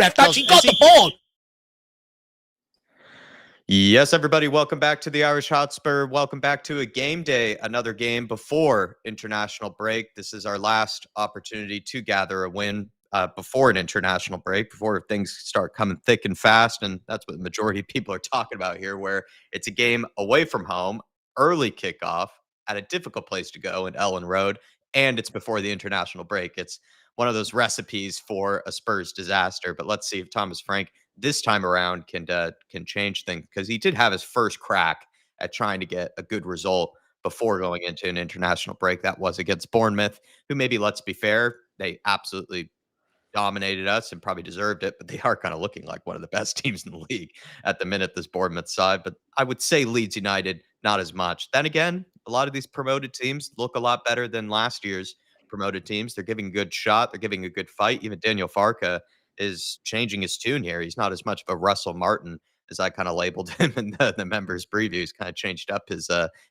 left. Actually got the ball. Yes, everybody, welcome back to the Irish Hotspur. Welcome back to a game day, another game before international break. This is our last opportunity to gather a win before an international break, before things start coming thick and fast. And that's what the majority of people are talking about here, where it's a game away from home, early kickoff at a difficult place to go in Ellen Road, and it's before the international break. It's one of those recipes for a Spurs disaster. But let's see if Thomas Frank this time around can change things, because he did have his first crack at trying to get a good result before going into an international break. That was against Bournemouth, who, maybe, let's be fair, they absolutely dominated us and probably deserved it, but they are kind of looking like one of the best teams in the league at the minute, this Bournemouth side. But I would say Leeds United, not as much. Then again, a lot of these promoted teams look a lot better than last year's promoted teams. They're giving a good shot. They're giving a good fight. Even Daniel Farke is changing his tune here. He's not as much of a Russell Martin as I kind of labeled him in the members' previews. Kind of changed up his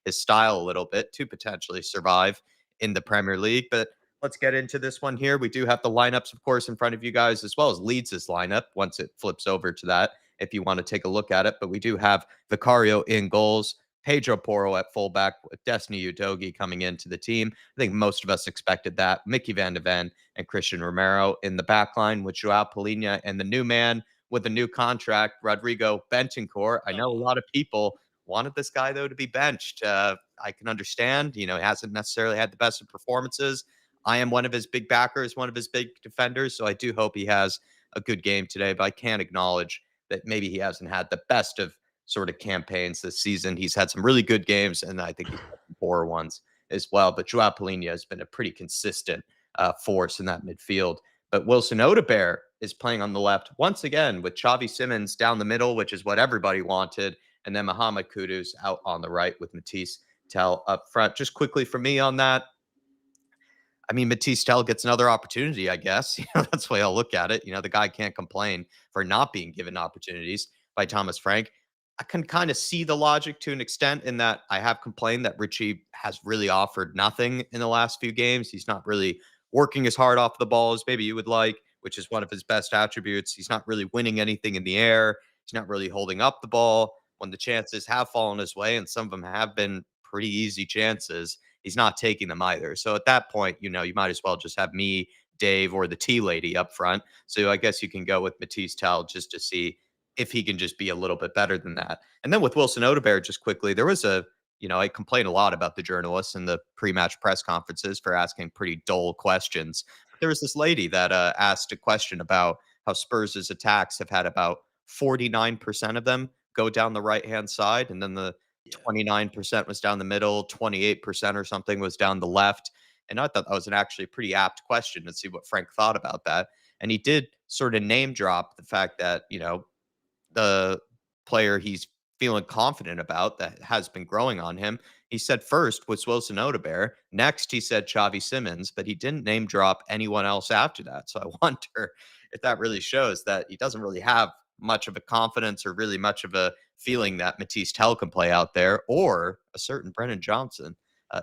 style a little bit to potentially survive in the Premier League. But let's get into this one here. We do have the lineups, of course, in front of you guys, as well as Leeds' lineup once it flips over to that, if you want to take a look at it. But we do have Vicario in goals, Pedro Porro at fullback, with Destiny Udogie coming into the team. I think most of us expected that. Mickey Van de Ven and Christian Romero in the back line, with Joao Polina and the new man with a new contract, Rodrigo Bentancur. I know a lot of people wanted this guy, though, to be benched. I can understand. He hasn't necessarily had the best of performances. I am one of his big backers, one of his big defenders, so I do hope he has a good game today. But I can't acknowledge that maybe he hasn't had the best of sort of campaigns this season. He's had some really good games, and I think he's had some poorer ones as well. But Joao Polina has been a pretty consistent force in that midfield. But Wilson Odobert is playing on the left once again, with Xavi Simons down the middle, which is what everybody wanted, and then Mohamed Kudus out on the right with Matisse Tell up front. Just quickly for me on that, I mean, Matisse Tell gets another opportunity, I guess. That's the way I'll look at it. The guy can't complain for not being given opportunities by Thomas Frank. I can kind of see the logic to an extent, in that I have complained that Richie has really offered nothing in the last few games. He's not really working as hard off the ball as maybe you would like, which is one of his best attributes. He's not really winning anything in the air. He's not really holding up the ball when the chances have fallen his way, and some of them have been pretty easy chances. He's not taking them either. So at that point, you might as well just have me, Dave, or the tea lady up front. So I guess you can go with Matisse Tell just to see if he can just be a little bit better than that. And then with Wilson Odobert, just quickly, there was I complain a lot about the journalists in the pre-match press conferences for asking pretty dull questions. But there was this lady that asked a question about how Spurs' attacks have had about 49% of them go down the right-hand side, and then the 29% was down the middle, 28% or something was down the left. And I thought that was an actually pretty apt question to see what Frank thought about that. And he did sort of name drop the fact that, the player he's feeling confident about that has been growing on him. He said first was Wilson Odobert. Next, he said Xavi Simons, but he didn't name drop anyone else after that. So I wonder if that really shows that he doesn't really have much of a confidence or really much of a feeling that Matisse Tell can play out there, or a certain Brennan Johnson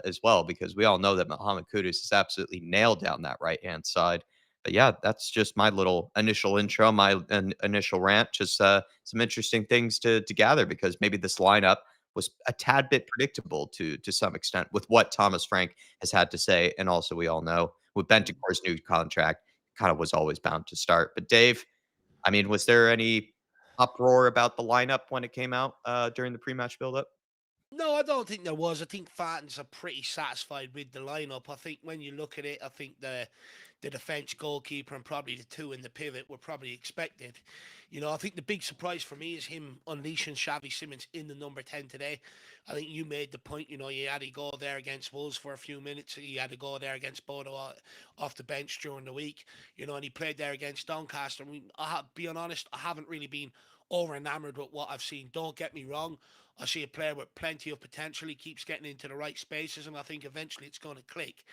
as well, because we all know that Mohamed Kudus is absolutely nailed down that right-hand side. But yeah, that's just my little initial intro, my initial rant. Just some interesting things to gather, because maybe this lineup was a tad bit predictable to some extent with what Thomas Frank has had to say. And also, we all know with Bentancur's new contract, kind of was always bound to start. But Dave, I mean, was there any uproar about the lineup when it came out during the pre-match build-up? No, I don't think there was. I think fans are pretty satisfied with the lineup. I think when you look at it, I think the defence, goalkeeper, and probably the two in the pivot were probably expected. I think the big surprise for me is him unleashing Xavi Simons in the number 10 today. I think you made the point, he had to go there against Wolves for a few minutes. He had to go there against Bodo off the bench during the week, and he played there against Doncaster. I mean, being honest, I haven't really been over enamored with what I've seen. Don't get me wrong. I see a player with plenty of potential. He keeps getting into the right spaces, and I think eventually it's going to click.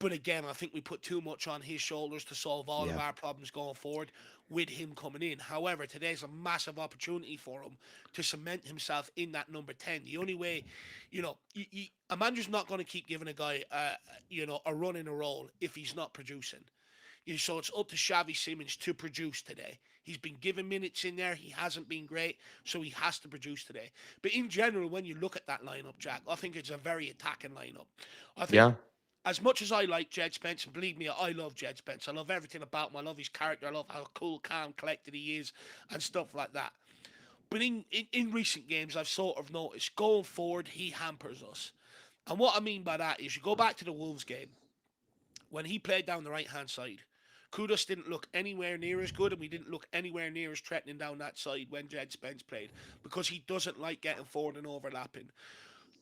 But again, I think we put too much on his shoulders to solve all of our problems going forward with him coming in. However, today's a massive opportunity for him to cement himself in that number 10. The only way, a manager's not going to keep giving a guy, a run in a role if he's not producing. So it's up to Xavi Simons to produce today. He's been given minutes in there. He hasn't been great, so he has to produce today. But in general, when you look at that lineup, Jack, I think it's a very attacking lineup. I think Yeah. as much as I like Jed Spence, and believe me, I love Jed Spence. I love everything about him. I love his character. I love how cool, calm, collected he is, and stuff like that. But in recent games, I've sort of noticed going forward, he hampers us. And what I mean by that is you go back to the Wolves game when he played down the right hand side. Kudus didn't look anywhere near as good, and we didn't look anywhere near as threatening down that side when Jed Spence played because he doesn't like getting forward and overlapping.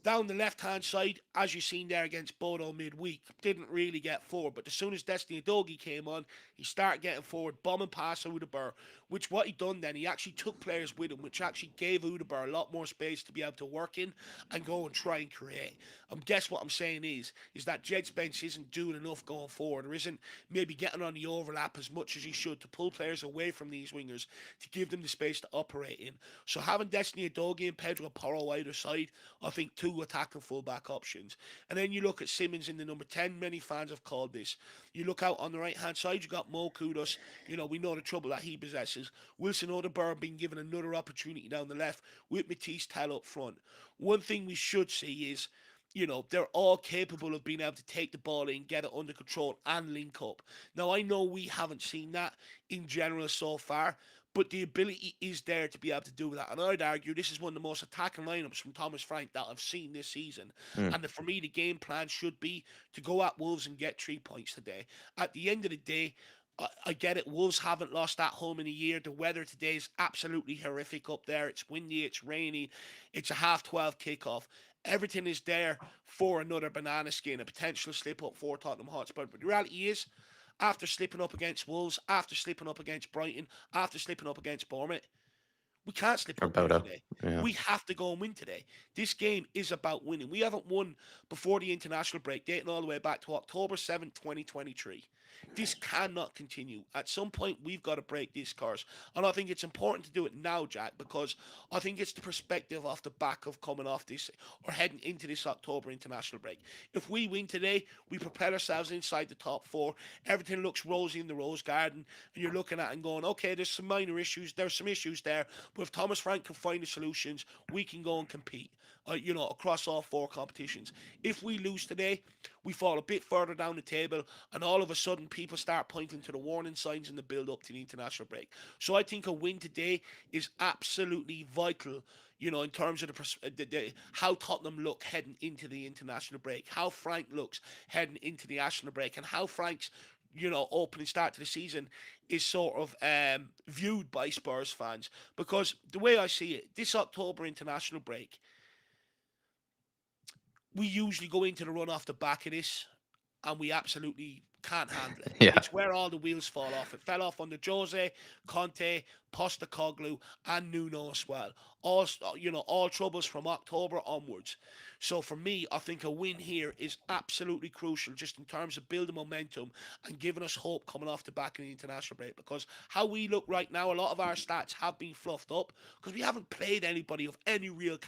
Down the left hand side, as you've seen there against Bodo midweek, didn't really get forward. But as soon as Destiny Adogi came on, he started getting forward, bombing past Udabur, which what he done then, he actually took players with him, which actually gave Udabur a lot more space to be able to work in and go and try and create. And guess what I'm saying is that Jed Spence isn't doing enough going forward, or isn't maybe getting on the overlap as much as he should to pull players away from these wingers to give them the space to operate in. So having Destiny Adogi and Pedro Porro either side, I think two attacking fullback options. And then you look at Simmons in the number 10. Many fans have called this. You look out on the right hand side, you got Mo Kudos. We know the trouble that he possesses. Wilson Odegaard being given another opportunity down the left with Matisse Tell up front. One thing we should see is they're all capable of being able to take the ball in, get it under control, and link up. Now, I know we haven't seen that in general so far, but the ability is there to be able to do that. And I'd argue this is one of the most attacking lineups from Thomas Frank that I've seen this season. Mm. And for me, the game plan should be to go at Wolves and get 3 points today. At the end of the day, I get it. Wolves haven't lost at home in a year. The weather today is absolutely horrific up there. It's windy, it's rainy, it's a 12:30 kickoff. Everything is there for another banana skin, a potential slip up for Tottenham Hotspur. But the reality is, after slipping up against Wolves, after slipping up against Brighton, after slipping up against Bournemouth, we can't slip Or up here Bodo. today. Yeah. We have to go and win today. This game is about winning. We haven't won before the international break, dating all the way back to October 7th, 2023. This cannot continue. At some point, we've got to break this curse. And I think it's important to do it now, Jack, because I think it's the perspective off the back of coming off this or heading into this October international break. If we win today, we propel ourselves inside the top four. Everything looks rosy in the Rose Garden, and you're looking at it and going, okay, there's some minor issues. There's some issues there, but if Thomas Frank can find the solutions, we can go and compete. Across all four competitions. If we lose today, we fall a bit further down the table, and all of a sudden, people start pointing to the warning signs in the build-up to the international break. So I think a win today is absolutely vital. In terms of how Tottenham look heading into the international break, how Frank looks heading into the national break, and how Frank's opening start to the season is sort of viewed by Spurs fans. Because the way I see it, this October international break, we usually go into the run off the back of this, and we absolutely can't handle it. Yeah. It's where all the wheels fall off. It fell off under Jose, Conte, Postecoglou, and Nuno as well. All troubles from October onwards. So for me, I think a win here is absolutely crucial, just in terms of building momentum and giving us hope coming off the back of the international break. Because how we look right now, a lot of our stats have been fluffed up because we haven't played anybody of any real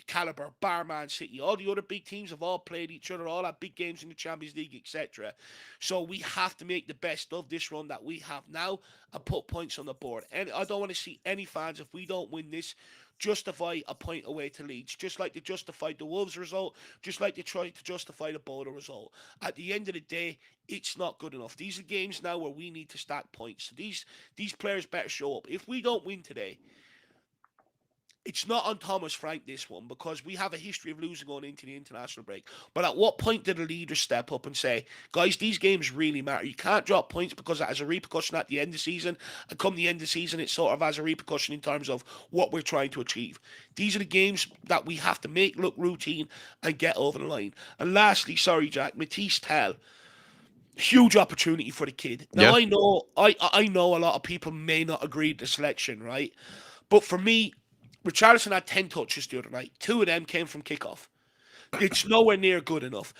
caliber, bar Man City. All the other big teams have all played each other, all had big games in the Champions League, etc. So we have to make the best of this run that we have now and put points on the board. And I don't want to see any fans, if we don't win this, justify a point away to Leeds, just like they justified the Wolves result, just like they tried to justify the Bodo result. At the end of the day, it's not good enough. These are games now where we need to stack points. So these players better show up. If we don't win today, it's not on Thomas Frank, this one, because we have a history of losing going into the international break. But at what point did the leaders step up and say, guys, these games really matter. You can't drop points because that has a repercussion at the end of the season. And come the end of the season, it sort of has a repercussion in terms of what we're trying to achieve. These are the games that we have to make look routine and get over the line. And lastly, sorry, Jack, Matisse Tell. Huge opportunity for the kid. Now, Yeah. I know a lot of people may not agree with the selection, right? But for me, Richarlison had 10 touches the other night. 2 of them came from kickoff. It's nowhere near good enough.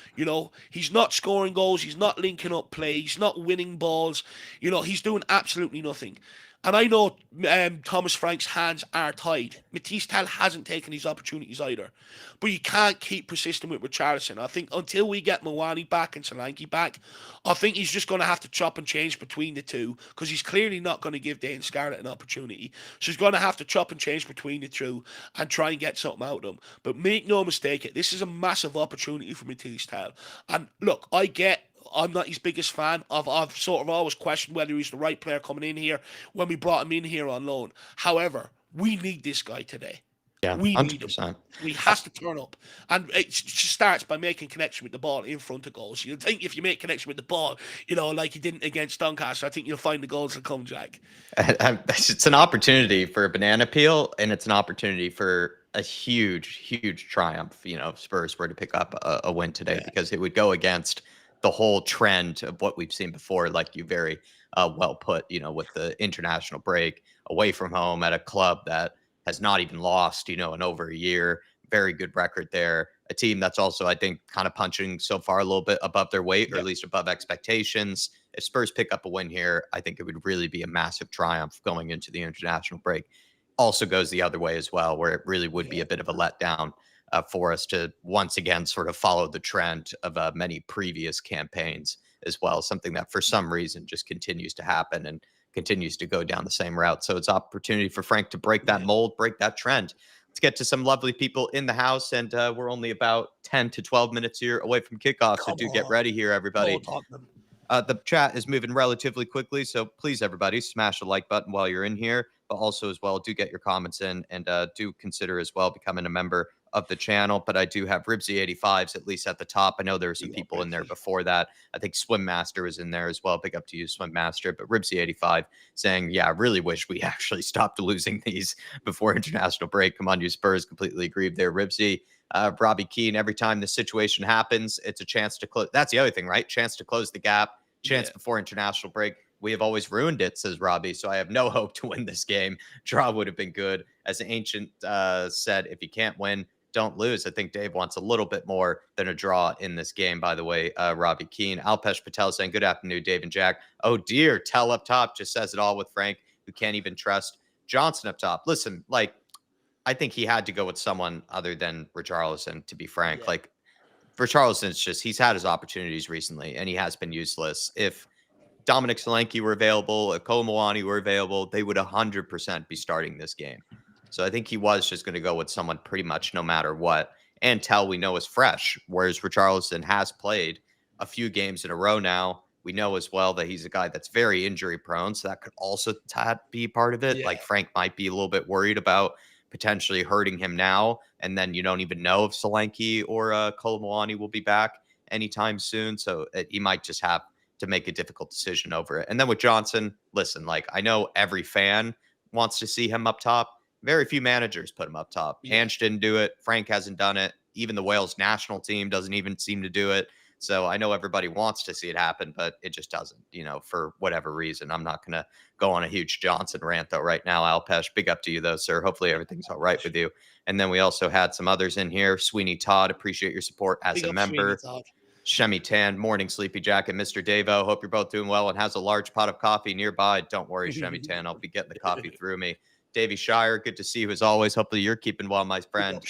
He's not scoring goals. He's not linking up play. He's not winning balls. He's doing absolutely nothing. And I know Thomas Frank's hands are tied. Matisse Tell hasn't taken his opportunities either. But you can't keep persisting with Richarlison. I think until we get Mwani back and Solanke back, I think he's just going to have to chop and change between the two because he's clearly not going to give Dane Scarlett an opportunity. So he's going to have to chop and change between the two and try and get something out of them. But make no mistake, this is a massive opportunity for Matisse Tell. And look, I'm not his biggest fan. I've sort of always questioned whether he's the right player coming in here when we brought him in here on loan. However, we need this guy today. Yeah, We need him. 100%. He has to turn up. And it starts by making connection with the ball in front of goals. You think if you make connection with the ball, like you didn't against Doncaster, I think you'll find the goals will come, Jack. It's an opportunity for a banana peel, and it's an opportunity for a huge, huge triumph. If Spurs were to pick up a win today, because it would go against the whole trend of what we've seen before, like you very well put, with the international break, away from home at a club that has not even lost, in over a year. Very good record there. A team that's also, I think, kind of punching so far a little bit above their weight, or at least above expectations. If Spurs pick up a win here, I think it would really be a massive triumph going into the international break. Also goes the other way as well, where it really would be a bit of a letdown for us to once again sort of follow the trend of many previous campaigns as well. Something that for some reason just continues to happen and continues to go down the same route. So it's opportunity for Frank to break that mold, break that trend. Let's get to some lovely people in the house, and we're only about 10 to 12 minutes here away from kickoff, so do get ready here, everybody. The chat is moving relatively quickly, so please, everybody, smash the like button while you're in here, but also as well, do get your comments in, and do consider as well becoming a member of the channel. But I do have Ribsy85s at least at the top. I know there were some people in there before that. I think Swim Master was in there as well. Big up to you, Swim Master. But Ribsy85 saying, yeah, I really wish we actually stopped losing these before international break. Come on, you Spurs. Completely agreed there, Ribsy. Robbie Keane, every time this situation happens, it's a chance to close. That's the other thing, right? Chance to close the gap. Chance before international break. We have always ruined it, says Robbie. So I have no hope to win this game. Draw would have been good. As the ancient said, if you can't win, don't lose. I think Dave wants a little bit more than a draw in this game, by the way, Robbie Keane. Alpesh Patel saying, good afternoon, Dave and Jack. Oh, dear. Tell up top just says it all with Frank, who can't even trust Johnson up top. Listen, I think he had to go with someone other than Richarlison, to be frank. Richarlison's he's had his opportunities recently, and he has been useless. If Dominic Solanke were available, if Kolo Muani were available, they would 100% be starting this game. So I think he was just going to go with someone pretty much no matter what. And Tell we know is fresh, whereas Richarlison has played a few games in a row now. We know as well that he's a guy that's very injury prone, so that could also be part of it. Frank might be a little bit worried about potentially hurting him now, and then you don't even know if Solanke or Kolo Muani will be back anytime soon. So he might just have to make a difficult decision over it. And then with Johnson, listen, I know every fan wants to see him up top. Very few managers put him up top. Ange didn't do it. Frank hasn't done it. Even the Wales national team doesn't even seem to do it. So I know everybody wants to see it happen, but it just doesn't, for whatever reason. I'm not going to go on a huge Johnson rant, though, right now. Alpesh, big up to you, though, sir. Hopefully everything's all right with you. And then we also had some others in here. Sweeney Todd, appreciate your support as a member. Shemi Tan, Morning Sleepy Jack, and Mr. Davo. Hope you're both doing well and has a large pot of coffee nearby. Don't worry, Shemi Tan. I'll be getting the coffee through me. Davey Shire, good to see you as always. Hopefully you're keeping well, my friend.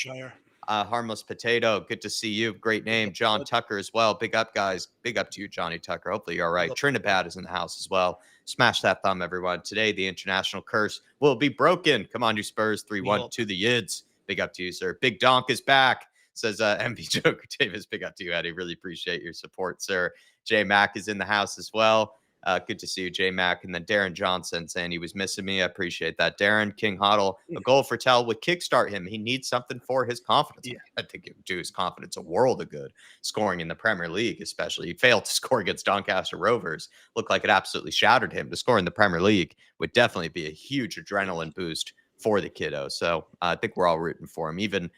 Harmless Potato, good to see you. Great name. John Tucker as well. Big up, guys. Big up to you, Johnny Tucker. Hopefully you're all right. Trinidad is in the house as well. Smash that thumb, everyone. Today, the international curse will be broken. Come on, you Spurs. 3-1 to the Yids. Big up to you, sir. Big Donk is back, says MV Joker Davis. Big up to you, Eddie. Really appreciate your support, sir. J Mac is in the house as well. Good to see you, J Mac. And then Darren Johnson saying he was missing me. I appreciate that. Darren King Hoddle, a goal for Tell would kickstart him. He needs something for his confidence. I think it would do his confidence a world of good. Scoring in the Premier League, especially. He failed to score against Doncaster Rovers. Looked like it absolutely shattered him. To score in the Premier League would definitely be a huge adrenaline boost for the kiddo. So I think we're all rooting for him. Even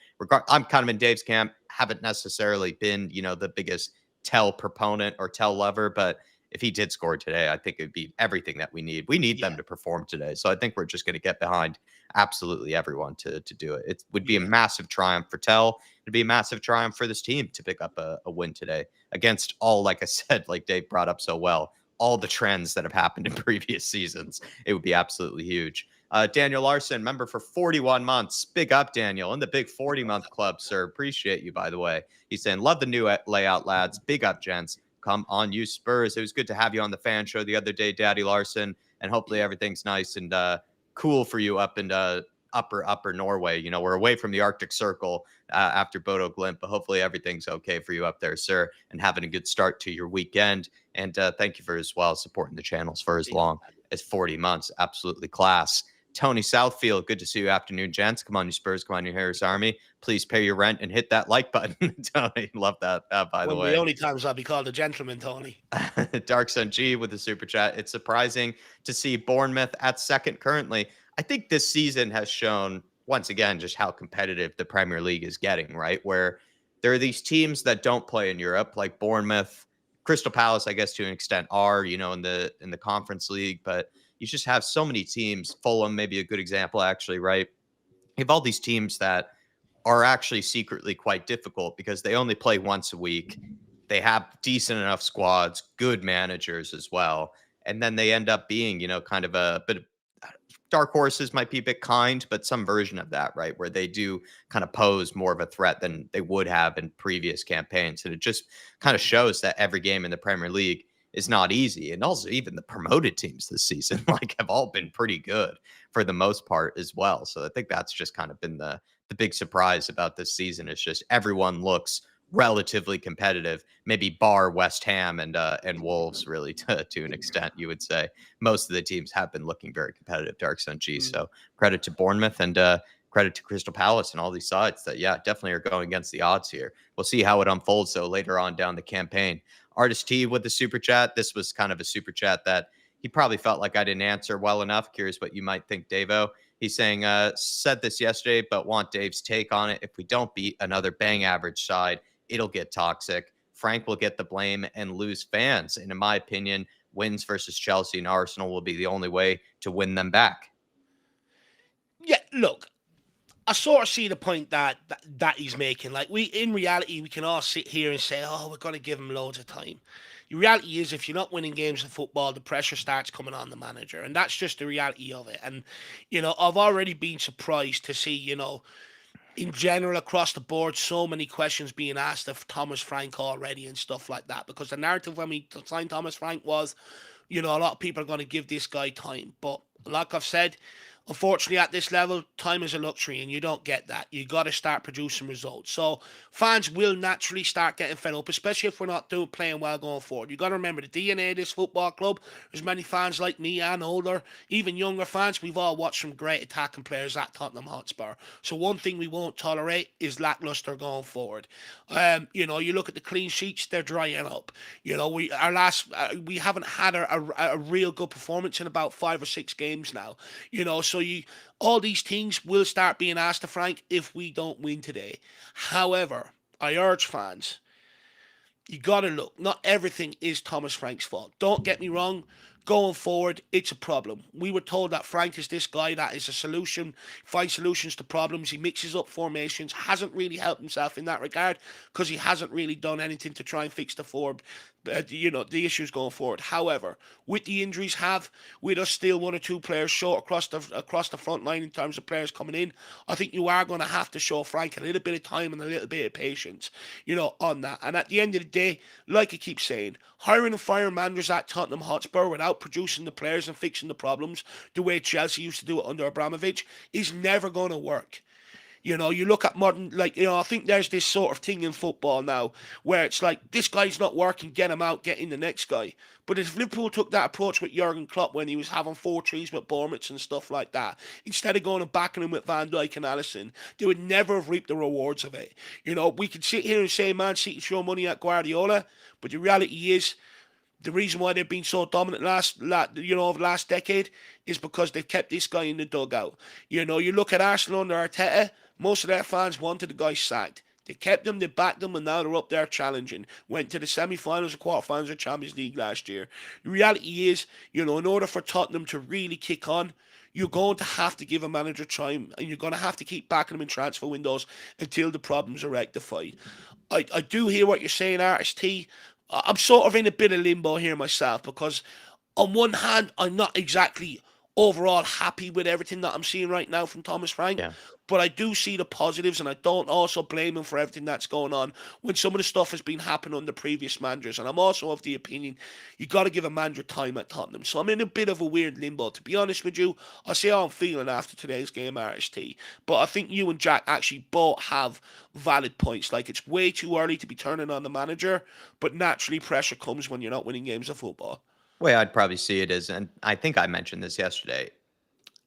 I'm kind of in Dave's camp. Haven't necessarily been, the biggest Tell proponent or Tell lover, but if he did score today, I think it'd be everything that we need. We need them to perform today. So I think we're just going to get behind absolutely everyone to do it. It would be a massive triumph for Tell. It'd be a massive triumph for this team to pick up a win today against all, like I said, like Dave brought up so well, all the trends that have happened in previous seasons. It would be absolutely huge. Daniel Larson, member for 41 months. Big up, Daniel, in the big 40-month club, sir. Appreciate you, by the way. He's saying, love the new layout, lads. Big up, gents. Come on, you Spurs. It was good to have you on the fan show the other day, Daddy Larson, and hopefully everything's nice and cool for you up in upper Norway. You know, we're away from the Arctic Circle after Bodo Glimt, but hopefully everything's okay for you up there, sir, and having a good start to your weekend. And thank you for as well supporting the channels for as long as 40 months. Absolutely class. Tony Southfield, good to see you. Afternoon, gents. Come on, you Spurs. Come on, you Harris Army. Please pay your rent and hit that like button. Tony, love that, by the One of way. the only times I'll be called a gentleman, Tony. Dark Sun G with the super chat. It's surprising to see Bournemouth at second currently. I think this season has shown, once again, just how competitive the Premier League is getting, right? Where there are these teams that don't play in Europe, like Bournemouth, Crystal Palace, I guess to an extent are, you know, in the Conference League, but you just have so many teams. Fulham, maybe a good example, actually, right? You have all these teams that are actually secretly quite difficult because they only play once a week. They have decent enough squads, good managers as well. And then they end up being, you know, kind of a bit of dark horses might be a bit kind, but some version of that, right? Where they do kind of pose more of a threat than they would have in previous campaigns. And it just kind of shows that every game in the Premier League is not easy. And also even the promoted teams this season, like have all been pretty good for the most part as well. So I think that's just kind of been the big surprise about this season. It's just everyone looks relatively competitive, maybe bar West Ham and Wolves, really to an extent, you would say. Most of the teams have been looking very competitive, Dark Sun G. So credit to Bournemouth and credit to Crystal Palace and all these sides that, yeah, definitely are going against the odds here. We'll see how it unfolds, though, later on down the campaign. Artist T with the super chat. This was kind of a super chat that he probably felt like I didn't answer well enough. Curious what you might think, Davo. He's saying, said this yesterday, but want Dave's take on it. If we don't beat another bang average side, it'll get toxic. Frank will get the blame and lose fans. And in my opinion, wins versus Chelsea and Arsenal will be the only way to win them back. Yeah, look, I sort of see the point that he's making. Like, in reality, we can all sit here and say, oh, we're going to give him loads of time. The reality is, if you're not winning games of football, the pressure starts coming on the manager. And that's just the reality of it. And, you know, I've already been surprised to see, you know, in general, across the board, so many questions being asked of Thomas Frank already and stuff like that. Because the narrative when we signed Thomas Frank was, you know, a lot of people are going to give this guy time. But like I've said, unfortunately, at this level, time is a luxury, and you don't get that. You got to start producing results. So fans will naturally start getting fed up, especially if we're not playing well going forward. You got to remember the DNA of this football club. There's many fans like me and older, even younger fans. We've all watched some great attacking players at Tottenham Hotspur. So one thing we won't tolerate is lackluster going forward. You know, you look at the clean sheets; they're drying up. You know, we haven't had a real good performance in about 5 or 6 games now. You know, so all these things will start being asked to Frank if we don't win today. However, I urge fans, you got to look. Not everything is Thomas Frank's fault. Don't get me wrong. Going forward, it's a problem. We were told that Frank is this guy that is a solution, finds solutions to problems. He mixes up formations, hasn't really helped himself in that regard because he hasn't really done anything to try and fix the form, you know, the issues going forward. However, with the injuries with us still 1 or 2 players short across the front line in terms of players coming in, I think you are going to have to show Frank a little bit of time and a little bit of patience, you know, on that. And at the end of the day, like I keep saying, hiring and firing managers at Tottenham Hotspur without producing the players and fixing the problems the way Chelsea used to do it under Abramovich is never going to work. You know, you look at modern, like, you know, I think there's this sort of thing in football now where it's like, this guy's not working, get him out, get in the next guy. But if Liverpool took that approach with Jurgen Klopp when he was having 4-3s with Bournemouth and stuff like that, instead of going and backing him with Van Dijk and Alisson, they would never have reaped the rewards of it. You know, we could sit here and say Man City throw money at Guardiola, but the reality is, the reason why they've been so dominant over the last decade is because they've kept this guy in the dugout. You know, you look at Arsenal under Arteta, most of their fans wanted the guy sacked. They kept him, they backed him, and now they're up there challenging. Went to the semi-finals and quarter-finals of Champions League last year. The reality is, you know, in order for Tottenham to really kick on, you're going to have to give a manager time, and you're going to have to keep backing him in transfer windows until the problems are rectified. I do hear what you're saying, Artist T. I'm sort of in a bit of limbo here myself because on one hand, I'm not exactly overall happy with everything that I'm seeing right now from Thomas Frank, Yeah. but I do see the positives, and I don't also blame him for everything that's going on when some of the stuff has been happening under previous managers. And I'm also of the opinion you got to give a manager time at Tottenham. So I'm in a bit of a weird limbo. To be honest with you, I'll see how I'm feeling after today's game, RST. But I think you and Jack actually both have valid points. Like, it's way too early to be turning on the manager, but naturally pressure comes when you're not winning games of football. Way I'd probably see it is, and I think I mentioned this yesterday,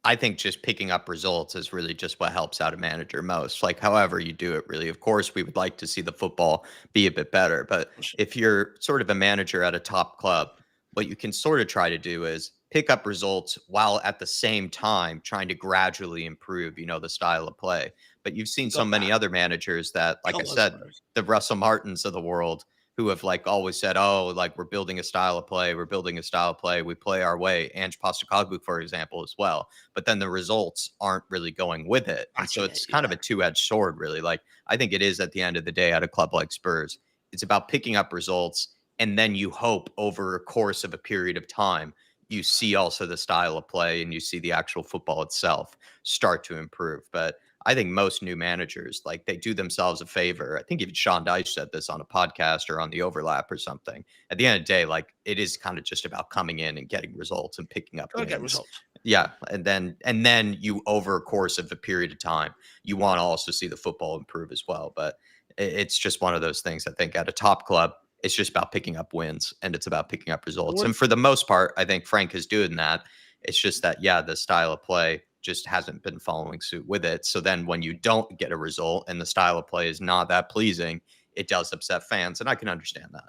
I think just picking up results is really just what helps out a manager most. Like, however you do it, really. Of course, we would like to see the football be a bit better. But if you're sort of a manager at a top club, what you can sort of try to do is pick up results while at the same time trying to gradually improve, the style of play. But you've seen so Good many man. other managers that, like I Come on, said, Spurs. the Russell Martins of the world who have like always said, "Oh, like we're building a style of play, we're building a style of play, we play our way." Ange Postecoglou, for example, as well. But then the results aren't really going with it, and so Matching it, it's kind of yeah. a two-edged sword, really. Like I think it is at the end of the day at a club like Spurs, it's about picking up results, and then you hope over a course of a period of time you see also the style of play and you see the actual football itself start to improve. But I think most new managers, like they do themselves a favor. I think even Sean Dyche said this on a podcast or on the overlap or something. At the end of the day, like it is kind of just about coming in and getting results and picking up Gotta get wins. results. Yeah. And then you over a course of a period of time, you want to also see the football improve as well. But it's just one of those things. I think at a top club, it's just about picking up wins and it's about picking up results. One, And for the most part, I think Frank is doing that. It's just that, yeah, the style of play just hasn't been following suit with it. So then when you don't get a result and the style of play is not that pleasing, it does upset fans. And I can understand that.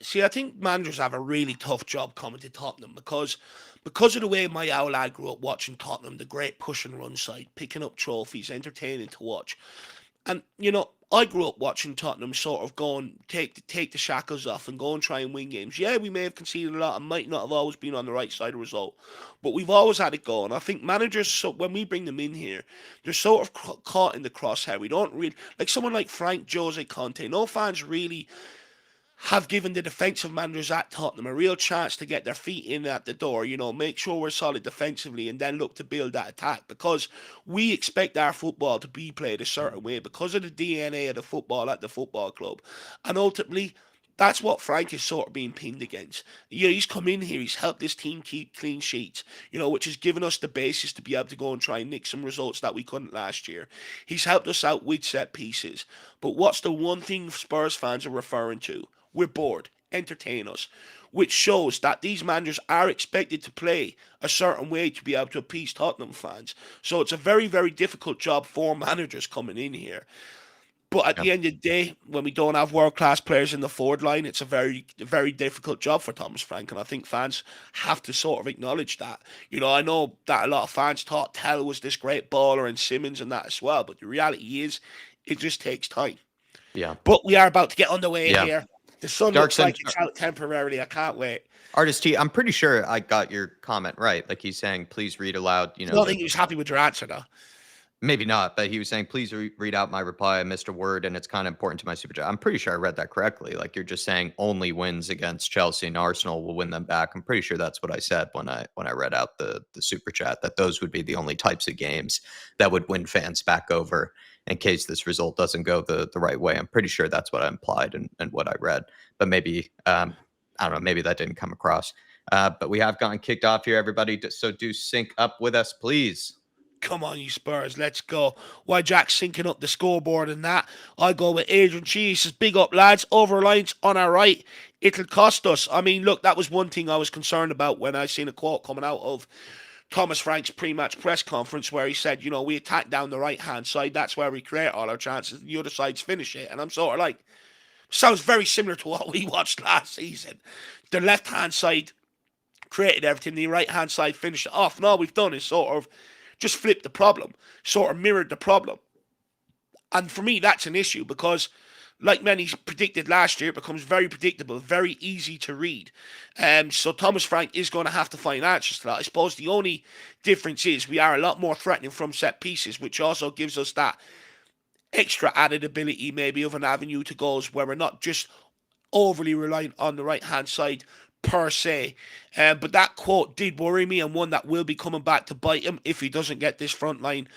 See, I think managers have a really tough job coming to Tottenham because of the way my owl lad grew up watching Tottenham, the great push and run side, picking up trophies, entertaining to watch. And I grew up watching Tottenham sort of going take the shackles off and go and try and win games. Yeah, we may have conceded a lot and might not have always been on the right side of the result, but we've always had it going. I think managers, so when we bring them in here, they're sort of caught in the crosshair. We don't really like someone like Frank Jose Conte. No fans really have given the defensive managers at Tottenham a real chance to get their feet in at the door, make sure we're solid defensively and then look to build that attack because we expect our football to be played a certain way because of the DNA of the football at the football club. And ultimately, that's what Frank is sort of being pinned against. He's come in here, he's helped this team keep clean sheets, which has given us the basis to be able to go and try and nick some results that we couldn't last year. He's helped us out with set pieces. But what's the one thing Spurs fans are referring to? We're bored. Entertain us. Which shows that these managers are expected to play a certain way to be able to appease Tottenham fans. So it's a very, very difficult job for managers coming in here. But at Yeah. the end of the day, when we don't have world class players in the forward line, it's a very, very difficult job for Thomas Frank. And I think fans have to sort of acknowledge that. I know that a lot of fans thought Tell was this great baller and Simmons and that as well. But the reality is, it just takes time. Yeah. But we are about to get underway Yeah. here. The sun Dark looks like Cent- it's out temporarily. I can't wait. Artist T, I'm pretty sure I got your comment right. Like he's saying, please read aloud, I don't think he was happy with your answer, though. maybe not, but he was saying, please read out my reply. I missed a word and it's kind of important to my super chat. I'm pretty sure I read that correctly. Like you're just saying only wins against Chelsea and Arsenal will win them back. I'm pretty sure that's what I said when I read out the super chat, that those would be the only types of games that would win fans back over in case this result doesn't go the right way. I'm pretty sure that's what I implied and what I read, but maybe, I don't know, maybe that didn't come across. But we have gotten kicked off here, everybody. So do sync up with us, please. Come on, you Spurs, let's go. Why Jack's syncing up the scoreboard and that? I go with Adrian Cheese. Says, big up, lads. Over lines on our right. It'll cost us. I mean, look, that was one thing I was concerned about when I seen a quote coming out of Thomas Frank's pre-match press conference where he said, we attack down the right-hand side. That's where we create all our chances. The other side's finish it. And I'm sort of like, sounds very similar to what we watched last season. The left-hand side created everything. The right-hand side finished it off. And all we've done is sort of just flip the problem, sort of mirrored the problem. And for me, that's an issue because, like many predicted last year, it becomes very predictable, very easy to read. So Thomas Frank is going to have to find answers to that. I suppose the only difference is we are a lot more threatening from set pieces, which also gives us that extra added ability maybe of an avenue to goals where we're not just overly reliant on the right-hand side per se. But that quote did worry me, and one that will be coming back to bite him if he doesn't get this front line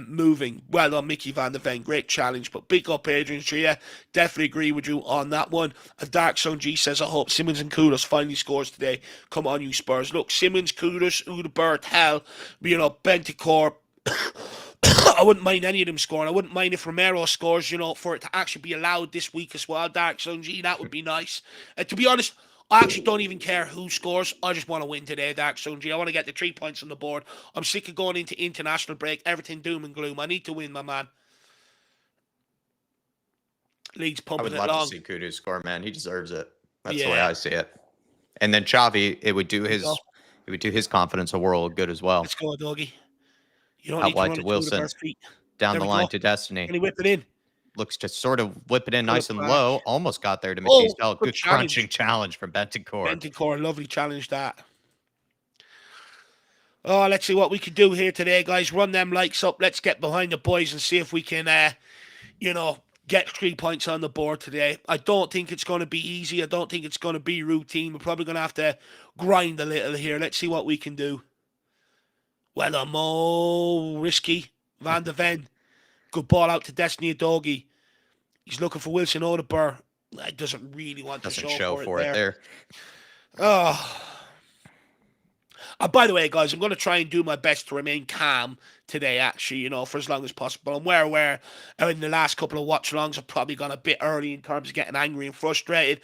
moving. Well done, Mickey van der Ven. Great challenge. But big up, Adrian Shria. Definitely agree with you on that one. A Dark Sun G says, I hope Simmons and Kudus finally scores today. Come on, you Spurs. Look, Simmons, Kudus, Udebert, Hell, Bentancur. I wouldn't mind any of them scoring. I wouldn't mind if Romero scores, for it to actually be allowed this week as well. Dark Sun G, that would be nice. To be honest, I actually don't even care who scores. I just want to win today, Dark Sun G. I want to get the 3 points on the board. I'm sick of going into international break, everything doom and gloom. I need to win, my man. Leeds I pumping would it love along. to see Kudu score, man. He deserves it. That's the way I see it. And then Xavi, it would do his confidence a world of good as well. Let's go, doggy. You don't Out need to wide run to it Wilson. through the first feet. Down the line to Destiny. Can he whip it in? Looks to sort of whip it in nice and low. Almost got there to Matisse. Good crunching challenge from Bentancur. Bentancur, lovely challenge that. Oh, let's see what we can do here today, guys. Run them likes up. Let's get behind the boys and see if we can, get 3 points on the board today. I don't think it's going to be easy. I don't think it's going to be routine. We're probably going to have to grind a little here. Let's see what we can do. Well done, Mo. Risky. Van der Ven. Good ball out to Destiny Doggy. He's looking for Wilson Odebur. He doesn't really want to show for it there. Oh. By the way, guys, I'm going to try and do my best to remain calm today, actually, for as long as possible. I'm aware in the last couple of watch-alongs I've probably gone a bit early in terms of getting angry and frustrated.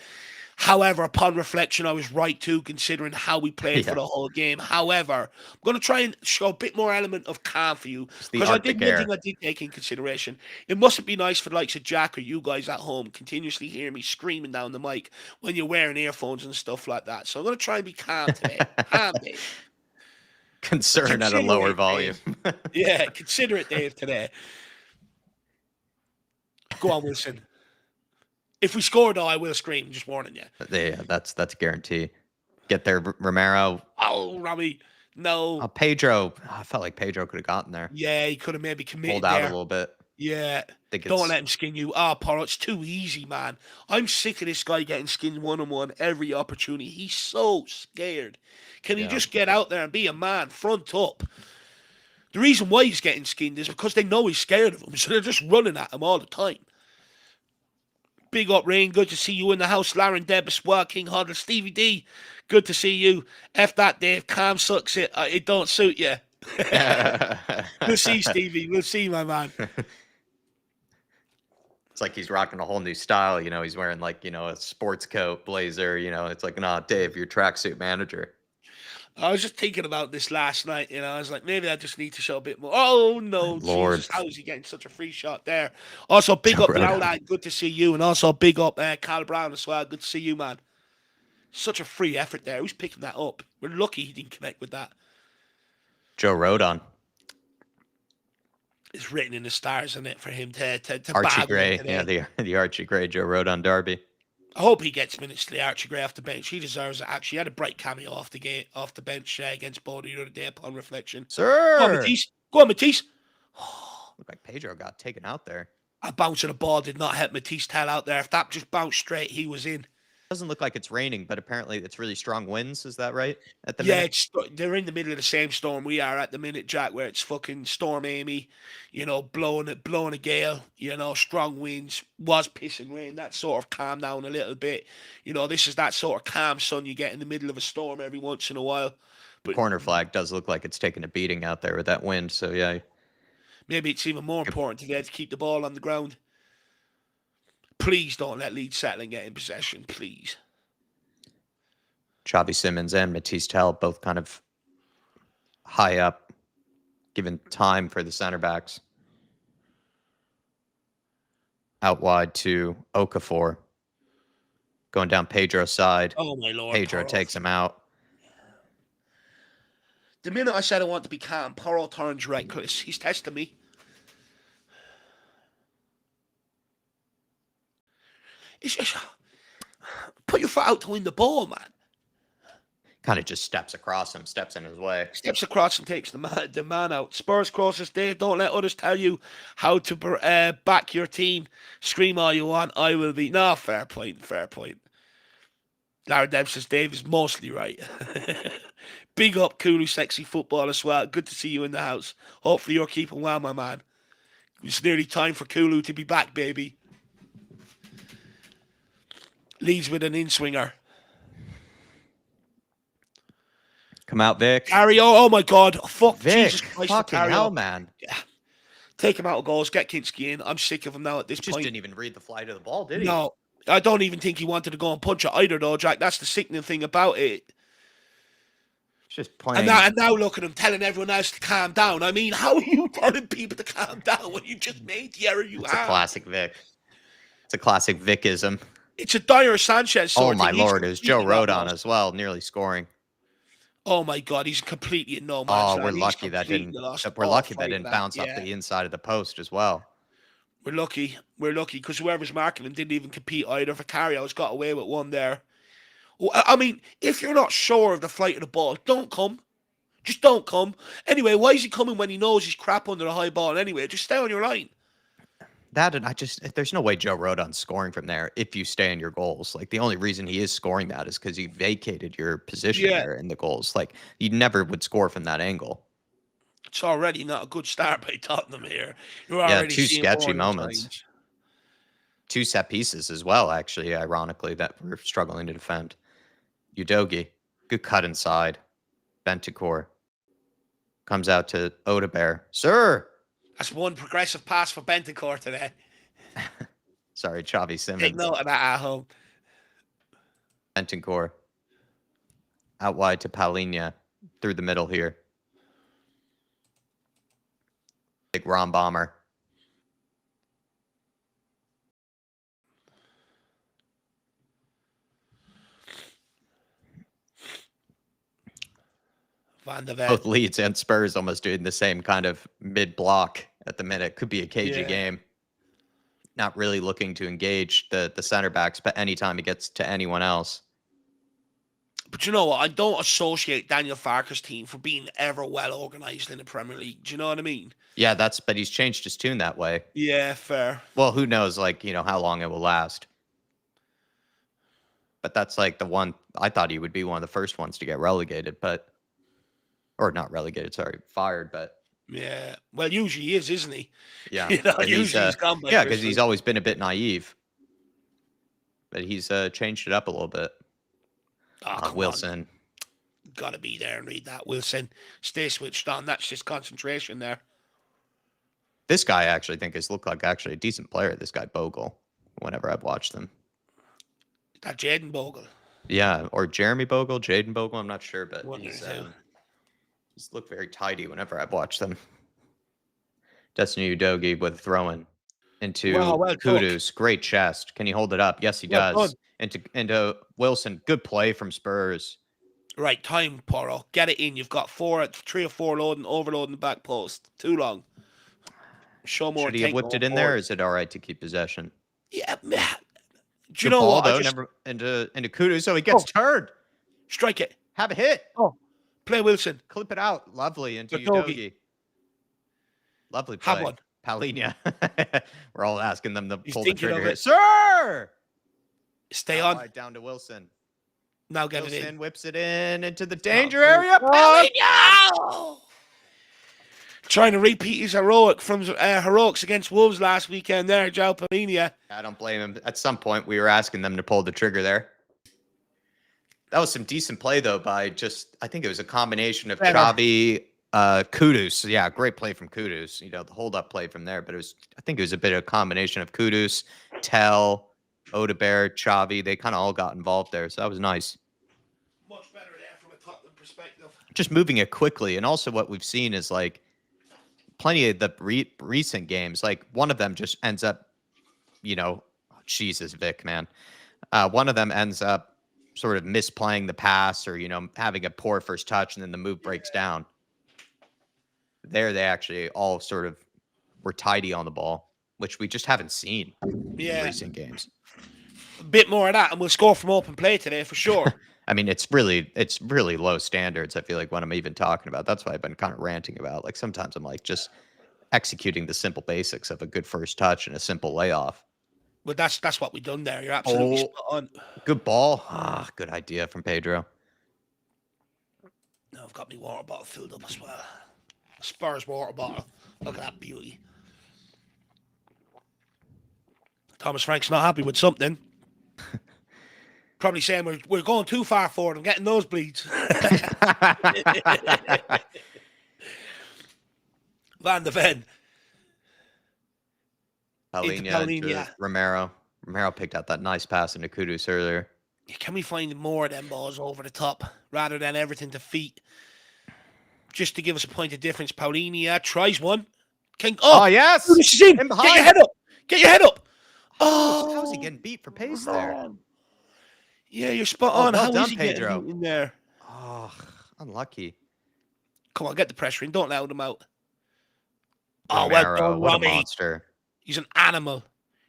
However, upon reflection, I was right too, considering how we played for the whole game. However, I'm going to try and show a bit more element of calm for you, because I did one thing I did take in consideration. It mustn't be nice for the likes of Jack or you guys at home continuously hear me screaming down the mic when you're wearing earphones and stuff like that. So I'm going to try and be calm today. Calm, Dave. Concern at a lower volume. Yeah, consider it, Dave, today. Go on, Wilson. If we score, though, I will scream. Just warning you. Yeah, that's a guarantee. Get there, Romero. Oh, Robbie. No. Pedro. I felt like Pedro could have gotten there. Yeah, he could have maybe committed pulled out a little bit. Yeah. Don't let him skin you. Poro, it's too easy, man. I'm sick of this guy getting skinned one-on-one every opportunity. He's so scared. Can he just get out there and be a man, front up? The reason why he's getting skinned is because they know he's scared of him, so they're just running at him all the time. Big up, Rain. Good to see you in the house. Lauren, Deb, Swell, King Hodder, Stevie D. Good to see you. F that, Dave. Cam sucks it. It don't suit you. We'll see, Stevie. We'll see, my man. It's like he's rocking a whole new style. He's wearing a sports coat, blazer. It's like, nah, Dave, you're tracksuit manager. I was just thinking about this last night. I was like, maybe I just need to show a bit more. Oh, no. Lord. Jesus, how is he getting such a free shot there? Also, big up Lowland. Good to see you. And also, big up Cal Brown as well. Good to see you, man. Such a free effort there. Who's picking that up? We're lucky he didn't connect with that. Joe Rodon. It's written in the stars, isn't it, for him to Archie Gray. Yeah, the Archie Gray, Joe Rodon derby. I hope he gets minutes to the Archie Gray off the bench. He deserves it, actually. He had a bright cameo off the bench against Bodo the other day upon reflection. Sir! Go on, Matisse. Go on, Matisse. Looked like Pedro got taken out there. A bounce of the ball did not help Matisse tail out there. If that just bounced straight, he was in. Doesn't look like it's raining, but apparently it's really strong winds. Is that right? At the minute? They're in the middle of the same storm we are at the minute, Jack, where it's fucking Storm Amy, blowing a gale, strong winds, was pissing rain. That sort of calmed down a little bit. This is that sort of calm sun you get in the middle of a storm every once in a while. But corner flag does look like it's taking a beating out there with that wind, so yeah. Maybe it's even more important today to keep the ball on the ground. Please don't let Leeds settle and get in possession, please. Xavi Simmons and Matisse Tell both kind of high up, given time for the center backs. Out wide to Okafor. Going down Pedro's side. Oh, my Lord. Pedro takes him out. The minute I said I want to be calm, Poro turns reckless. He's testing me. It's just put your foot out to win the ball, man. Kind of just steps across him, steps in his way. Steps across and takes the man out. Spurs crosses, Dave. Don't let others tell you how to back your team. Scream all you want. I will be. No, fair point. Fair point. Larry Dev says Dave is mostly right. Big up, Kulu, sexy football as well. Good to see you in the house. Hopefully you're keeping well, my man. It's nearly time for Kulu to be back, baby. Leeds with an in-swinger. Come out, Vic. Oh my God. Fuck, Vic, Jesus Christ. fucking hell, man. Yeah. Take him out of goals. Get Kinski in. I'm sick of him now at this point. Just didn't even read the flight of the ball, did he? No. I don't even think he wanted to go and punch it either, though, Jack. That's the sickening thing about it. Just playing. And now look at him telling everyone else to calm down. I mean, how are you telling people to calm down when you just made the error you had? It's a classic Vic. It's a classic Vicism. It's a dire Sanchez sort Oh, of my thing. Lord. It was Joe Rodon as well, nearly scoring. Oh, my God. He's completely in no man's land. We're lucky that didn't bounce off the inside of the post as well. We're lucky. We're lucky because whoever's marking him didn't even compete either. Vicario's got away with one there. I mean, if you're not sure of the flight of the ball, don't come. Just don't come. Anyway, why is he coming when he knows he's crap under the high ball anyway? Just stay on your line. That and there's no way Joe Rodon's scoring from there if you stay in your goals. Like, the only reason he is scoring that is because you vacated your position there in the goals. Like, you never would score from that angle. It's already not a good start by Tottenham here. You're already two sketchy moments. Times. Two set pieces as well, actually, ironically, that we're struggling to defend. Udogie, good cut inside. Bentancur comes out to Odebear. Sir! That's one progressive pass for Bentancur today. Sorry, Xavi Simons. Take note of that at home. Bentancur out wide to Palhinha through the middle here. Big Ron Bomber. Van de Ven. Both Leeds and Spurs almost doing the same kind of mid-block at the minute. Could be a cagey game. Not really looking to engage the center backs, but anytime it gets to anyone else. But you know what? I don't associate Daniel Farke's team for being ever well organised in the Premier League. Do you know what I mean? Yeah, but he's changed his tune that way. Yeah, fair. Well, who knows, how long it will last. But that's like the one, I thought he would be one of the first ones to get relegated, or not relegated, sorry, fired, but. Yeah, well, usually he is, isn't he? Yeah. Usually he's gone by yeah, because he's always been a bit naive. But he's changed it up a little bit. Wilson. Got to be there and read that. Wilson, stay switched on. That's just concentration there. This guy I actually think has looked like a decent player, this guy Bogle, whenever I've watched them. That Jaden Bogle. Yeah, or Jeremy Bogle, Jaden Bogle, I'm not sure, but he's looked very tidy whenever I've watched them. Destiny Udogie with throwing into Kudus. Great chest. Can he hold it up? Yes, he does. Into Wilson. Good play from Spurs. Right, time, Poro. Get it in. You've got 3 or 4 overloading the back post. Too long. Show more. Should he have whipped it in there, or is it all right to keep possession? Yeah, man. Do you know what? Though, never into Kudus, so he gets turned. Strike it. Have a hit. Oh. Play Wilson. Clip it out. Lovely into Udogie. Lovely play. Have one. Palhinha. We're all asking them to pull the trigger. It. Sir! Stay on. Right, down to Wilson. Now get Wilson it in. Whips it in into the danger area. Palhinha! Trying to repeat his heroics against Wolves last weekend there, João Palhinha. I don't blame him. At some point, we were asking them to pull the trigger there. That was some decent play, though, I think it was a combination of Xavi, Kudus. Yeah, great play from Kudus. The hold-up play from there. But I think it was a bit of a combination of Kudus, Tell, Odebear, Xavi. They kind of all got involved there, so that was nice. Much better there from a Tottenham perspective. Just moving it quickly. And also what we've seen is, plenty of the recent games, one of them just ends up, Jesus, Vic, man. One of them ends up sort of misplaying the pass or, having a poor first touch and then the move breaks down. There, they actually all sort of were tidy on the ball, which we just haven't seen in recent games. A bit more of that, and we'll score from open play today for sure. I mean, it's really low standards. I feel like when I'm even talking about, that's why I've been kind of ranting about. Like sometimes I'm like just executing the simple basics of a good first touch and a simple layoff. But that's what we done there. You're absolutely spot on. Good ball. Ah, good idea from Pedro. Now I've got my water bottle filled up as well. Spurs water bottle. Look at that beauty. Thomas Frank's not happy with something. Probably saying we're going too far forward and getting nosebleeds. Van de Ven. Palhinha into Romero. Romero picked out that nice pass into Kudus earlier. Can we find more of them balls over the top rather than everything to feet? Just to give us a point of difference. Palhinha tries one. Oh yes! Kudus is in. Get your head up. Get your head up. Oh, how is he getting beat for pace there? Yeah, you're spot on. Well how done, is he Pedro. getting in there? Oh, unlucky. Come on, get the pressure in. Don't allow them out. Romero, well done, what Romy. a monster. He's an animal.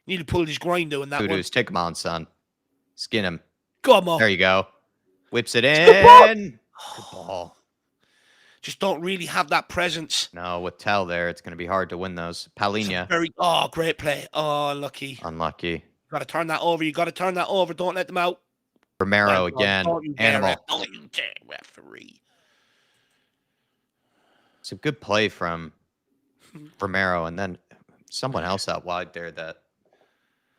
You need to pull his grind doing that Kudus, take him on, son. Skin him. Go on, Mo. There you go. Whips it in. Good ball. Just don't really have that presence. No, with Tell there, it's going to be hard to win those. Palhinha. Great play. Oh, unlucky. Unlucky. Got to turn that over. You got to turn that over. Don't let them out. Romero again. Animal. Don't you dare, referee. It's a good play from Romero, and then someone else out wide there that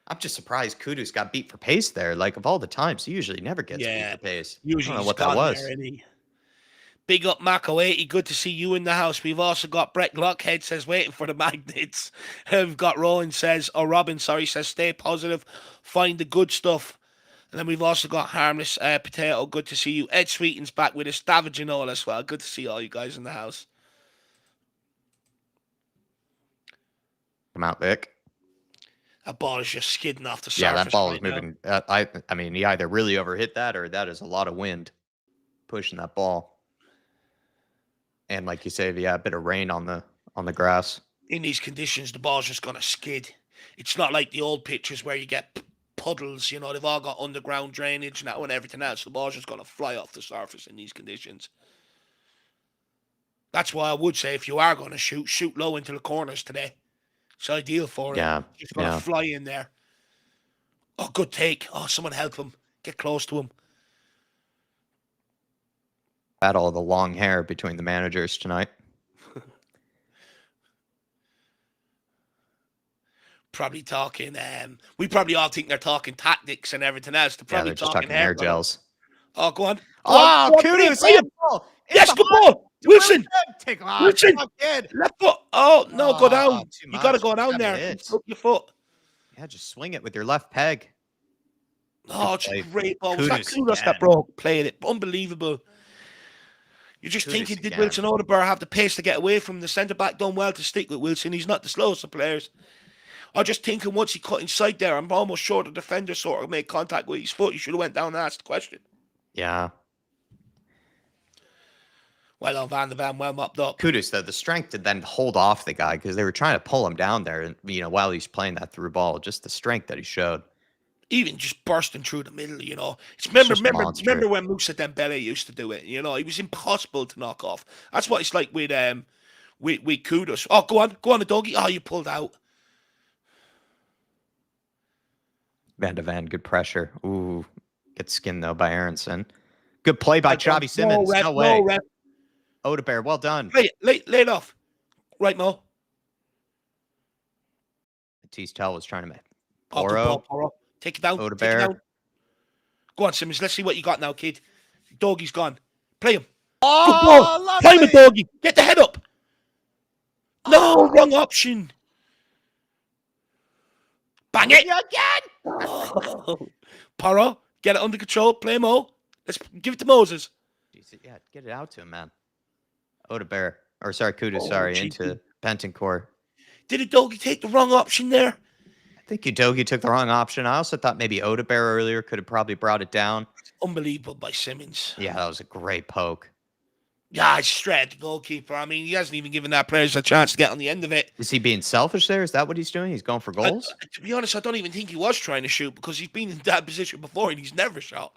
I'm just surprised Kudus got beat for pace there. Like, of all the times, he usually never gets beat for pace. Usually I don't know what that was. Big up, Mako80. Good to see you in the house. We've also got Brett Glockhead says, waiting for the magnets. We've got Robin says, says, stay positive. Find the good stuff. And then we've also got Harmless Potato. Good to see you. Ed Sweeten's back with us. David and all as well. Good to see all you guys in the house. Come out, Vic. That ball is just skidding off the surface. Yeah, that ball is moving. I mean, he either really overhit that or that is a lot of wind pushing that ball. And like you say, yeah, a bit of rain on the grass. In these conditions, the ball's just going to skid. It's not like the old pitches where you get puddles. You know, they've all got underground drainage now and everything else. The ball's just going to fly off the surface in these conditions. That's why I would say if you are going to shoot low into the corners today. It's ideal for it. Yeah. It's going to fly in there. Oh, good take. Oh, someone help him. Get close to him. Battle of the long hair between the managers tonight. Probably talking. We probably all think they're talking tactics and everything else. They're just talking hair gels. Oh, go on. Kudus! Yes, good ball. Wilson. Take him on. Wilson. Left foot. Oh, no, go down. You got to go down there. Hook your foot. Yeah, just swing it with your left peg. Oh, it's a great ball. Was that Kudus that broke? Played it. Unbelievable. You're just thinking, did Wilson Hotspur have the pace to get away from the centre-back? Done well to stick with Wilson. He's not the slowest of players. I'm just thinking once he cut inside there, I'm almost sure the defender sort of made contact with his foot. He should have went down and asked the question. Yeah. Well on Van de Ven, well mopped up. Kudus, though, the strength to then hold off the guy because they were trying to pull him down there, and while he's playing that through ball, just the strength that he showed. Even just bursting through the middle, remember when Moussa Dembele used to do it? He was impossible to knock off. That's what it's like with Kudus. Oh, go on, the doggy. Oh, you pulled out. Van de Ven, good pressure. Ooh, gets skinned though by Aronson. Good play by Xavi Simons. No way. Hotspur, well done. Lay it off. Right, Mo. Matisse Tell was trying to make. Poro. Take it down. Hotspur. Go on, Simmons. Let's see what you got now, kid. Doggy's gone. Play him. Oh, play him, Doggy. Get the head up. No, wrong option. Bang it. Again. Poro, get it under control. Play Mo. Let's give it to Moses. Yeah, get it out to him, man. Kudus, into Bentancur. Did a Doggy take the wrong option there? I think Udogie took the wrong option. I also thought maybe Hotspur earlier could have probably brought it down. Unbelievable by Simmons. Yeah, that was a great poke. Yeah, it's straight at the goalkeeper. I mean, he hasn't even given that player a chance to get on the end of it. Is he being selfish there? Is that what he's doing? He's going for goals? To be honest, I don't even think he was trying to shoot because he's been in that position before and he's never shot.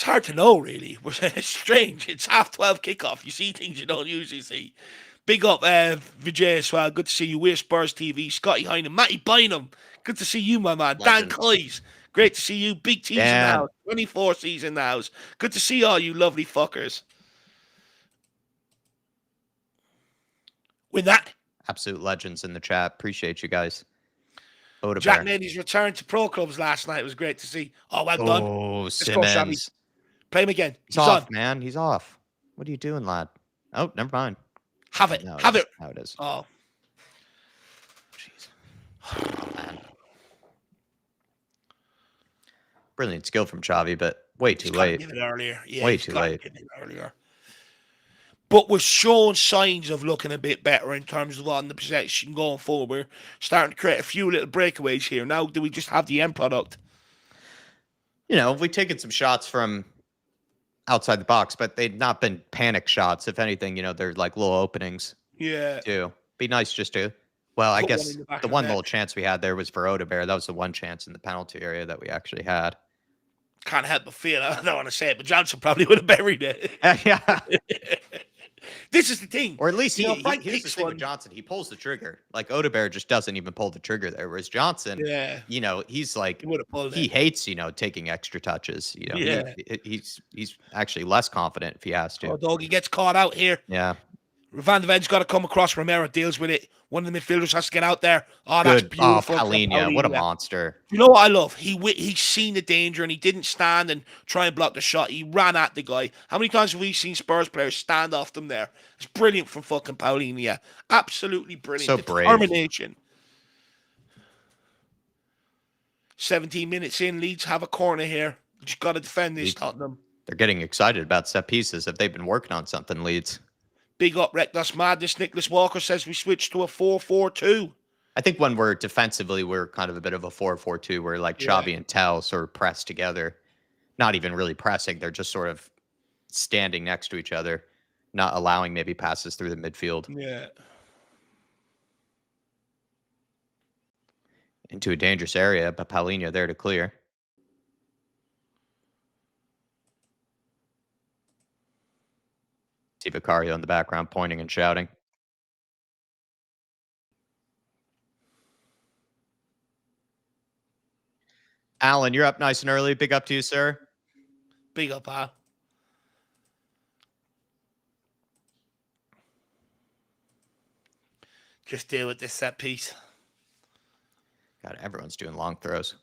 It's hard to know, really. It's strange. It's 12:30 kickoff. You see things you don't usually see. Big up, Vijay as well. Good to see you. We're Spurs TV. Scotty Hynam. Matty Bynum. Good to see you, my man. Dan Legend. Coys. Great to see you. Big T's in the Dan. house. 24 C's in the house. Good to see all you lovely fuckers. With that, Absolute legends in the chat. Appreciate you guys. Oda Jack Bear. Nady's return to pro clubs last night was great to see. Oh, well done. Oh, Let's go, Shabby. Simmons. Play him again. He's He's off, on. man. He's off. What are you doing, lad? Oh, never mind. Have it. No, Have it. Now it is. Oh. Jeez. Oh, man. Brilliant skill from Xavi, but way too late. Give it earlier. Yeah, Way too late. Give it earlier. But we're showing signs of looking a bit better in terms of on the possession going forward. We're starting to create a few little breakaways here. Now, do we just have the end product? You know, we've taken some shots from outside the box, but they've not been panic shots. If anything, you know, they're like little openings. Yeah. Too. Be nice just to. Well, I Put one guess in the back the of one the net. little chance we had there was for Odebear. That was the one chance in the penalty area that we actually had. Can't help but feel, I don't want to say it, but Johnson probably would have buried it. Yeah. This is the thing. Or at least You know, here's Frank the kicks thing one. with Johnson. He pulls the trigger. Like Odebear just doesn't even pull the trigger there. Whereas Johnson, Yeah. you know, he's like He would have pulled he it. hates, you know, taking extra touches. You know, Yeah. he's actually less confident if he has to. Oh, dog, he gets caught out here. Yeah. Van de Ven's got to come across. Romero deals with it. One of the midfielders has to get out there. Oh, that's Good. beautiful. Oh, Palinha, what a monster. You know what I love? He's seen the danger and he didn't stand and try and block the shot. He ran at the guy. How many times have we seen Spurs players stand off them there? It's brilliant from fucking Palinha. Absolutely brilliant. So brave. Determination. 17 minutes in, Leeds have a corner here. Just got to defend this, Tottenham. They're getting excited about set pieces. If they've been working on something, Leeds. Big up, Reckless Madness. Nicholas Walker says we switched to a 4-4-2. I think when we're defensively, we're kind of a bit of a 4-4-2 where like Xavi and Tel sort of press together. Not even really pressing. They're just sort of standing next to each other, not allowing maybe passes through the midfield. Yeah. Into a dangerous area, but Palinha there to clear. See Vicario in the background pointing and shouting. Alan, you're up nice and early. Big up to you, sir. Big up, Al. Just deal with this set piece. God, everyone's doing long throws.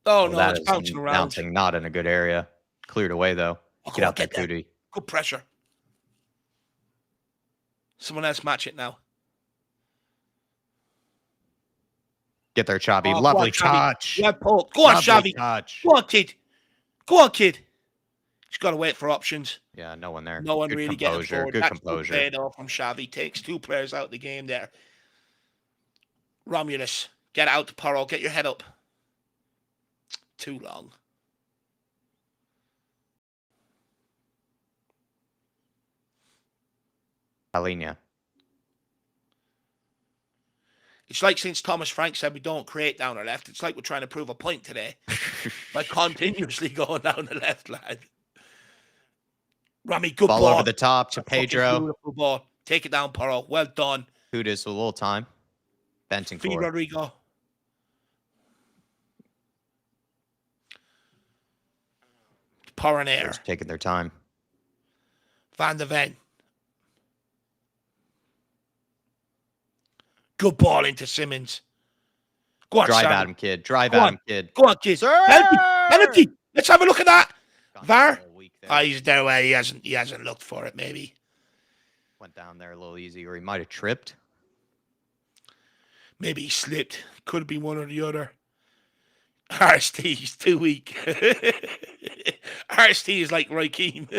Oh, no, that it's is bouncing around. bouncing not in a good area. Cleared away, though. Oh, Get out there, Cootie. Good pressure. Someone else match it now. Get there, Xavi. Oh, Lovely go on, Xavi. touch. Yeah, Paul. Go on, Lovely Xavi. touch. Go on, kid. Go on, kid. He's got to wait for options. Yeah, no one there. No one Good really getting composure. forward. Good That's composure. good play off from Xavi. Takes two players out of the game there. Romulus, get out to Porro. Get your head up. Too long. Palinha. It's like since Thomas Frank said we don't create down our left, it's like we're trying to prove a point today. By continuously going down the left, lad. Rami, good ball. Ball over the top to Pedro. Beautiful ball. Take it down, Porro. Well done. Kudus with a little time. Benton Fee Rodrigo. Porro taking their time. Van de Ven. Good ball into Simmons. Go on, Drive Sam. at him, kid. Drive at him, kid. Go on, kid. Sir! Penalty. Penalty. Let's have a look at that. VAR. There. He's there. Well, he hasn't looked for it. Maybe Went down there a little easy, or he might have tripped. maybe he slipped. Could have been one or the other. RST, he's too weak. RST is like Roy Keane.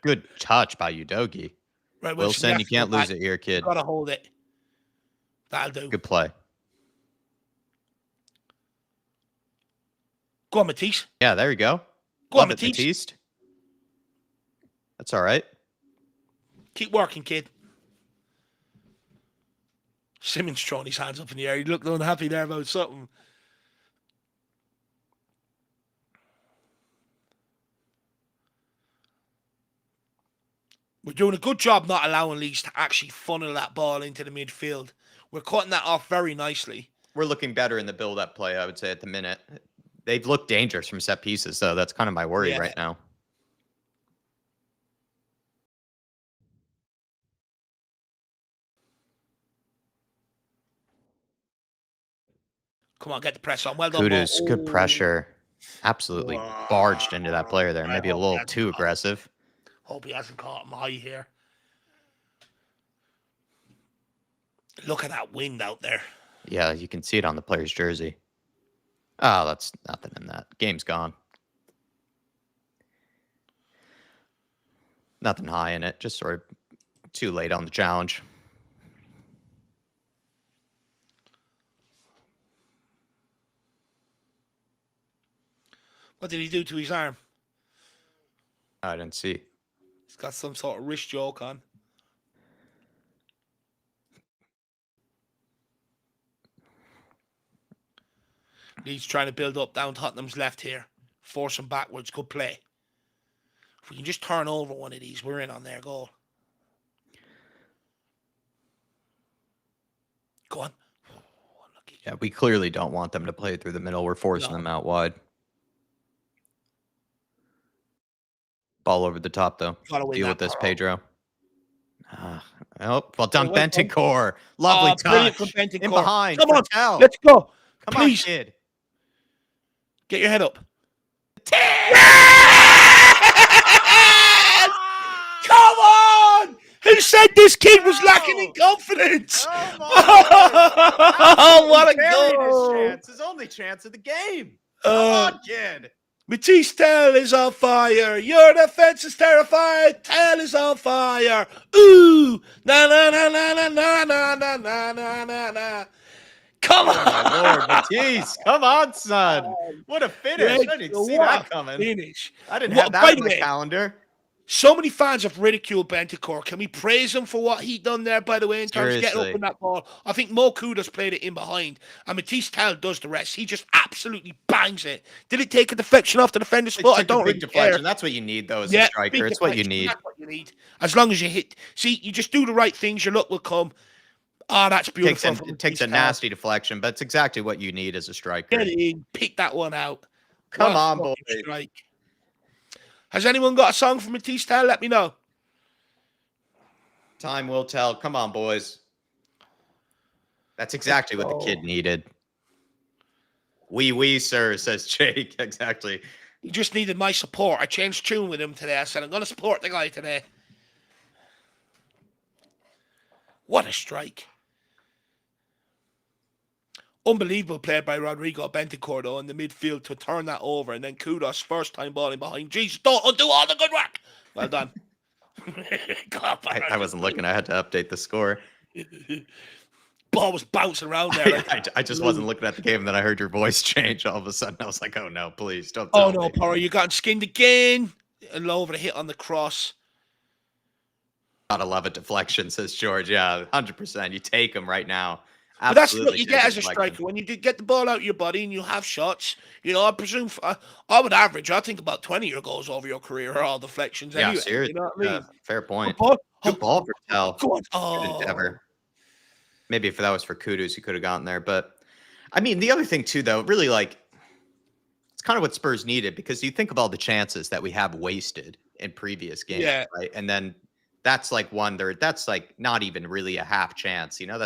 Good touch by Udogi. Right, Wilson, you can't lose it here, kid. Gotta hold it. That'll do. Good play. Go on, Matisse. Yeah, there you go. Go on, Love it, Matisse. That's all right. Keep working, kid. Simmons throwing his hands up in the air. He looked unhappy there about something. We're doing a good job not allowing Leeds to actually funnel that ball into the midfield. We're cutting that off very nicely. We're looking better in the build-up play, I would say, at the minute. They've looked dangerous from set pieces, so that's kind of my worry right now. Come on, get the press on. Well done, Kudus, good pressure. Absolutely barged into that player there. Maybe a little too aggressive. Hope he hasn't caught him high here. Look at that wind out there. Yeah, you can see it on the player's jersey. Oh, that's nothing in that. Game's gone. Nothing high in it. Just sort of too late on the challenge. What did he do to his arm? I didn't see. He's got some sort of wrist joke on. Leeds trying to build up down Tottenham's left here. Force him backwards. Good play. If we can just turn over one of these, we're in on their goal. Go on. Yeah, we clearly don't want them to play through the middle. We're forcing them out wide. Ball over the top, though. Deal with this, Pedro. Oh, well done, Bentancur. Lovely touch. In behind. Come on, let's go. Come on, kid. Get your head up. Come on! Who said this kid was lacking in confidence? Oh, what a goal! His only chance of the game. Come on, kid. Matisse Tell is on fire. Your defense is terrified. Tell is on fire. Ooh! Na na na na na na na na na na na. Come on, my Lord, Matisse. Come on, son. What a finish. I didn't see that coming. Finish. I didn't have that on the calendar. So many fans have ridiculed Bentancur. Can we praise him for what he done there, by the way, in terms of getting up in that ball? I think Mo Kudos played it in behind, and Matisse Tell does the rest. He just absolutely bangs it. Did it take a deflection off the defender's foot? I don't really care. That's what you need, though, as a striker. It's what you need. That's what you need. As long as you hit. See, you just do the right things, your luck will come. Oh, that's beautiful. It takes a nasty deflection, but it's exactly what you need as a striker. Get in, pick that one out. Come on, boy. Has anyone got a song for Matisse Tell? Let me know. Time will tell. Come on, boys. That's exactly what the kid needed. Oui, sir, says Jake. Exactly. He just needed my support. I changed tune with him today. I said, I'm going to support the guy today. What a strike. Unbelievable play by Rodrigo Bentancur, though, in the midfield to turn that over. And then Kudos, first time balling behind. Jesus, don't undo all the good work. Well done. I wasn't looking. I had to update the score. Ball was bouncing around there. I just wasn't looking at the game. And then I heard your voice change all of a sudden. I was like, oh, no, please don't. Oh, no, Porro, you got skinned again. And over the hit on the cross. Gotta love a deflection, says George. Yeah, 100%. You take them right now. But that's what you get as a striker. When you get the ball out of your body and you have shots, you know, I presume, I would average, I think about 20 of your goals over your career are all deflections anyway. Seriously. You know what I mean? Fair point. Good ball for Tell. Good endeavor. Maybe if that was for Kudus, he could have gotten there. But, I mean, the other thing, too, though, really, like, it's kind of what Spurs needed, because you think of all the chances that we have wasted in previous games, right? And then that's like that's like not even really a half chance. You know,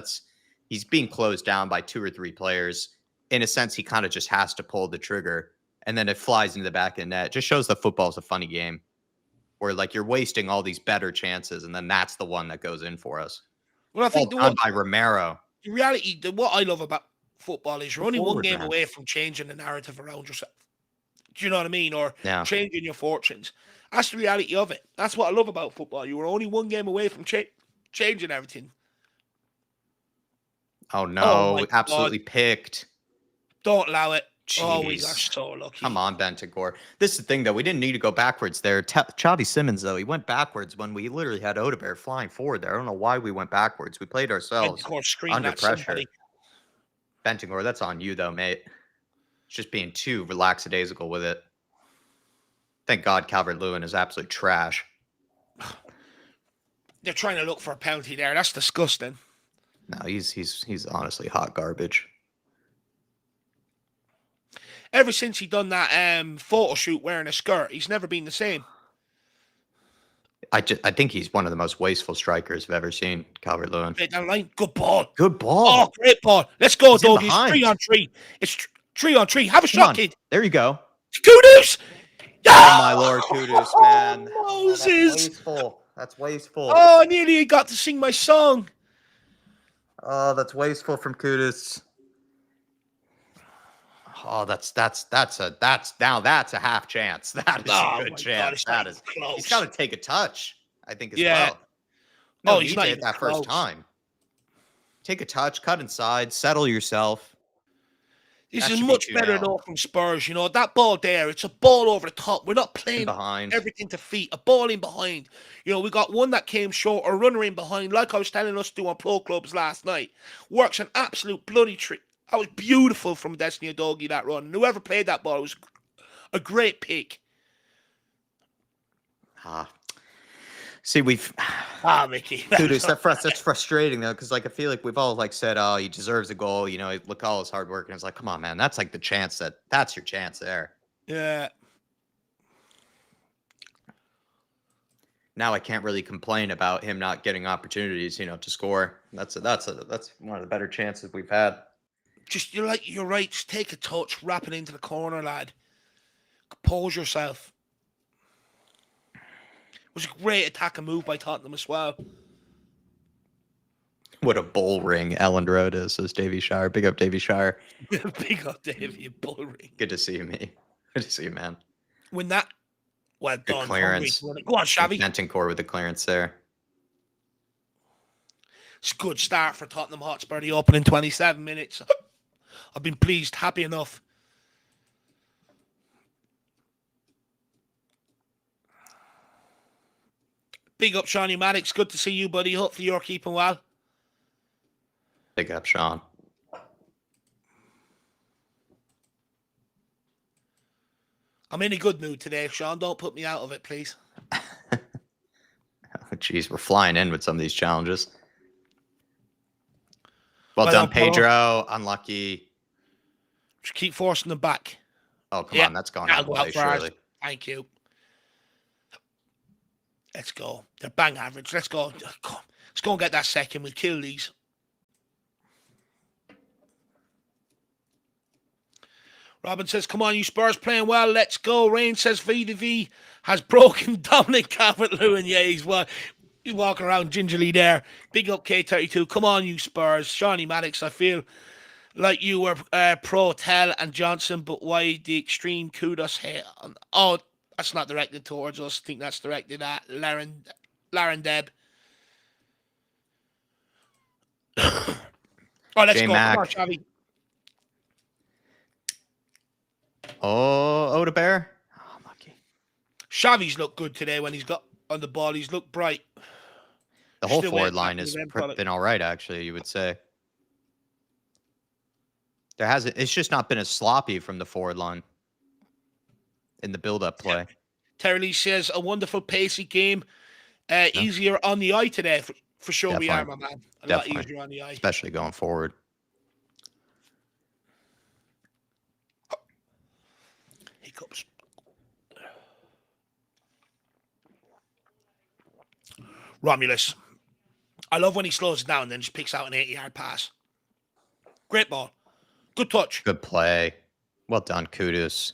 he's being closed down by 2 or 3 players. In a sense, he kind of just has to pull the trigger, and then it flies into the back of the net. It just shows that football's a funny game where, like, you're wasting all these better chances, and then that's the one that goes in for us. Well, I think done by Romero. The reality, what I love about football is you're only one game away from changing the narrative around yourself. Do you know what I mean? Or changing your fortunes. That's the reality of it. That's what I love about football. You were only one game away from changing everything. Oh, no. Absolutely picked. Don't allow it. Jeez. Oh, we are so lucky. Come on, Bentancur. This is the thing, though. We didn't need to go backwards there. Xavi Simons, though, he went backwards when we literally had Odegaard flying forward there. I don't know why we went backwards. We played ourselves under pressure. Bentancur, that's on you, though, mate. It's just being too lackadaisical with it. Thank God Calvert-Lewin is absolute trash. They're trying to look for a penalty there. That's disgusting. No, he's honestly hot garbage. Ever since he done that photo shoot wearing a skirt, he's never been the same. I think he's one of the most wasteful strikers I've ever seen, Calvert-Lewin. Right down the line. Good ball. Good ball. Oh, great ball. Let's go, He's in doggies. behind. 3-on-3. It's 3-on-3. Have a Come shot, on. kid. There you go. Kudus! Oh, my Lord, Kudus, man. Oh, that's Moses. wasteful. That's wasteful. Oh, I nearly got to sing my song. Oh, that's wasteful from Kudus. Oh, that's a half chance. That is a good chance. God, close. He's got to take a touch, I think, as Yeah. well. No, Oh, he's not hit even that close. first time. Take a touch, cut inside, settle yourself. This That is should be much 2-0. better though from Spurs. You know, that ball there, it's a ball over the top. We're not In playing behind. everything to feet. A ball in behind. You know, we got one that came short, a runner in behind, like I was telling us to do on Pro Clubs last night. Works an absolute bloody trick. That was beautiful from Destiny Doggy, that run. And whoever played that ball, it was a great pick. See, we've Mickey. Kudus, that's frustrating though, because like I feel like we've all like said, oh, he deserves a goal. You know, look all his hard work, and it's like, come on, man, that's like the chance that's your chance there. Yeah. Now I can't really complain about him not getting opportunities, you know, to score. That's one of the better chances we've had. Just you're right. Just take a touch, wrap it into the corner, lad. Compose yourself. It was a great attacking move by Tottenham as well. What a bull ring Ellen Road is, says Davy Shire. Big up Davy Shire. Big up Davy, bull ring. Good to see you, me. Good to see you, man. When that well Good done. clearance. Go on, Shabby. Bentoncourt with the clearance there. It's a good start for Tottenham Hotspur. The opening 27 minutes. I've been pleased, happy enough. Big up, Shawnee Maddox. Good to see you, buddy. Hopefully you're keeping well. Big up, Sean. I'm in a good mood today, Sean. Don't put me out of it, please. Jeez, we're flying in with some of these challenges. Well done, Pedro. Unlucky. Just keep forcing them back. Oh, come on. That's gone out of the way, surely. Thank you. Let's go. They're bang average. Let's go. Let's go and get that second. We'll kill these. Robin says, come on, you Spurs playing well. Let's go. Rain says, V has broken Dominic Calvert-Lewin. Yeah, he's walking around gingerly there. Big up K32. Come on, you Spurs. Shawnee Maddox, I feel like you were pro Tell and Johnson, but why the extreme kudos hate? Oh, that's not directed towards us. I think that's directed at Laren Deb. Oh, let's go. Mac. Come on, Xavi. Oh, Odebear. Oh, lucky. Xavi's looked good today when he's got on the ball. He's looked bright. The whole forward line has been all right, actually, you would say. It's just not been as sloppy from the forward line in the build-up play. Terry Lee says, a wonderful pacey game. Easier on the eye today. For sure we are, my man. A lot easier on the eye. Especially going forward. Hiccups. Romulus. I love when he slows it down and then just picks out an 80-yard pass. Great ball. Good touch. Good play. Well done, Kudus.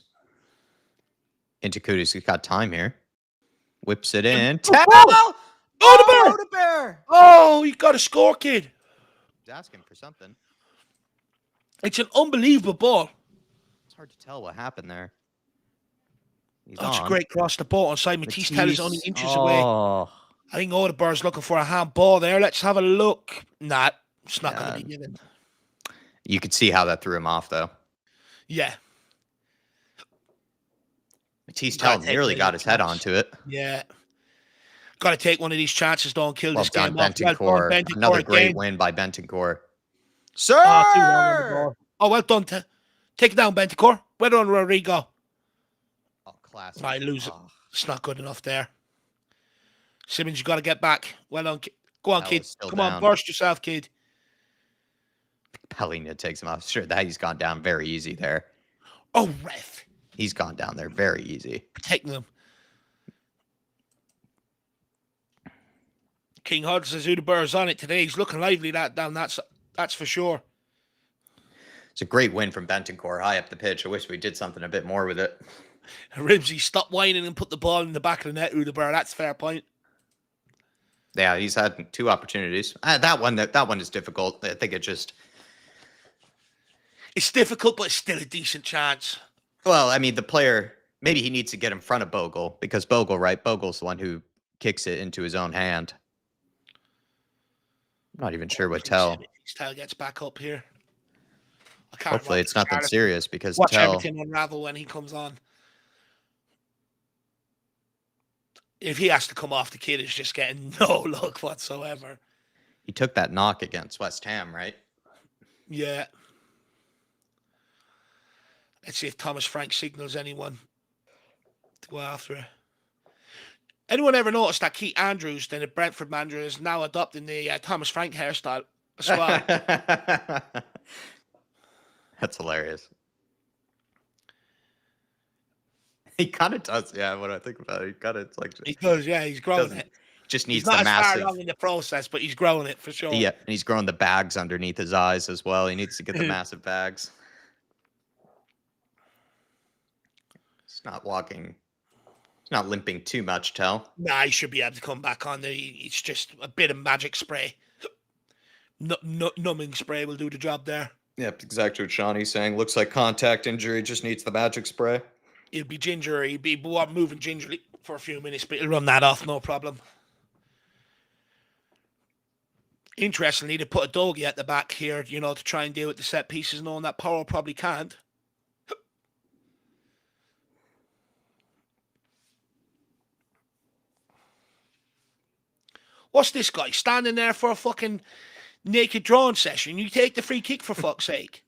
Into Kudus. He's got time here. Whips it in. Oh, the bear! Oh, you got a score, kid. He's asking for something. It's an unbelievable ball. It's hard to tell what happened there. It's a great cross the ball onside. Matisse Tell is only inches away. I think Odebear's looking for a handball there. Let's have a look. Nah, it's not going to be given. You could see how that threw him off, though. Yeah. Matisse Tell nearly got his head onto it. Yeah. Got to take one of these chances, don't kill this game off. Bentoncourt. Another great win by Bentoncourt. Sir! Oh, well done. Take it down, Bentoncourt. Well done, Rodrigo. Oh, classic. I lose it. It's not good enough there. Simmons, you got to get back. Well on. Go on, Tell kid. is still Come on, down. burst yourself, kid. Palhinha takes him off. Sure, that he's gone down very easy there. Oh, ref. He's gone down there very easy. Protecting them. King Hud says Hotspur's on it today. He's looking lively that's for sure. It's a great win from Bentancur high up the pitch. I wish we did something a bit more with it. Rimsey, stop whining and put the ball in the back of the net, Hotspur. That's a fair point. Yeah, he's had 2 opportunities. That one is difficult. I think it's difficult, but it's still a decent chance. Well, I mean, the player, maybe he needs to get in front of Bogle because Bogle's the one who kicks it into his own hand. I'm not even sure what Tell. Tell gets back up here. I can't. Hopefully, it's nothing serious because watch Tell. everything unravel when he comes on. If he has to come off, the kid is just getting no luck whatsoever. He took that knock against West Ham, right? Yeah. Let's see if Thomas Frank signals anyone to go after it. Anyone ever noticed that Keith Andrews, the Brentford manager, is now adopting the Thomas Frank hairstyle as well? That's hilarious. He kind of does, yeah. When I think about it, it's like he does, yeah. He's growing it. Just needs he's not the as massive. far along in the process, but he's growing it for sure. Yeah, and he's growing the bags underneath his eyes as well. He needs to get the massive bags. He's not walking. He's not limping too much, Tell. Nah, he should be able to come back on there. It's just a bit of magic spray. Numbing spray will do the job there. Yep, exactly what Shawnee's saying. Looks like contact injury, just needs the magic spray. He'll be ginger. He'll be moving gingerly for a few minutes, but he'll run that off, no problem. Interestingly, they put a doggy at the back here, to try and deal with the set pieces, knowing that Powell probably can't. What's this guy standing there for a fucking naked drawing session? You take the free kick for fuck's sake.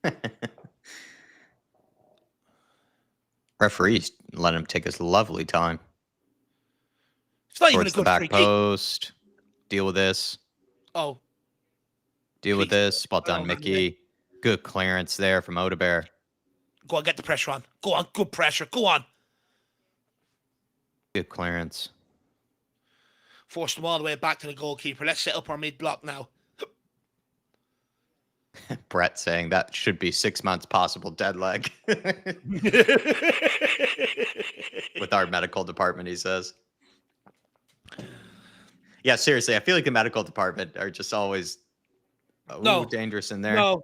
Referees let him take his lovely time. It's not even a good back free post. Kick. Deal with this. Oh. Deal with this. Well done, Mickey. Good clearance there from Hotspur. Go on, get the pressure on. Go on, good pressure. Go on. Good clearance. Forced them all the way back to the goalkeeper. Let's set up our mid-block now. Brett saying that should be 6 months possible dead leg. With our medical department, he says. Yeah, seriously, I feel like the medical department are just always dangerous in there. No.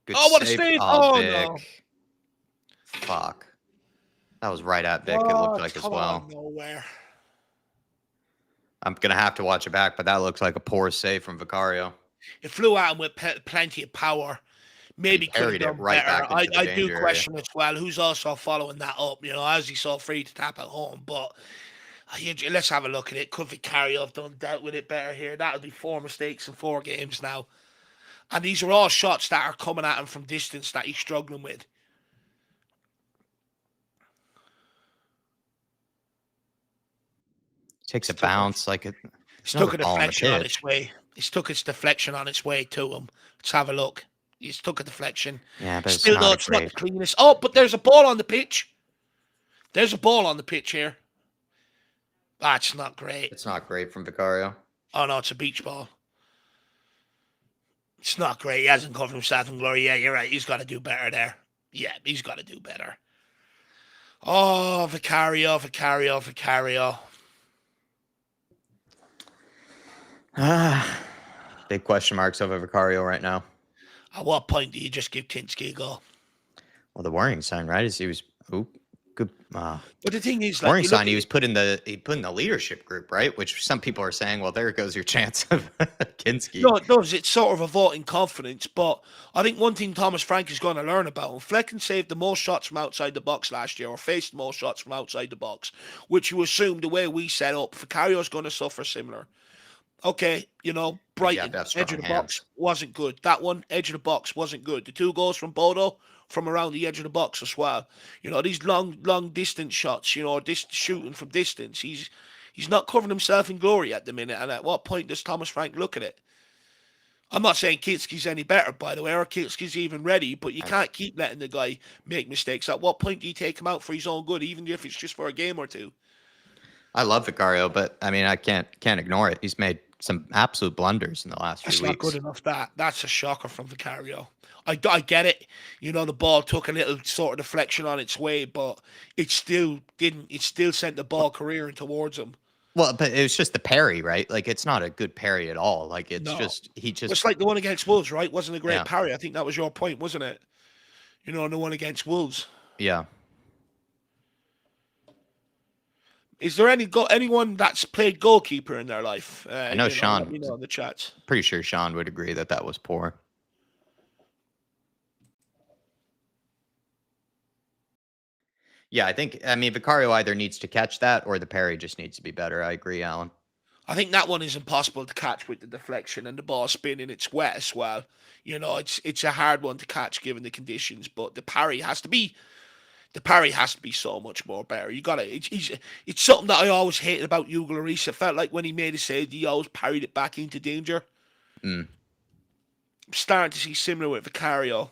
Good what a save. Oh, Vic. no. Fuck. That was right at Vic, it looked like as well. Nowhere. I'm going to have to watch it back, but that looks like a poor save from Vicario. It flew at him with plenty of power. Maybe could have done right better. back into the I do danger question as well who's also following that up, as he saw free to tap at home. But let's have a look at it. Could Vicario have dealt with it better here? That would be 4 mistakes in 4 games now. And these are all shots that are coming at him from distance that he's struggling with. Takes a bounce like it. He's took a deflection on its way. He's took its deflection on its way to him. Let's have a look. He's took a deflection. Yeah, but still it's not the cleanest. Oh, but there's a ball on the pitch. There's a ball on the pitch here. That's not great. It's not great from Vicario. Oh no, it's a beach ball. It's not great. He hasn't covered himself in glory. Yeah, you're right. He's got to do better there. Yeah, he's got to do better. Oh, Vicario. Big question marks over Vicario right now. At what point do you just give Kinski a goal? Well, the worrying sign, right, is he was good. But the thing is, worrying sign, he was put in the leadership group, right? Which some people are saying, well, there goes your chance of Kinski. No, it does. It's sort of a voting confidence. But I think one thing Thomas Frank is going to learn about him. Flecken saved the most shots from outside the box last year, or faced the most shots from outside the box, which you assume the way we set up, Vicario's going to suffer similar. Okay, Brighton, edge of the box wasn't good. That one, edge of the box, wasn't good. The 2 goals from Bodo, from around the edge of the box as well. These long distance shots, shooting from distance. He's He's not covering himself in glory at the minute. And at what point does Thomas Frank look at it? I'm not saying Kinski's any better, by the way, or Kinski's even ready, but you can't keep letting the guy make mistakes. At what point do you take him out for his own good, even if it's just for a game or two? I love Vicario, but I mean, I can't ignore it. He's made some absolute blunders in the last That's few not weeks. good enough. That's a shocker from Vicario. I get it. The ball took a little sort of deflection on its way, but it still didn't. It still sent the ball careering towards him. Well, but it was just the parry, right? Like, it's not a good parry at all. Like, it's No. just It's like the one against Wolves, right? Wasn't a great Yeah. parry. I think that was your point, wasn't it? The one against Wolves. Yeah. Is there anyone that's played goalkeeper in their life? I know Sean. Let me know in the chats. Pretty sure Sean would agree that was poor. Yeah, I mean, Vicario either needs to catch that or the parry just needs to be better. I agree, Alan. I think that one is impossible to catch with the deflection and the ball spinning. It's wet as well. It's a hard one to catch given the conditions, but the parry has to be so much more better. You got to. It's something that I always hated about Hugo Lloris. It felt like when he made a save, he always parried it back into danger. I'm starting to see similar with Vicario.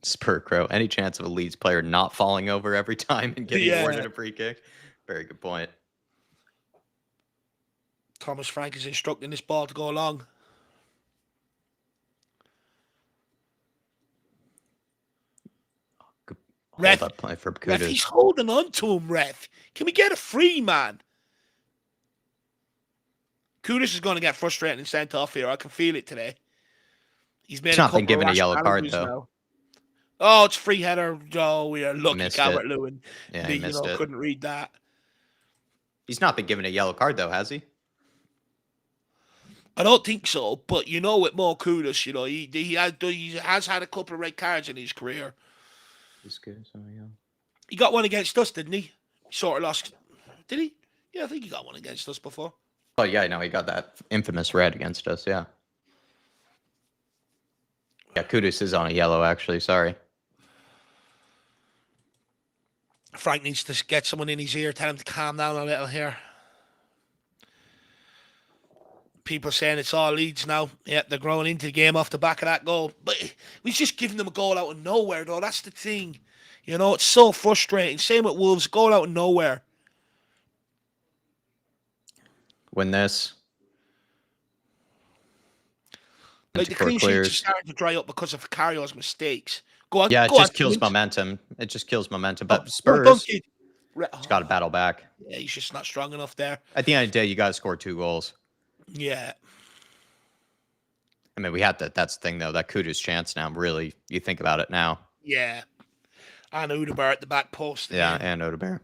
Spur Crow. Any chance of a Leeds player not falling over every time and getting awarded a free kick? Very good point. Thomas Frank is instructing this ball to go along. Hold up play for Ref, he's holding on to him, ref. Can we get a free, man? Kudus is going to get frustrated and sent off here. I can feel it today. He's not been given a yellow card, though. Now. Oh, it's free header. Oh, we are lucky Calvert-Lewin. Yeah, he missed it. Couldn't read that. He's not been given a yellow card, though, has he? I don't think so, but with Mo Kudus, he has had a couple of red cards in his career. He got one against us, didn't he? He sort of lost. Did he? Yeah, I think he got one against us before. Oh, yeah, no, he got that infamous red against us, yeah. Yeah, Kudus is on a yellow, actually, sorry. Frank needs to get someone in his ear, tell him to calm down a little here. People saying it's all Leeds now. Yeah, they're growing into the game off the back of that goal. But we've just given them a goal out of nowhere, though. That's the thing. It's so frustrating. Same with Wolves, goal out of nowhere. Win this. Like the clean sheets are starting to dry up because of Vicario's mistakes. Go on. Yeah, it just kills momentum. It just kills momentum. But Spurs, he's got to battle back. Yeah, he's just not strong enough there. At the end of the day, you got to score 2 goals. Yeah. I mean, we had that. That's the thing, though. That Kudus chance now, really, you think about it now. Yeah. And Odegaard at the back post. Yeah, and Odegaard.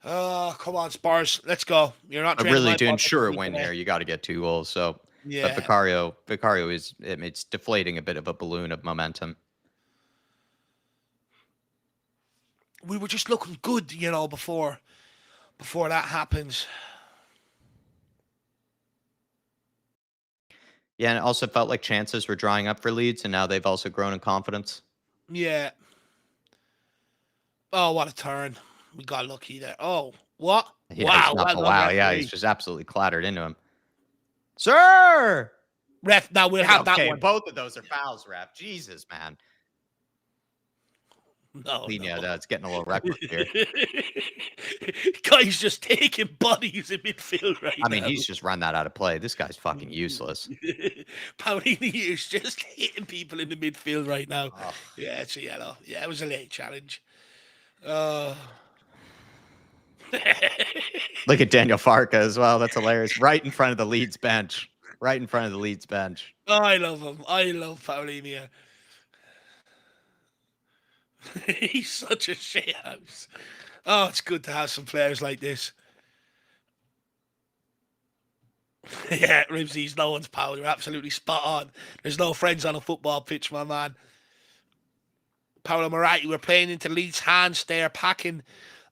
Oh, come on, Spurs. Let's go. You're not really to ensure a win here, you got to get 2 goals. So, yeah. But Vicario is it's deflating a bit of a balloon of momentum. We were just looking good, before that happens. Yeah, and it also felt like chances were drying up for Leeds, and now they've also grown in confidence. Yeah. Oh, what a turn. We got lucky there. Oh, what? Yeah, wow. Yeah, he's just absolutely clattered into him. Sir! Ref, now we'll have that one. Both of those are fouls, ref. Jesus, man. No. It's getting a little reckless here. Guy's just taking bodies in midfield right now. I mean, he's just run that out of play. This guy's fucking useless. Paolini is just hitting people in the midfield right now. Oh. Yeah, it's a yellow. Yeah, it was a late challenge. Look at Daniel Farka as well. That's hilarious. Right in front of the Leeds bench. Right in front of the Leeds bench. Oh, I love him. I love Paolini. He's such a shithouse. Oh, it's good to have some players like this. Yeah, Ribsy's no one's pal. You're absolutely spot on. There's no friends on a football pitch, my man. Paolo Moratti, we're playing into Leeds' hands. They're packing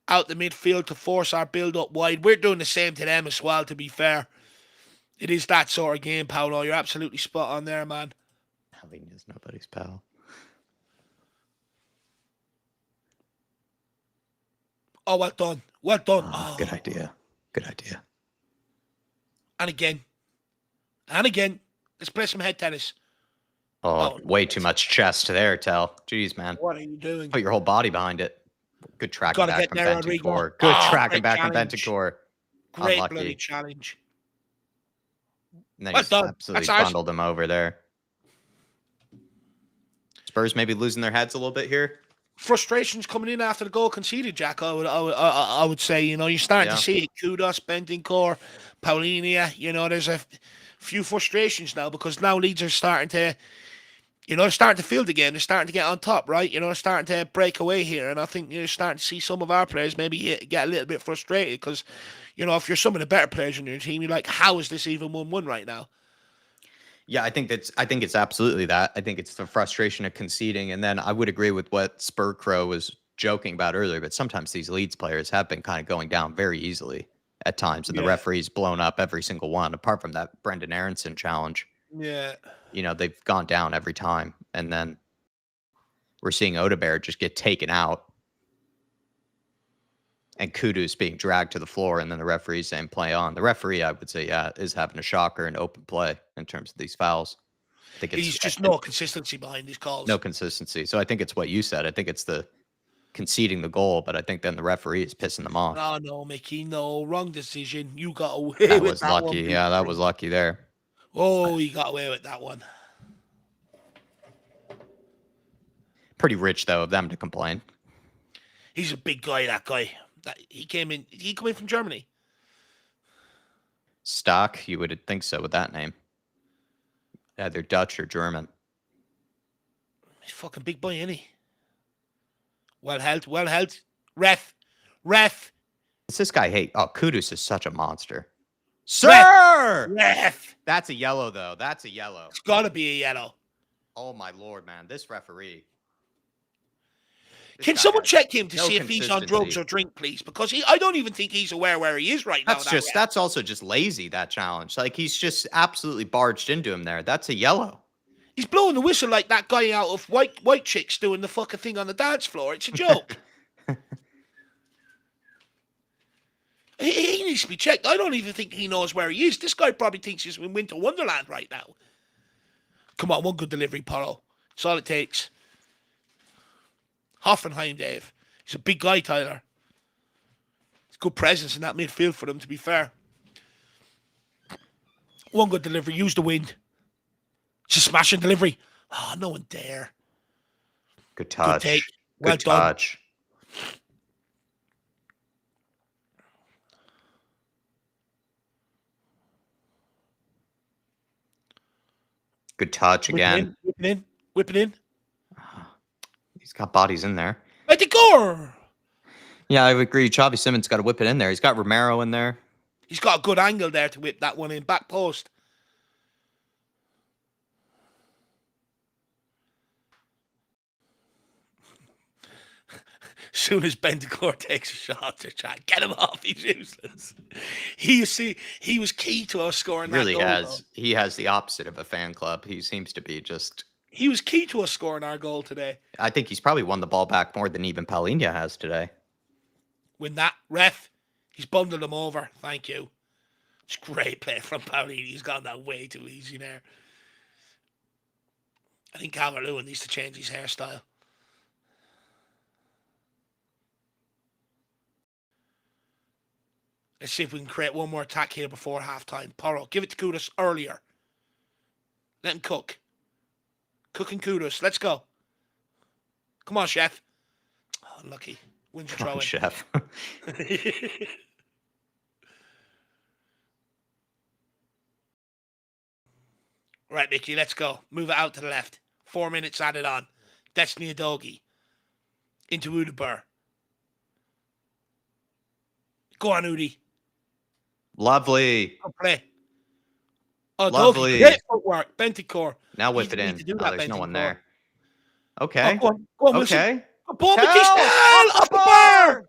out the midfield to force our build up wide. We're doing the same to them as well, to be fair. It is that sort of game, Paolo. You're absolutely spot on there, man. Palinia's nobody's pal. Oh, well done. Well done. Good idea. Good idea. And again. And again. Let's play some head tennis. Oh, way too much chest there, Tell. Jeez, man. What are you doing? Put your whole body behind it. Good tracking back from Bentancur. Good tracking back from Bentancur. Great Unlucky. bloody challenge. And then he's absolutely bundled him over there. Spurs maybe losing their heads a little bit here. Frustrations coming in after the goal conceded, Jack. I would say, you know, you're starting to see it. Kudos, Bentancur, Paulinia. You know, there's a few frustrations now because now Leeds are starting to, you know, starting to field again. They're starting to get on top, right? You know, starting to break away here. And I think you're starting to see some of our players maybe get a little bit frustrated because, you know, if you're some of the better players in your team, you're like, how is this even 1-1 right now? Yeah, I think it's absolutely that. I think it's the frustration of conceding. And then I would agree with what Spur Crow was joking about earlier, but sometimes these Leeds players have been kind of going down very easily at times, and the referee's blown up every single one, apart from that Brendan Aronson challenge. Yeah. You know, they've gone down every time. And then we're seeing Odegaard just get taken out. And Kudus being dragged to the floor, and then the referee saying play on. The referee, I would say, is having a shocker in open play in terms of these fouls. I think he's just no consistency behind these calls. No consistency. So I think it's what you said. I think it's the conceding the goal, but I think then the referee is pissing them off. Oh, no, Mickey, no. Wrong decision. You got away with that. That was lucky. One, yeah, that was lucky there. Oh, he got away with that one. Pretty rich, though, of them to complain. He's a big guy, that guy. He came in from Germany? Stock, you would think so with that name. Either Dutch or German. He's fucking big boy, isn't he? Well held. Ref. What's this guy hate? Oh, Kudus is such a monster. Sir! Ref! That's a yellow, though. That's a yellow. It's got to be a yellow. Oh, my Lord, man. This referee. Can someone check him to see if he's on drugs or drink, please? Because I don't even think he's aware where he is right now. That's also just lazy, that challenge. Like, he's just absolutely barged into him there. That's a yellow. He's blowing the whistle like that guy out of White Chicks doing the fucking thing on the dance floor. It's a joke. He needs to be checked. I don't even think he knows where he is. This guy probably thinks he's in Winter Wonderland right now. Come on, one good delivery, Poro. That's all it takes. Hoffenheim, Dave. He's a big guy, Tyler. He's good presence in that midfield for them, to be fair. One good delivery. Use the wind. It's a smashing delivery. Oh, no one dare. Good touch. Good take. Good touch. Good touch again. Whip it in. He's got bodies in there. Let it go. Yeah, I agree. Xavi Simons got to whip it in there. He's got Romero in there. He's got a good angle there to whip that one in. Back post. As soon as Bentancur takes a shot to try get him off, he's useless. He was key to us scoring that goal. Really has. He has the opposite of a fan club. He seems to be just... He was key to us scoring our goal today. I think he's probably won the ball back more than even Palhinha has today. When that ref, he's bundled him over. Thank you. It's great play from Palhinha. He's gone that way too easy there. I think Calvert-Lewin needs to change his hairstyle. Let's see if we can create one more attack here before halftime. Porro, give it to Kudus earlier. Let him cook. Cooking Kudus. Let's go. Come on, chef. Oh, unlucky. Wins the throw in. Chef. Right, Mickey, let's go. Move it out to the left. 4 minutes added on. Destiny Adogi. Into Udibur. Go on, Udi. Lovely. Go play. Oh, lovely. Great footwork. Bentancur. Now whip it in. Oh, there's no one there. Okay. Oh, go on, okay. Ball up the bar.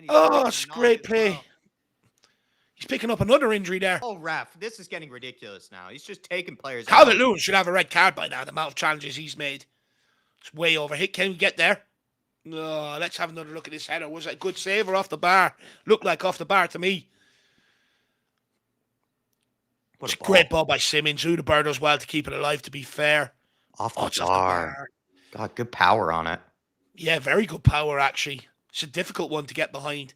Oh, it's great play. He's picking up another injury there. Oh, ref, this is getting ridiculous now. He's just taking players out. Calvert-Lewin should have a red card by now, the amount of challenges he's made. It's way overhit. Can we get there? No, let's have another look at this header. Was it a good save or off the bar? Looked like off the bar to me. It's a great ball by Simmons. Udebird does well to keep it alive, to be fair. Off the bar. God, good power on it. Yeah, very good power, actually. It's a difficult one to get behind.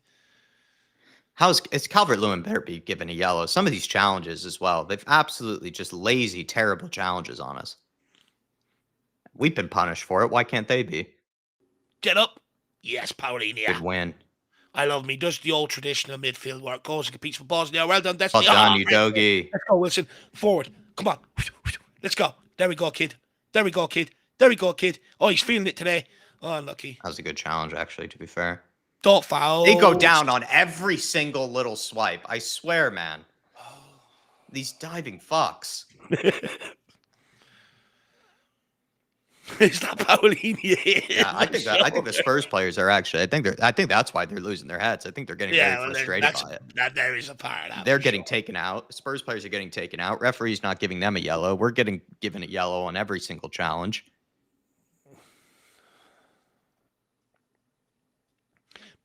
It's Calvert-Lewin better be given a yellow. Some of these challenges as well. They've absolutely just lazy, terrible challenges on us. We've been punished for it. Why can't they be? Get up. Yes, Paulinho. Good win. I love him. He does the old traditional midfield work. Goes and competes for balls. Yeah, well done, Destiny. Well done, you doggy. Let's go, Wilson. Forward. Come on. Let's go. There we go, kid. There we go, kid. There we go, kid. Oh, he's feeling it today. Oh, unlucky. That was a good challenge, actually, to be fair. Don't foul. They go down on every single little swipe. I swear, man. These diving fucks. Is that Paulinho? Yeah, I think the Spurs players are actually. I think that's why they're losing their heads. I think they're getting very frustrated by it. There is a part of that. They're getting taken out. Spurs players are getting taken out. Referee's not giving them a yellow. We're getting given a yellow on every single challenge.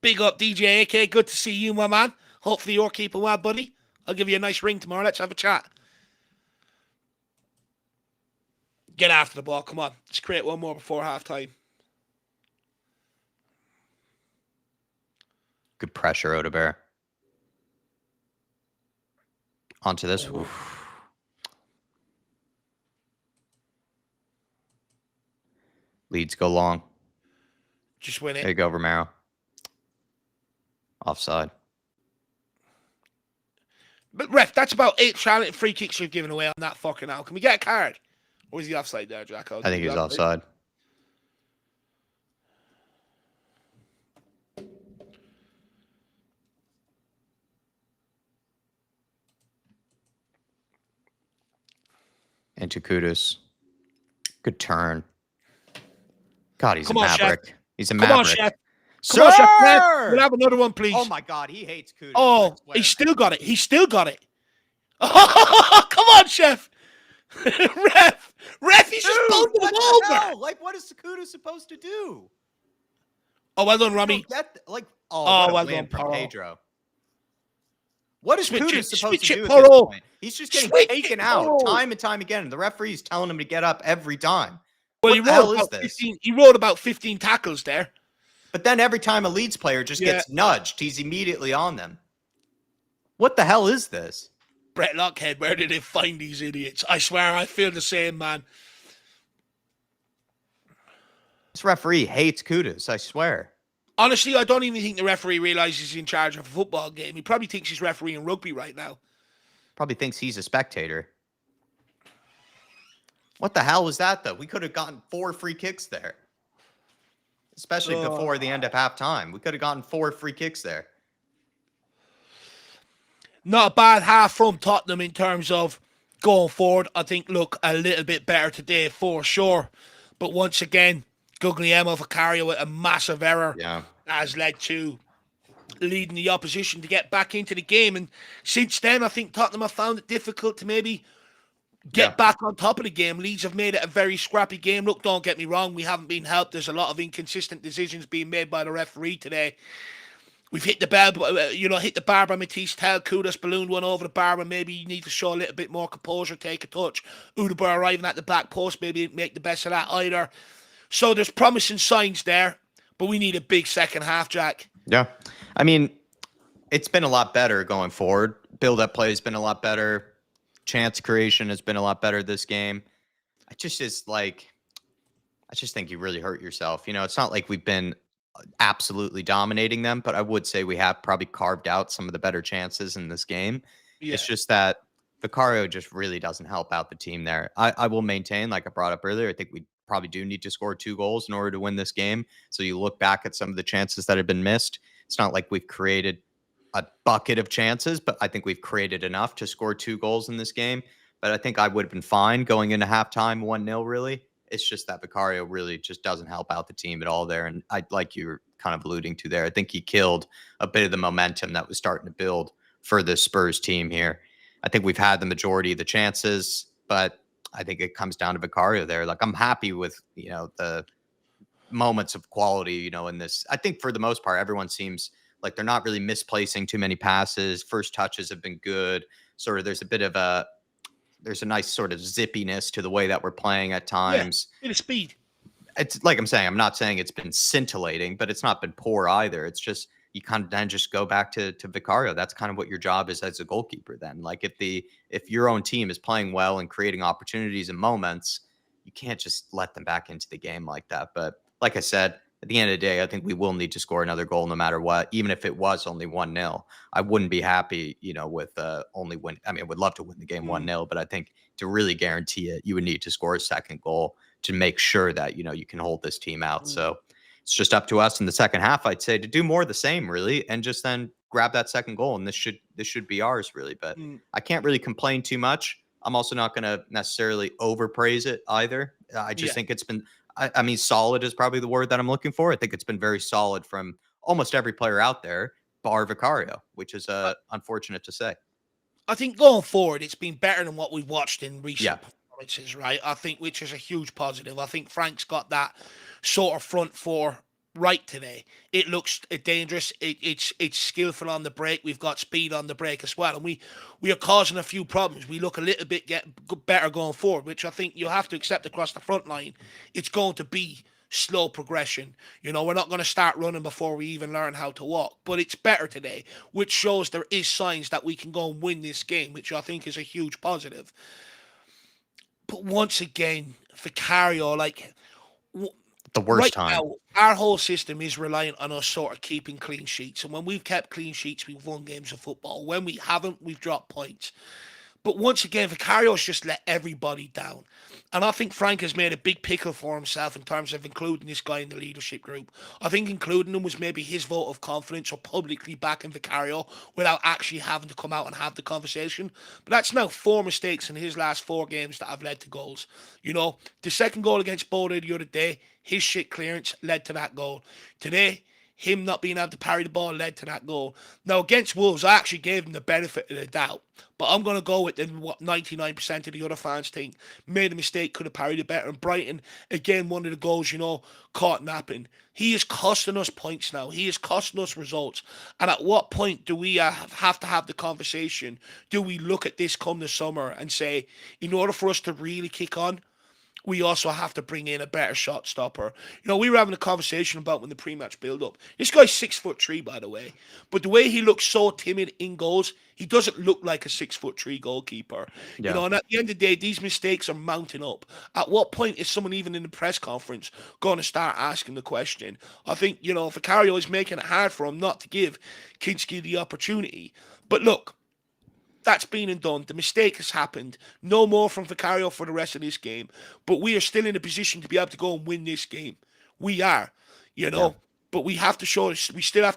Big up, DJ AK. Good to see you, my man. Hopefully you're keeping well, buddy. I'll give you a nice ring tomorrow. Let's have a chat. Get after the ball. Come on. Let's create one more before halftime. Good pressure, Odebear. Onto this. Oof. Leeds go long. Just win it. There you go, Romero. Offside. But, ref, that's about 8 challenge free kicks you've given away on that fucking now. Can we get a card? Or is he offside there, Jacko? I think he's offside. Into Kudus. Good turn. God, he's a maverick. Chef. He's a maverick. Come on, Chef. Come on, Chef. We'll have another one, please. Oh, my God. He hates Kudus. Oh, he still got it. He still got it. Oh, come on, Chef. Ref, he's just bumping him over. Like, what is Kudus supposed to do? Oh, well done, Rami. Well done, Pedro. What is Kudus supposed to do at this point? He's just getting taken out time and time again. The referee's telling him to get up every time. Well, he rolled about 15 tackles there. But then every time a Leeds player just gets nudged, he's immediately on them. What the hell is this? Brett Lockhead, where did they find these idiots? I swear, I feel the same, man. This referee hates Kudus, I swear. Honestly, I don't even think the referee realizes he's in charge of a football game. He probably thinks he's refereeing rugby right now. Probably thinks he's a spectator. What the hell was that, though? We could have gotten 4 free kicks there. Especially before the end of halftime. We could have gotten 4 free kicks there. Not a bad half from Tottenham in terms of going forward. I think look a little bit better today for sure. But once again, Guglielmo Vicario with a massive error has led to leading the opposition to get back into the game. And since then, I think Tottenham have found it difficult to maybe get back on top of the game. Leeds have made it a very scrappy game. Look, don't get me wrong, we haven't been helped. There's a lot of inconsistent decisions being made by the referee today. We've hit the bell, hit the bar by Matisse Tell. Kudus ballooned one over the bar, and maybe you need to show a little bit more composure, take a touch. Udebird arriving at the back post, maybe make the best of that either. So there's promising signs there, but we need a big second half, Jack. Yeah. I mean, it's been a lot better going forward. Build-up play has been a lot better. Chance creation has been a lot better this game. I just think you really hurt yourself. It's not like we've been absolutely dominating them, but I would say we have probably carved out some of the better chances in this game. Yeah. It's just that Vicario just really doesn't help out the team there. I will maintain, like I brought up earlier, I think we probably do need to score 2 goals in order to win this game. So you look back at some of the chances that have been missed. It's not like we've created a bucket of chances, but I think we've created enough to score 2 goals in this game. But I think I would have been fine going into halftime 1-0, really. It's just that Vicario really just doesn't help out the team at all there. And like you were kind of alluding to there, I think he killed a bit of the momentum that was starting to build for the Spurs team here. I think we've had the majority of the chances, but I think it comes down to Vicario there. Like, I'm happy with, the moments of quality, in this. I think for the most part, everyone seems like they're not really misplacing too many passes. First touches have been good. Sort of there's a nice sort of zippiness to the way that we're playing at Yeah, times. bit of speed. It's like I'm saying, I'm not saying it's been scintillating, but it's not been poor either. It's just you kind of then just go back to Vicario. That's kind of what your job is as a goalkeeper then. Like if your own team is playing well and creating opportunities and moments, you can't just let them back into the game like that. But like I said, at the end of the day, I think we will need to score another goal no matter what, even if it was only 1-0. I wouldn't be happy, with only win. I mean, I would love to win the game 1-0, but I think to really guarantee it, you would need to score a second goal to make sure that, you can hold this team out. So it's just up to us in the second half, I'd say, to do more of the same, really, and just then grab that second goal. And this should be ours, really. But I can't really complain too much. I'm also not going to necessarily overpraise it either. I just think it's been, I mean, solid is probably the word that I'm looking for. I think it's been very solid from almost every player out there, bar Vicario, which is unfortunate to say. I think going forward, it's been better than what we've watched in recent performances, right? I think, which is a huge positive. I think Frank's got that sort of front four right today. It looks dangerous. It's skillful on the break. We've got speed on the break as well, and we are causing a few problems. We look a little bit better going forward, which I think you have to accept across the front line. It's going to be slow progression. We're not going to start running before we even learn how to walk, but it's better today, which shows there is signs that we can go and win this game, which I think is a huge positive. But once again, Vicario, the worst right time. now, our whole system is reliant on us sort of keeping clean sheets. And when we've kept clean sheets, we've won games of football. When we haven't, we've dropped points. But once again, Vicario's just let everybody down. And I think Frank has made a big pickle for himself in terms of including this guy in the leadership group. I think including him was maybe his vote of confidence or publicly backing Vicario without actually having to come out and have the conversation. But that's now 4 mistakes in his last 4 games that have led to goals. The second goal against Bodo the other day, his shit clearance led to that goal. Today, him not being able to parry the ball led to that goal. Now, against Wolves, I actually gave him the benefit of the doubt. But I'm going to go with what 99% of the other fans think. Made a mistake, could have parried it better. And Brighton, again, one of the goals, caught napping. He is costing us points now. He is costing us results. And at what point do we have to have the conversation? Do we look at this come the summer and say, in order for us to really kick on, we also have to bring in a better shot stopper. We were having a conversation about when the pre-match build-up. This guy's 6'3", by the way. But the way he looks so timid in goals, he doesn't look like a 6'3" goalkeeper. Yeah. And at the end of the day, these mistakes are mounting up. At what point is someone even in the press conference going to start asking the question? I think, Vicario is making it hard for him not to give Kinski the opportunity. But look, that's been and done. The mistake has happened. No more from Vicario for the rest of this game. But we are still in a position to be able to go and win this game. We are, Yeah. But we still have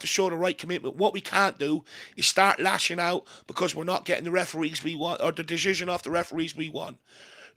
to show the right commitment. What we can't do is start lashing out because we're not getting the referees we want or the decision off the referees we want.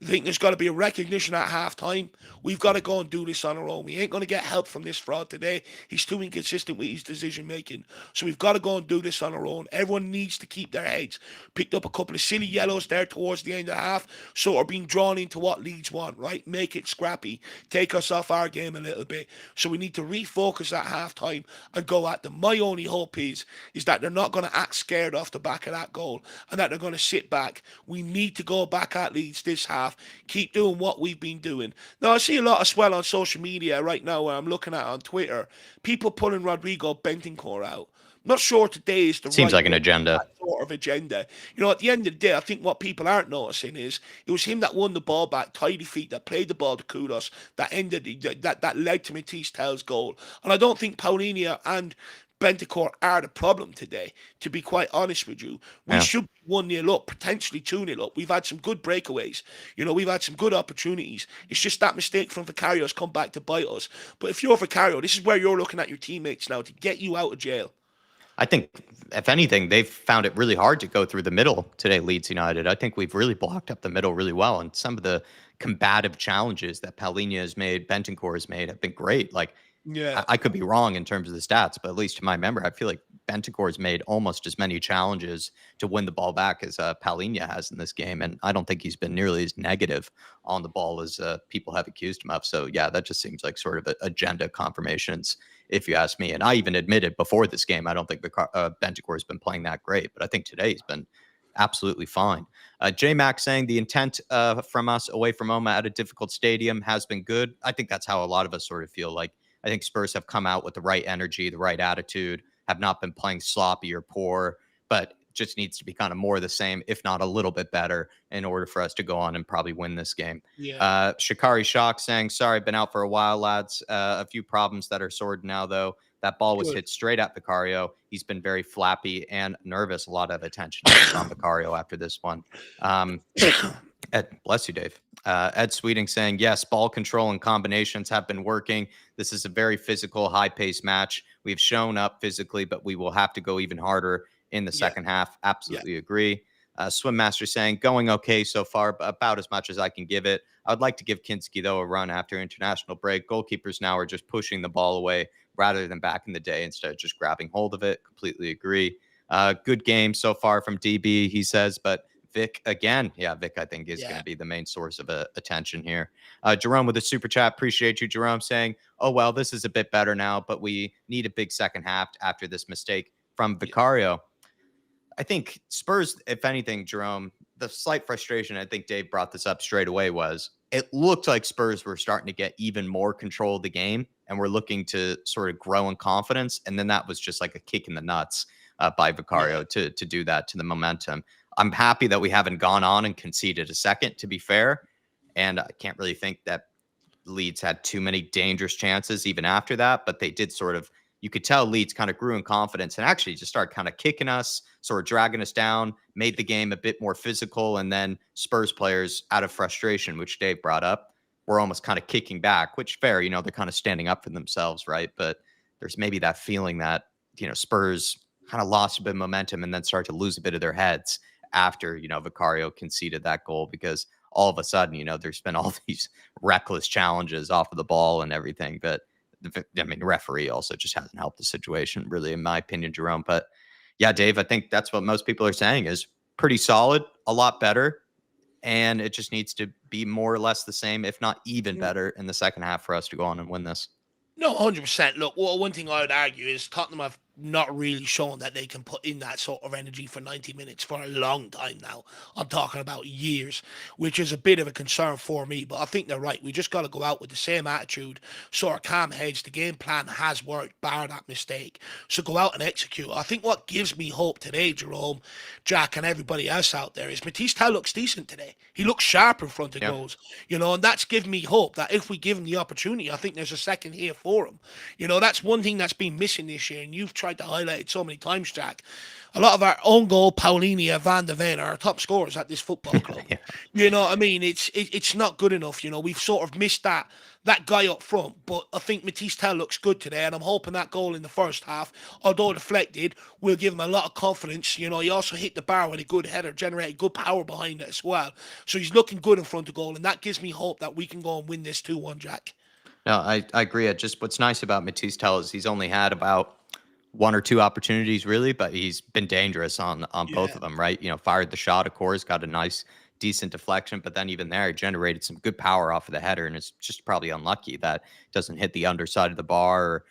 I think there's got to be a recognition at half-time. We've got to go and do this on our own. We ain't going to get help from this fraud today. He's too inconsistent with his decision-making. So we've got to go and do this on our own. Everyone needs to keep their heads. Picked up a couple of silly yellows there towards the end of the half, sort of being drawn into what Leeds want, right? Make it scrappy. Take us off our game a little bit. So we need to refocus at half-time and go at them. My only hope is that they're not going to act scared off the back of that goal and that they're going to sit back. We need to go back at Leeds this half. Keep doing what we've been doing. Now, I see a lot of swell on social media right now where I'm looking at on Twitter. People pulling Rodrigo Bentancur out. I'm not sure today is the Seems right like an agenda. sort of agenda. At the end of the day, I think what people aren't noticing is it was him that won the ball back, tidy feet, that played the ball to Kudos, that led to Matisse Tell's goal. And I don't think Paulinho and Bentancur are the problem today, to be quite honest with you. We should be 1-0 up, potentially 2-0 up. We've had some good breakaways. We've had some good opportunities. It's just that mistake from Vicario has come back to bite us. But if you're Vicario, this is where you're looking at your teammates now to get you out of jail. I think, if anything, they've found it really hard to go through the middle today, Leeds United. I think we've really blocked up the middle really well. And some of the combative challenges that Paulinho has made, Bentancur has made, have been great. Like, Yeah. I could be wrong in terms of the stats, but at least to my memory, I feel like Bentancur's made almost as many challenges to win the ball back as Palhinha has in this game, and I don't think he's been nearly as negative on the ball as people have accused him of. So yeah, that just seems like sort of agenda confirmations, if you ask me. And I even admitted before this game, I don't think Bentancur has been playing that great, but I think today he's been absolutely fine. J Mac saying the intent from us away from Oma at a difficult stadium has been good. I think that's how a lot of us sort of feel. Like, I think Spurs have come out with the right energy, the right attitude, have not been playing sloppy or poor, but just needs to be kind of more of the same, if not a little bit better, in order for us to go on and probably win this game. Yeah. Shikari Shock saying, sorry, been out for a while, lads. A few problems that are sorted now, though. That ball was Good. hit straight at Vicario. He's been very flappy and nervous. A lot of attention on Vicario after this one. Ed, bless you, Dave. Ed Sweeting saying, yes, ball control and combinations have been working. This is a very physical, high-paced match. We've shown up physically, but we will have to go even harder in the Yeah. second half. Yeah. Absolutely agree. Swim Master saying, going okay so far, but about as much as I can give it. I would like to give Kinski, though, a run after international break. Goalkeepers now are just pushing the ball away rather than back in the day instead of just grabbing hold of it. Completely agree. Good game so far from DB, he says, but Vic again. Yeah, Vic, I think, is going Yeah. to be the main source of attention here. Jerome with a super chat. Appreciate you, Jerome, saying, oh, well, this is a bit better now, but we need a big second half after this mistake from Vicario. I think Spurs, if anything, Jerome, the slight frustration, I think Dave brought this up straight away, was it looked like Spurs were starting to get even more control of the game and were looking to sort of grow in confidence. And then that was just like a kick in the nuts by Vicario Yeah. to do that to the momentum. I'm happy that we haven't gone on and conceded a second, to be fair. And I can't really think that Leeds had too many dangerous chances even after that, but they did sort of, you could tell Leeds kind of grew in confidence and actually just started kind of kicking us, sort of dragging us down, made the game a bit more physical. And then Spurs players, out of frustration, which Dave brought up, were almost kind of kicking back, which fair, they're kind of standing up for themselves, right? But there's maybe that feeling that, Spurs kind of lost a bit of momentum and then started to lose a bit of their heads after, Vicario conceded that goal, because all of a sudden, there's been all these reckless challenges off of the ball and everything. But the referee also just hasn't helped the situation, really, in my opinion, Jerome. But yeah, Dave, I think that's what most people are saying is pretty solid, a lot better. And it just needs to be more or less the same, if not even better, in the second half for us to go on and win this. No, 100%. Look, well, one thing I would argue is Tottenham have not really shown that they can put in that sort of energy for 90 minutes for a long time now. I'm talking about years, which is a bit of a concern for me. But I think they're right. We just got to go out with the same attitude, sort of calm heads. The game plan has worked, bar that mistake. So go out and execute. I think what gives me hope today, Jerome, Jack, and everybody else out there is Matista looks decent today. He looks sharp in front of goals, and that's given me hope that if we give him the opportunity, I think there's a second here for him. That's one thing that's been missing this year, and you've tried to highlight it so many times, Jack. A lot of our own goal, Paulinia, Van de Ven are our top scorers at this football club. Yeah. You know what I mean? It's not good enough. We've sort of missed that guy up front. But I think Matista looks good today, and I'm hoping that goal in the first half, although deflected, will give him a lot of confidence. He also hit the bar with a good header, generated good power behind it as well. So he's looking good in front of goal, and that gives me hope that we can go and win this 2-1, Jack. No, I agree. Just what's nice about Matista is he's only had about one or two opportunities, really, but he's been dangerous on both Yeah. of them, right? Fired the shot, of course, got a nice, decent deflection, but then even there, he generated some good power off of the header, and it's just probably unlucky that it doesn't hit the underside of the bar, or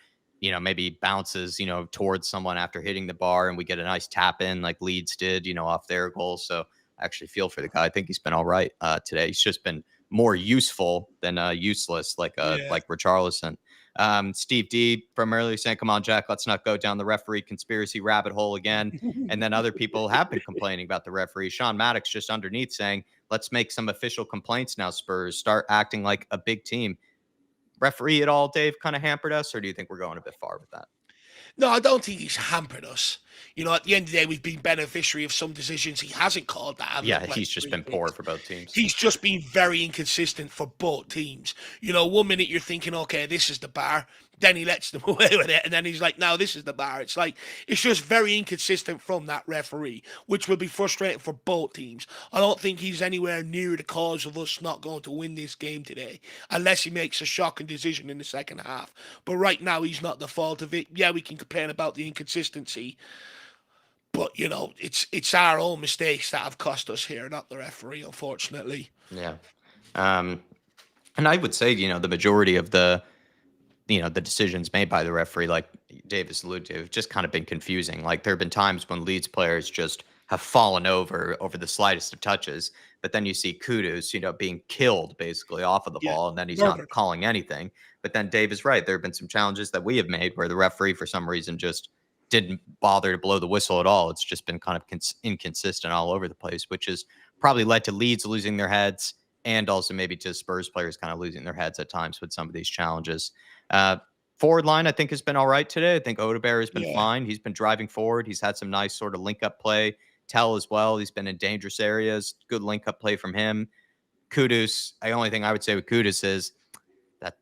maybe bounces, towards someone after hitting the bar, and we get a nice tap in like Leeds did, off their goal. So I actually feel for the guy. I think he's been all right today. He's just been more useful than useless, like Yeah. Richarlison. Steve D from earlier saying, come on, Jack, let's not go down the referee conspiracy rabbit hole again. And then other people have been complaining about the referee. Sean Maddox just underneath saying, let's make some official complaints now, Spurs. Start acting like a big team. Referee at all, Dave, kind of hampered us, or do you think we're going a bit far with that? No, I don't think he's hampered us. At the end of the day, we've been beneficiary of some decisions he hasn't called that have Yeah, looked like he's just free been poor kicks. for both teams. He's just been very inconsistent for both teams. 1 minute you're thinking, okay, this is the bar. Then he lets them away with it. And then he's like, no, this is the bar. It's just very inconsistent from that referee, which will be frustrating for both teams. I don't think he's anywhere near the cause of us not going to win this game today, unless he makes a shocking decision in the second half. But right now, he's not the fault of it. Yeah, we can complain about the inconsistency, but it's our own mistakes that have cost us here, not the referee, unfortunately. Yeah. Um, and I would say, the majority of the decisions made by the referee, like Davis alluded to, have just kind of been confusing. Like there have been times when Leeds players just have fallen over the slightest of touches, but then you see Kudus, being killed basically off of the Yeah, ball, and then he's not murdered. calling anything. But then Dave is right. There have been some challenges that we have made where the referee, for some reason, just didn't bother to blow the whistle at all. It's just been kind of inconsistent all over the place, which has probably led to Leeds losing their heads and also maybe to Spurs players kind of losing their heads at times with some of these challenges. Uh, Forward line, I think, has been all right today. I think Odebear has been Yeah, fine. He's been driving forward. He's had some nice sort of link up play. Tell as well. He's been in dangerous areas. Good link up play from him. Kudus. The only thing I would say with Kudus is that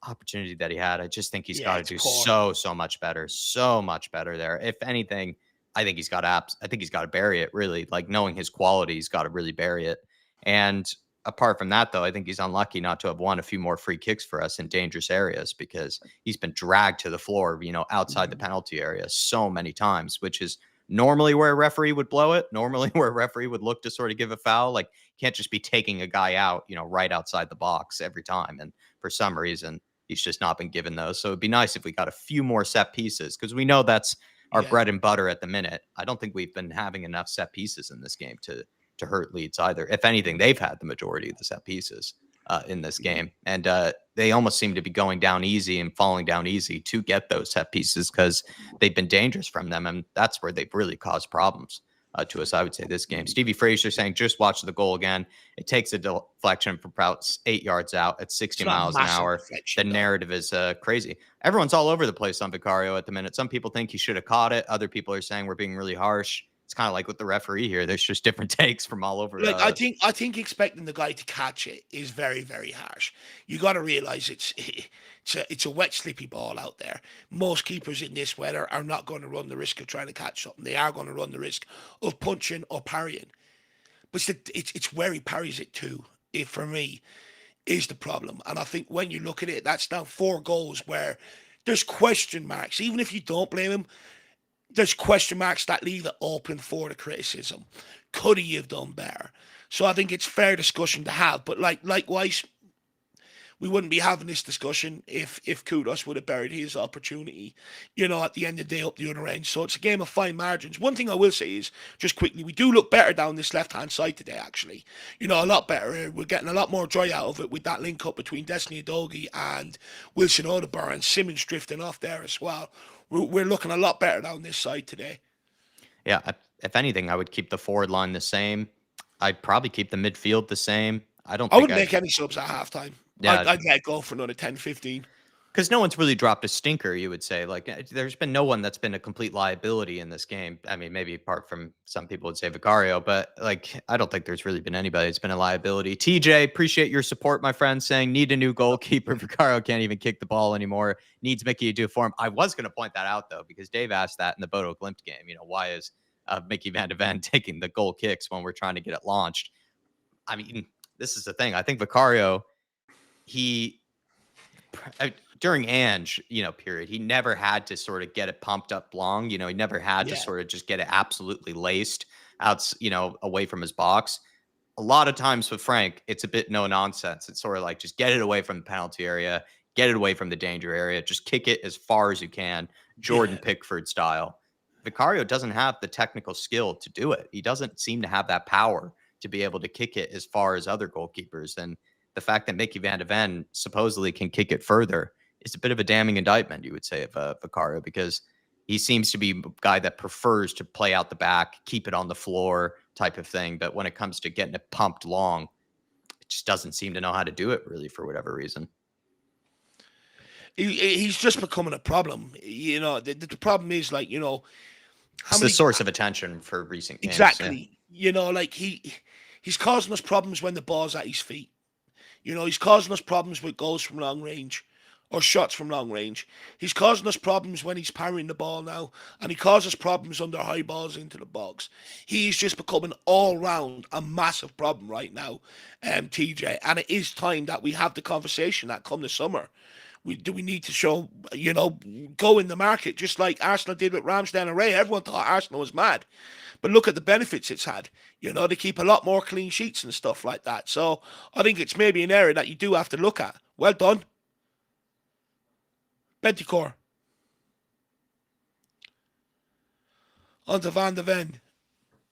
opportunity that he had. I just think he's yeah, got to it's do poor. so much better there. If anything, I think he's got to I think he's got to bury it. Really, like knowing his quality, he's got to really bury it. And apart from that, though, I think he's unlucky not to have won a few more free kicks for us in dangerous areas because he's been dragged to the floor, outside the Mhm. penalty area so many times, which is normally where a referee would blow it, normally where a referee would look to sort of give a foul. Like, can't just be taking a guy out, right outside the box every time. And for some reason, he's just not been given those. So it'd be nice if we got a few more set pieces because we know that's our Yeah, bread and butter at the minute. I don't think we've been having enough set pieces in this game to hurt Leeds either. If anything, they've had the majority of the set pieces in this Mhm. game, and they almost seem to be going down easy and falling down easy to get those set pieces because they've been dangerous from them, and that's where they've really caused problems to us. I would say this game. Stevie Frazier saying, "Just watch the goal again. It takes a deflection from about 8 yards out at 60 It's not a miles an massive hour. The deflection, though. narrative is crazy. Everyone's all over the place on Vicario at the minute. Some people think he should have caught it. Other people are saying we're being really harsh. It's kind of like with the referee here. There's just different takes from all over. Like I think expecting the guy to catch it is very, very harsh. You got to realize it's a wet, slippy ball out there. Most keepers in this weather are not going to run the risk of trying to catch something. They are going to run the risk of punching or parrying. But it's where he parries it to. It for me is the problem. And I think when you look at it, that's now 4 goals where there's question marks. Even if you don't blame him, there's question marks that leave it open for the criticism. Could he have done better? So I think it's fair discussion to have. But likewise, we wouldn't be having this discussion if Kudos would have buried his opportunity, at the end of the day up the other end. So it's a game of fine margins. One thing I will say is, just quickly, we do look better down this left-hand side today, actually. A lot better. We're getting a lot more joy out of it with that link-up between Destiny Adogi and Wilson Odebar and Simmons drifting off there as well. We're looking a lot better down this side today. Yeah, if anything, I would keep the forward line the same. I'd probably keep the midfield the same. I don't I think wouldn't make any subs at halftime. I'd, yeah, I'd let go for another 10, 15. because no one's really dropped a stinker, you would say. Like, there's been no one that's been a complete liability in this game. I mean, maybe apart from some people would say Vicario, but like, I don't think there's really been anybody that's been a liability. TJ, appreciate your support, my friend, saying need a new goalkeeper. Vicario can't even kick the ball anymore. Needs Mickey to do for him. I was going to point that out, though, because Dave asked that in the Bodo Glimt game. Why is Mickey Van de Ven taking the goal kicks when we're trying to get it launched? I mean, this is the thing. I think Vicario, he during Ange, period, he never had to sort of get it pumped up long. He never had to Yeah. sort of just get it absolutely laced out, away from his box. A lot of times with Frank, it's a bit no nonsense. It's sort of like just get it away from the penalty area, get it away from the danger area, just kick it as far as you can, Jordan Yeah. Pickford style. Vicario doesn't have the technical skill to do it. He doesn't seem to have that power to be able to kick it as far as other goalkeepers. And the fact that Mickey Van de Ven supposedly can kick it further is a bit of a damning indictment, you would say, of Vicario, because he seems to be a guy that prefers to play out the back, keep it on the floor type of thing. But when it comes to getting it pumped long, it just doesn't seem to know how to do it really for whatever reason. He's just becoming a problem. The problem is How It's the many source of attention for recent games. Yeah. exactly? You know, like he's causing us problems when the ball's at his feet. You know, he's causing us problems with goals from long range or shots from long range. He's causing us problems when he's parrying the ball now, and he causes problems under high balls into the box. He's just becoming all round a massive problem right now, TJ. And it is time that we have the conversation that come the summer. We need to show, go in the market just like Arsenal did with Ramsdale and Ray. Everyone thought Arsenal was mad. But look at the benefits it's had. You know, they keep a lot more clean sheets and stuff like that. So I think it's maybe an area that you do have to look at. Well done. Benticore. On to Van de Ven.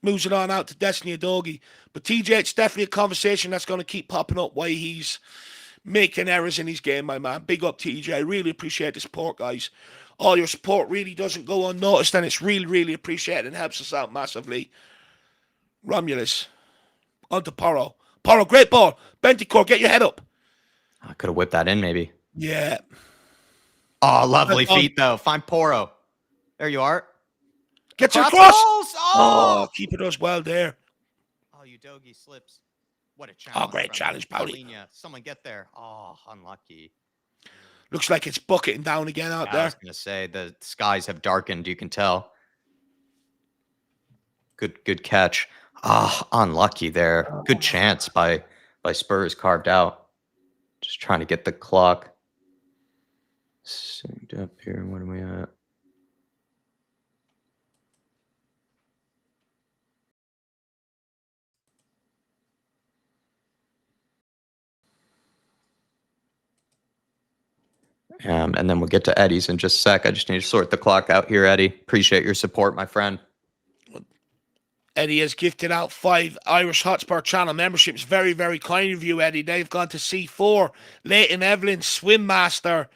Moves it on out to Destiny Adogi. But TJ, it's definitely a conversation that's going to keep popping up why he's making errors in his game, my man. Big up, TJ. I really appreciate the support, guys. All your support really doesn't go unnoticed, and it's really, really appreciated and helps us out massively. Romulus. On to Porro. Porro, great ball. Benticore, get your head up. I could have whipped that in, maybe. Yeah. Oh, lovely feet, though. Find Porro. There you are. Gets it across. Oh, keep it us well there. Oh, Udogi slips. What a challenge. Oh, great challenge, Paulie. Someone get there. Oh, unlucky. Looks like it's bucketing down again out there. I was going to say, the skies have darkened, you can tell. Good catch. Unlucky there. Good chance by Spurs carved out. Just trying to get the clock synced up here. What are we at? And then we'll get to Eddie's in just a sec. I just need to sort the clock out here, Eddie. Appreciate your support, my friend. Eddie has gifted out 5 Irish Hotspur channel memberships. Very, very kind of you, Eddie. They've gone to C4, Leighton Evelyn, Swim Master.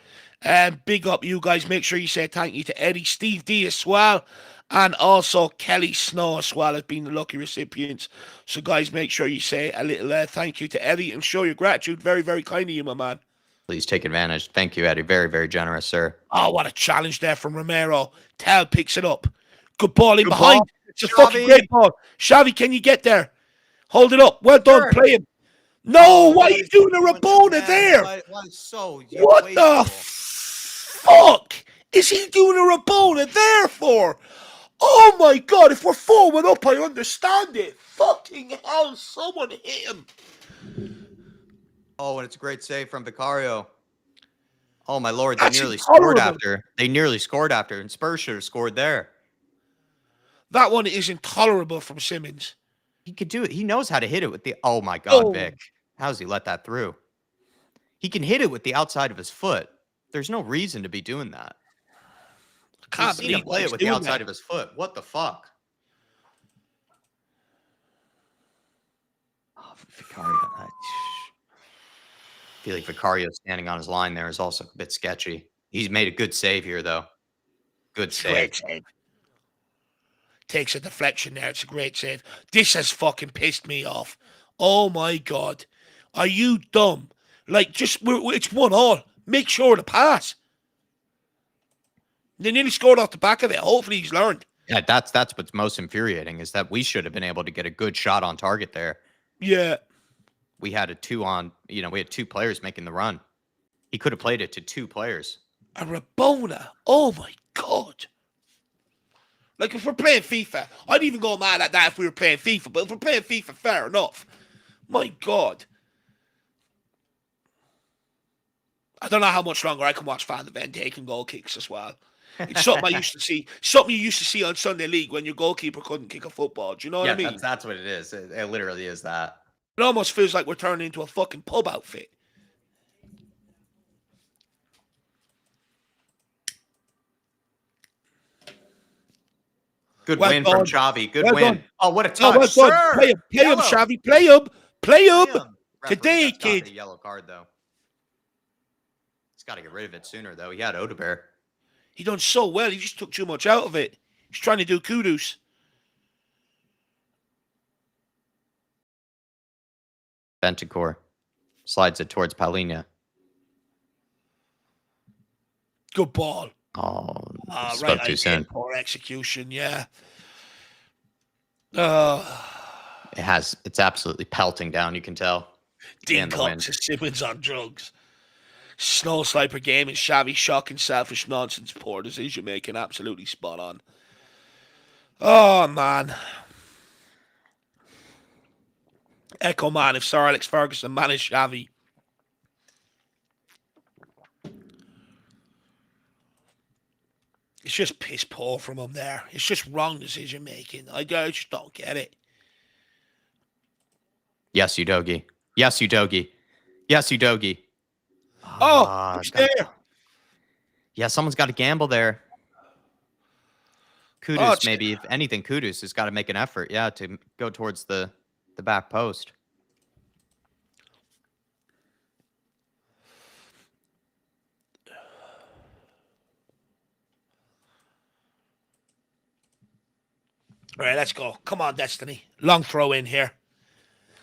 Big up you guys. Make sure you say thank you to Eddie, Steve D as well, and also Kelly Snow as well as being the lucky recipients. So guys, make sure you say a little thank you to Eddie and show your gratitude. Very, very kind of you, my man. Please take advantage. Thank you, Eddie. Very, very generous, sir. Oh, what a challenge there from Romero. Tell picks it up. Good ball in behind. Ball. It's a fucking great ball. Xavi, can you get there? Hold it up. Well done. Play him. No, why are you doing a Rabona there? What the fuck is he doing a Rabona there for? Oh my God, if we're 4-1 up, I understand it. Fucking hell, someone hit him. Oh, and it's a great save from Vicario. Oh my Lord, they nearly scored after. And Spurs should have scored there. That one is intolerable from Simmons. He could do it. He knows how to hit it with the... Oh my God, Vic. How does he let that through? He can hit it with the outside of his foot. There's no reason to be doing that. I can't believe him play it with the outside of his foot. What the fuck? Oh, Vicario. I feel like Vicario standing on his line there is also a bit sketchy. He's made a good save here, though. Good save. Great save. Takes a deflection there. It's a great save. This has fucking pissed me off. Oh my God. Are you dumb? Like, it's 1-1. Make sure to pass. They nearly scored off the back of it. Hopefully he's learned. Yeah, that's what's most infuriating is that we should have been able to get a good shot on target there. Yeah. We had we had 2 players making the run. He could have played it to 2 players. A Rabona. Oh my God. Like, if we're playing FIFA, I'd even go mad at that if we were playing FIFA. But if we're playing FIFA, fair enough. My God. I don't know how much longer I can watch Van de Ven taking goal kicks as well. It's something I used to see. Something you used to see on Sunday League when your goalkeeper couldn't kick a football. Do you know what I mean? That's what it is. It literally is that. It almost feels like we're turning into a fucking pub outfit. Good win from Xavi. Good win. Done. Oh, what a touch. Sir. Play him, Xavi. Play him. Today, kid. A yellow card, though. He's got to get rid of it sooner, though. He had Odebear. He done so well. He just took too much out of it. He's trying to do kudos. Bentancur slides it towards Palhinha. Good ball. Oh, Right Spoke too idea, soon. poor execution, yeah. It's absolutely pelting down, you can tell. Dean In the wind. Cox is Simmons on drugs. Snow Sniper game is shabby, shocking, selfish nonsense. Poor decision making, absolutely spot on. Oh, man. Echo man, if Sir Alex Ferguson managed Xavi. It's just piss poor from him there. It's just wrong decision making. I just don't get it. Yes, Udogi. Yes, Udogi. Yes, Udogi. Oh, it's there. Yeah, someone's got to gamble there. Oh, Kudus, maybe, if anything, Kudus has got to make an effort, to go towards the back post. All right, let's go. Come on, Destiny. Long throw in here.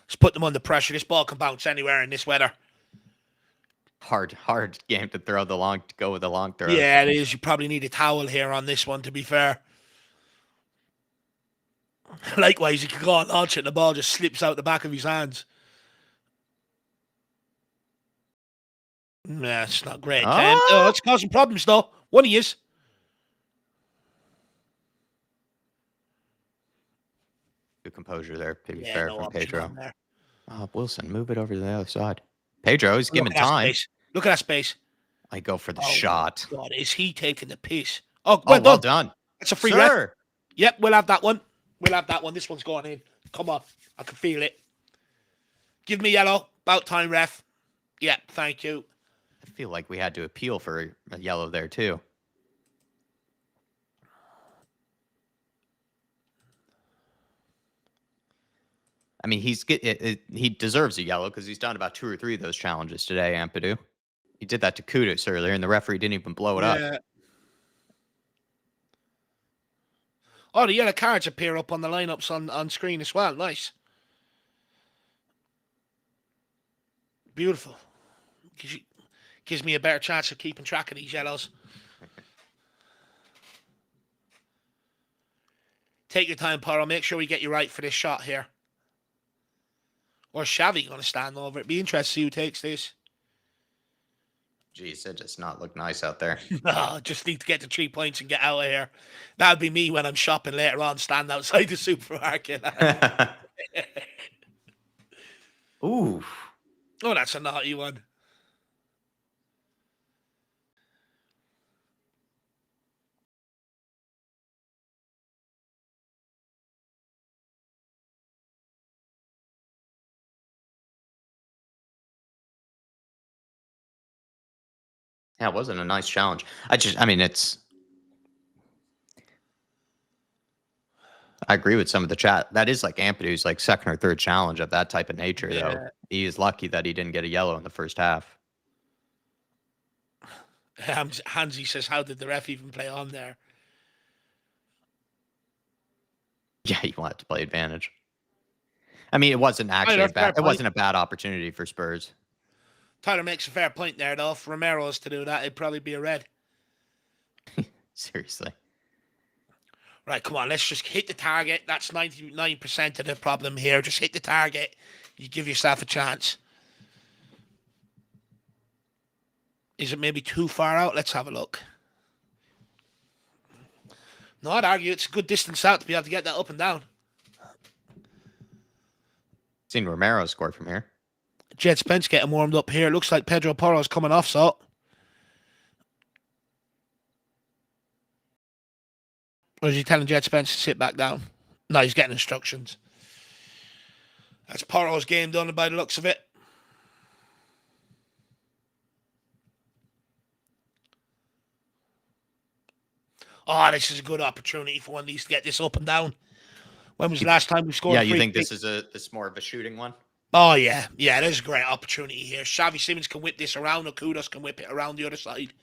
Let's put them under pressure. This ball can bounce anywhere in this weather. Hard game to go with the long throw. Yeah, it is. You probably need a towel here on this one, to be fair. Likewise, you can go and launch it and the ball just slips out the back of his hands. Nah, it's not great. It's causing problems, though. One he is. Good composure there, to be fair, from Pedro. There. Wilson, move it over to the other side. Pedro is giving time. Look at that space. I go for the shot. God, is he taking the piss? Well done. That's a free ref. Yep, we'll have that one. This one's going in. Come on. I can feel it. Give me yellow. About time, ref. Yep, thank you. I feel like we had to appeal for a yellow there, too. I mean, he deserves a yellow because he's done about 2 or 3 of those challenges today, Ampadu. He did that to Kudus earlier, and the referee didn't even blow it up. Oh, the yellow cards appear up on the lineups on screen as well. Nice. Beautiful. Gives me a better chance of keeping track of these yellows. Take your time, Paro. Make sure we get you right for this shot here. Or Xavi going to stand over it. Be interested to see who takes this. Jeez, it does not look nice out there. No, just need to get the 3 points and get out of here. That would be me when I'm shopping later on, stand outside the supermarket. Ooh. Oh, that's a naughty one. Yeah, it wasn't a nice challenge. I agree with some of the chat. That is like Ampadu's like second or third challenge of that type of nature, though. He is lucky that he didn't get a yellow in the first half. Hansi says, how did the ref even play on there? Yeah, you want to play advantage. I mean, it wasn't actually it wasn't a bad opportunity for Spurs. Tyler makes a fair point there, though. If Romero's to do that, it'd probably be a red. Seriously. Right, come on. Let's just hit the target. That's 99% of the problem here. Just hit the target. You give yourself a chance. Is it maybe too far out? Let's have a look. No, I'd argue it's a good distance out to be able to get that up and down. Seen Romero score from here. Jed Spence getting warmed up here. Looks like Pedro Porro's coming off, so. Or is he telling Jed Spence to sit back down? No, he's getting instructions. That's Porro's game done by the looks of it. Oh, this is a good opportunity for one of these to get this up and down. When was the last time we scored? Yeah, you think this is more of a shooting one? Oh, yeah. Yeah, there's a great opportunity here. Xavi Simons can whip this around, or Kudos can whip it around the other side.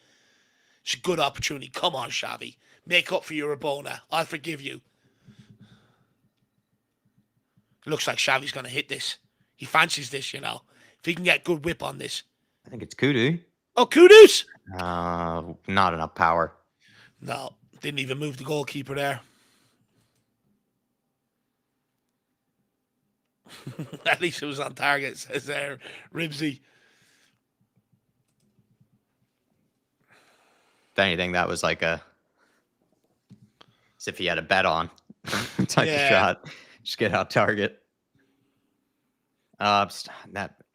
It's a good opportunity. Come on, Xavi. Make up for your Rabona. I'll forgive you. It looks like Xavi's going to hit this. He fancies this, you know. If he can get good whip on this. I think it's Kudu. Oh, Kudus! Not enough power. No, didn't even move the goalkeeper there. At least it was on target, says there, Ribsy. If anything, that was like as if he had a bet on type of shot. Just get out target.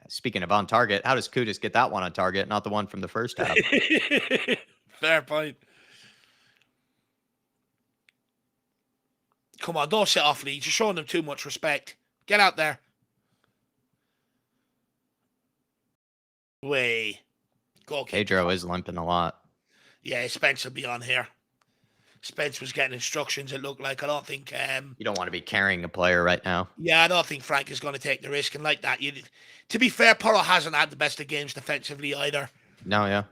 Speaking of on target, how does Kudus get that one on target, not the one from the first half? Fair point. Come on, don't sit off Leeds. You're showing them too much respect. Get out there. Way. Pedro is limping a lot. Yeah, Spence will be on here. Spence was getting instructions, it looked like. I don't think... you don't want to be carrying a player right now. Yeah, I don't think Frank is going to take the risk. And like that, to be fair, Porro hasn't had the best of games defensively either. No, yeah.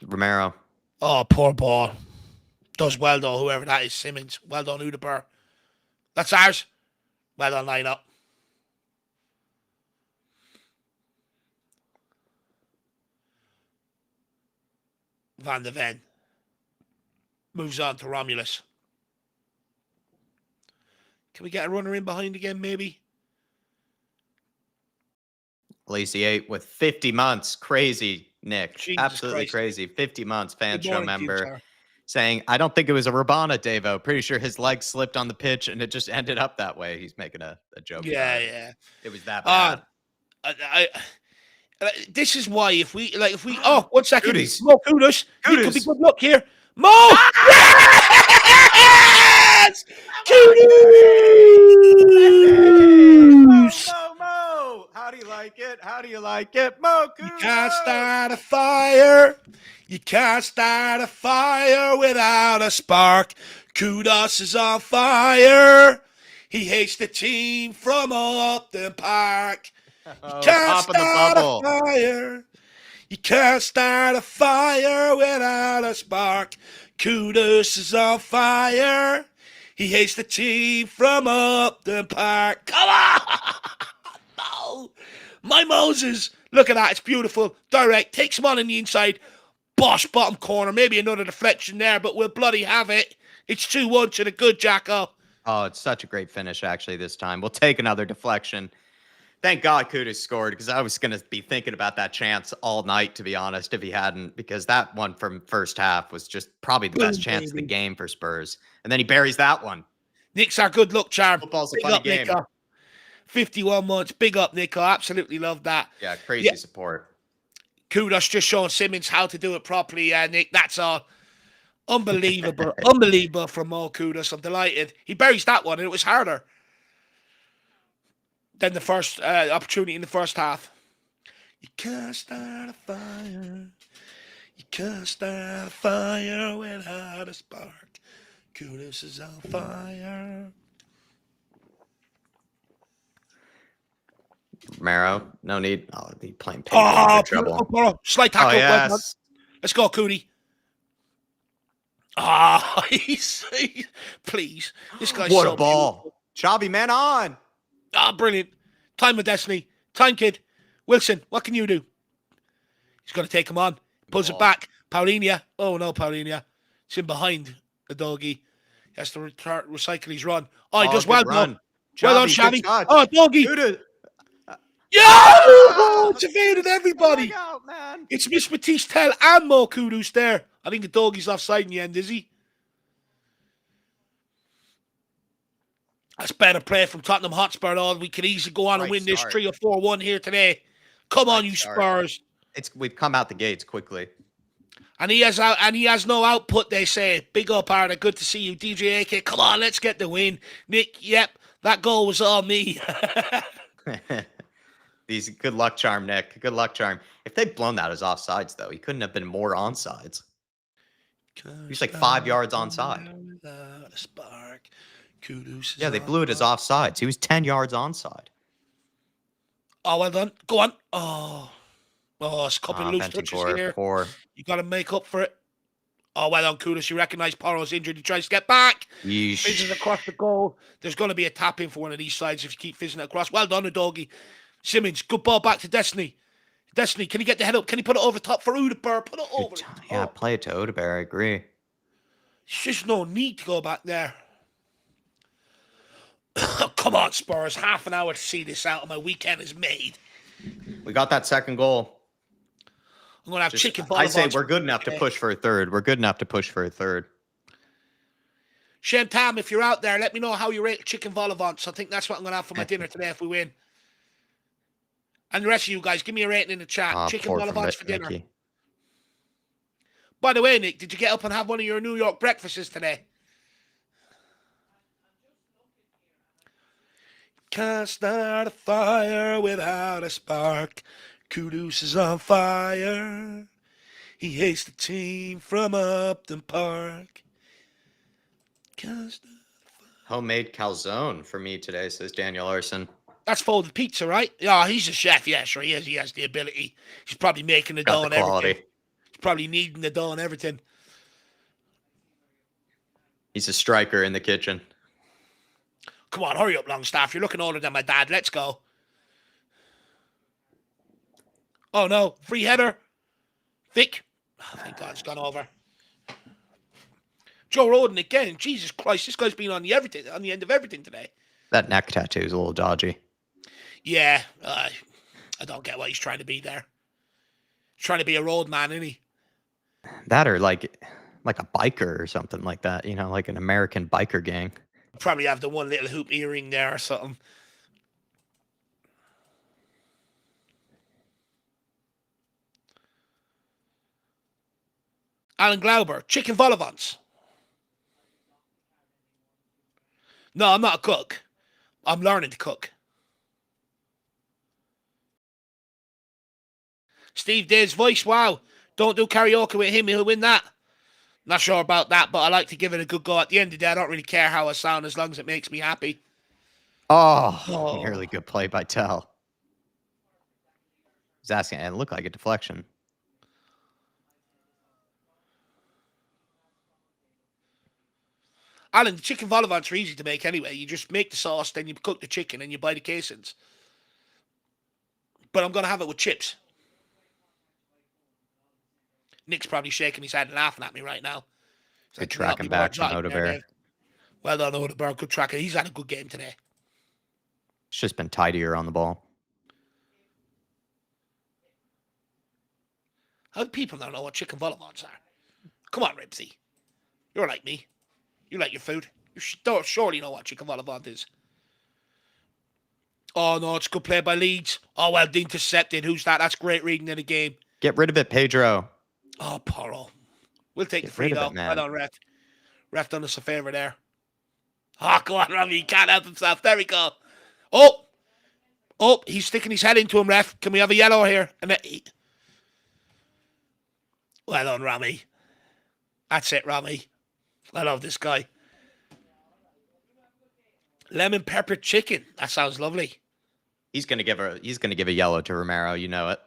Romero. Oh, poor ball. Does well, though, whoever that is. Simmons. Well done, Udapur. That's ours. Well done, line up. Van de Ven. Moves on to Romulus. Can we get a runner in behind again, maybe? Lazy 8 with 50 months. Crazy, Nick. Jesus Absolutely Christ. crazy. 50 months. Fan Good show morning, member future. saying, I don't think it was a Rabana, Davo. Pretty sure his leg slipped on the pitch and it just ended up that way. He's making a joke. Yeah, about it. yeah. It was that bad. This is why if we 1 second. Kudos. Mo Kudos. It could be Kudos. good luck here. Mo! Yes! Kudos! Mo! How do you like it? How do you like it? Mo Kudos! You can't start a fire. You can't start a fire without a spark. Kudos is on fire. He hates the team from up the park. You can't start a fire. You can't start a fire without a spark. Kudos is on fire. He hates the team from up the park. Come on! No! My Moses. Look at that. It's beautiful. Direct. Takes him on the inside. Bosh, bottom corner. Maybe another deflection there, but we'll bloody have it. It's 2-1 to the good Jacko. Oh, it's such a great finish, actually, this time. We'll take another deflection. Thank God Kudos scored, because I was going to be thinking about that chance all night, to be honest, if he hadn't, because that one from first half was just probably the best chance of the game for Spurs. And then he buries that one. Nick's our good luck charm. Football's a funny game. Nico. 51 months. Big up, Nico. Absolutely love that. Yeah, crazy support. Kudos just showing Simmons how to do it properly, Nick. That's all. Unbelievable. Unbelievable from Mo Kudos. I'm delighted. He buries that one, and it was harder than the first opportunity in the first half. You can't start a fire. You can't start a fire without a spark. Kudos is on fire. Romero, no need. Oh, he playing Pedro for trouble. Slight tackle. Oh, yes. Let's go, Cootie. Ah, please. This guy's what so a ball. beautiful. Xavi, man on. Ah, brilliant. Time with destiny. Time, kid. Wilson, what can you do? He's going to take him on. Pulls it back. Paulinho. Oh, no, Paulinho. It's in behind the doggy. He has to recycle his run. Oh, he does well, run. Well done, Xavi. Oh, doggy. Yeah! Oh, it's evaded everybody. Out, man. It's Miss Matisse Tell and Mo Kudos there. I think the doggy's offside in the end, is he? That's better play from Tottenham Hotspur. All we could easily go on and win this 3 or 4-1 here today. Come on, you Spurs. We've come out the gates quickly. And he has no output, they say. Big up, Arda. Good to see you. DJ AK, come on, let's get the win. Nick, yep, that goal was all me. These good luck charm, Nick. Good luck charm. If they'd blown that as offsides, though, he couldn't have been more onsides. He's like 5 yards onside. Yeah, they blew it as offsides. He was 10 yards onside. Oh, well done. Go on. Oh, it's a couple of loose touches here. Poor. You got to make up for it. Oh, well done, Kudus. You recognise Porro's injured. He tries to get back. Fizzes across the goal. There's going to be a tap in for one of these sides if you keep fizzing it across. Well done, Udogie. Simmons, good ball back to Destiny. Destiny, can he get the head up? Can he put it over top for Udeberg? Put it over. Yeah, play it to Udeberg. I agree. There's just no need to go back there. Come on, Spurs. Half an hour to see this out and my weekend is made. We got that second goal. I'm going to have chicken vol. I say we're good enough to push for a third. We're good enough to push for a third. Shem Tam, if you're out there, let me know how you rate chicken vol avants. I think that's what I'm going to have for my dinner today if we win. And the rest of you guys, give me a rating in the chat. Chicken vol avants for dinner. Mickey. By the way, Nick, did you get up and have one of your New York breakfasts today? Can't start a fire without a spark. Kudus is on fire. He hates the team from Upton Park. Homemade calzone for me today, says Daniel Larson. That's folded pizza, right? Yeah, he's a chef. Yeah, sure he is. He has the ability. He's probably making the dough and everything. He's probably kneading the dough and everything. He's a striker in the kitchen. Come on, hurry up, Longstaff. You're looking older than my dad. Let's go. Oh, no. Free header. Vic. Oh, thank God it's gone over. Joe Roden again. Jesus Christ, this guy's been on the end of everything today. That neck tattoo is a little dodgy. Yeah. I don't get what he's trying to be there. He's trying to be a road man, isn't he? That or like a biker or something like that. You know, like an American biker gang. Probably have the one little hoop earring there or something. Alan Glauber, chicken vol avants. No, I'm not a cook. I'm learning to cook. Steve Dave's voice, wow. Don't do karaoke with him, he'll win that. Not sure about that, but I like to give it a good go. At the end of the day, I don't really care how I sound as long as it makes me happy. Oh. Nearly good play by Tell. He's asking, and it looked like a deflection. Alan, the chicken vol avants are easy to make anyway. You just make the sauce, then you cook the chicken, and you buy the casings. But I'm going to have it with chips. Nick's probably shaking his head and laughing at me right now. Good tracking back from Odeberg. Well done, Odeberg. Good tracker. He's had a good game today. It's just been tidier on the ball. How do people not know what chicken vol avants are? Come on, Ribsy. You're like me. You like your food. You surely know what chicken vol avant is. Oh, no, it's good play by Leeds. Oh, well, intercepted. Who's that? That's great reading in the game. Get rid of it, Pedro. Oh, Porro. We'll take the free, though. Well done, Ref. Ref done us a favour there. Oh, go on, Robbie. He can't help himself. There we go. Oh, he's sticking his head into him, Ref. Can we have a yellow here? Well done, Rami. That's it, Rami. I love this guy. Lemon pepper chicken. That sounds lovely. He's gonna give a yellow to Romero. You know it.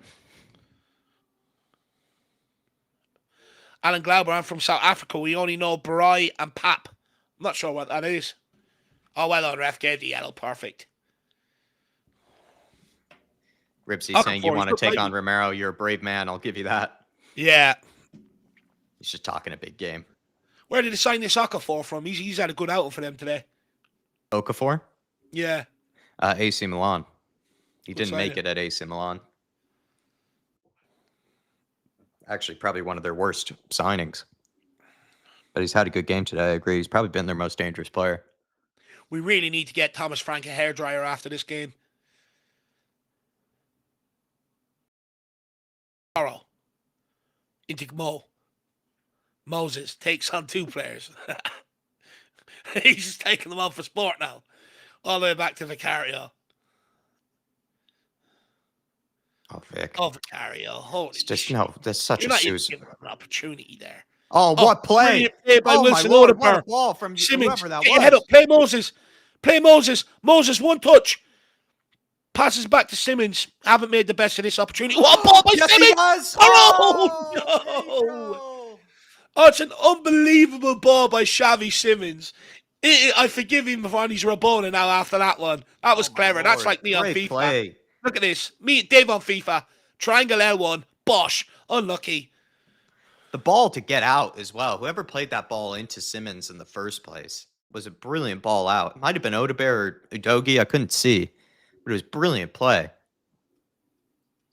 Alan Glauber, I'm from South Africa. We only know Barai and Pap. I'm not sure what that is. Oh, well done, Ref. Gave the yellow. Perfect. Ribsy saying you want to take on Romero. You're a brave man. I'll give you that. Yeah. He's just talking a big game. Where did he sign this Okafor from? He's had a good outing for them today. Okafor? Yeah. AC Milan. He didn't make it at AC Milan. Actually, probably one of their worst signings. But he's had a good game today. I agree. He's probably been their most dangerous player. We really need to get Thomas Frank a hairdryer after this game. Tomorrow. Into Mo. Moses takes on two players. He's just taking them on for sport now. All the way back to Vicario. Oh, Vic. Oh, Vicario. Holy shit. Just, no, that's such a Susan. You're not even giving him an opportunity there. Oh, what play. Play by Wilson my Lord, Odegaard. what a ball from Simmons, whoever that get was. your head up. Play Moses. Play Moses. Moses, one touch. Passes back to Simmons. Haven't made the best of this opportunity. What a ball by Yes, Simmons! He was. Oh, no! Oh, it's an unbelievable ball by Xavi Simons. I forgive him for his Rabona now after that one. That was Oh my clever. That's lord. like me on Great FIFA. play. Look at this. Me and Dave on FIFA. Triangle L1. Bosh. Unlucky. The ball to get out as well. Whoever played that ball into Simmons in the first place was a brilliant ball out. It might have been Odebear or Udogi. I couldn't see, but it was brilliant play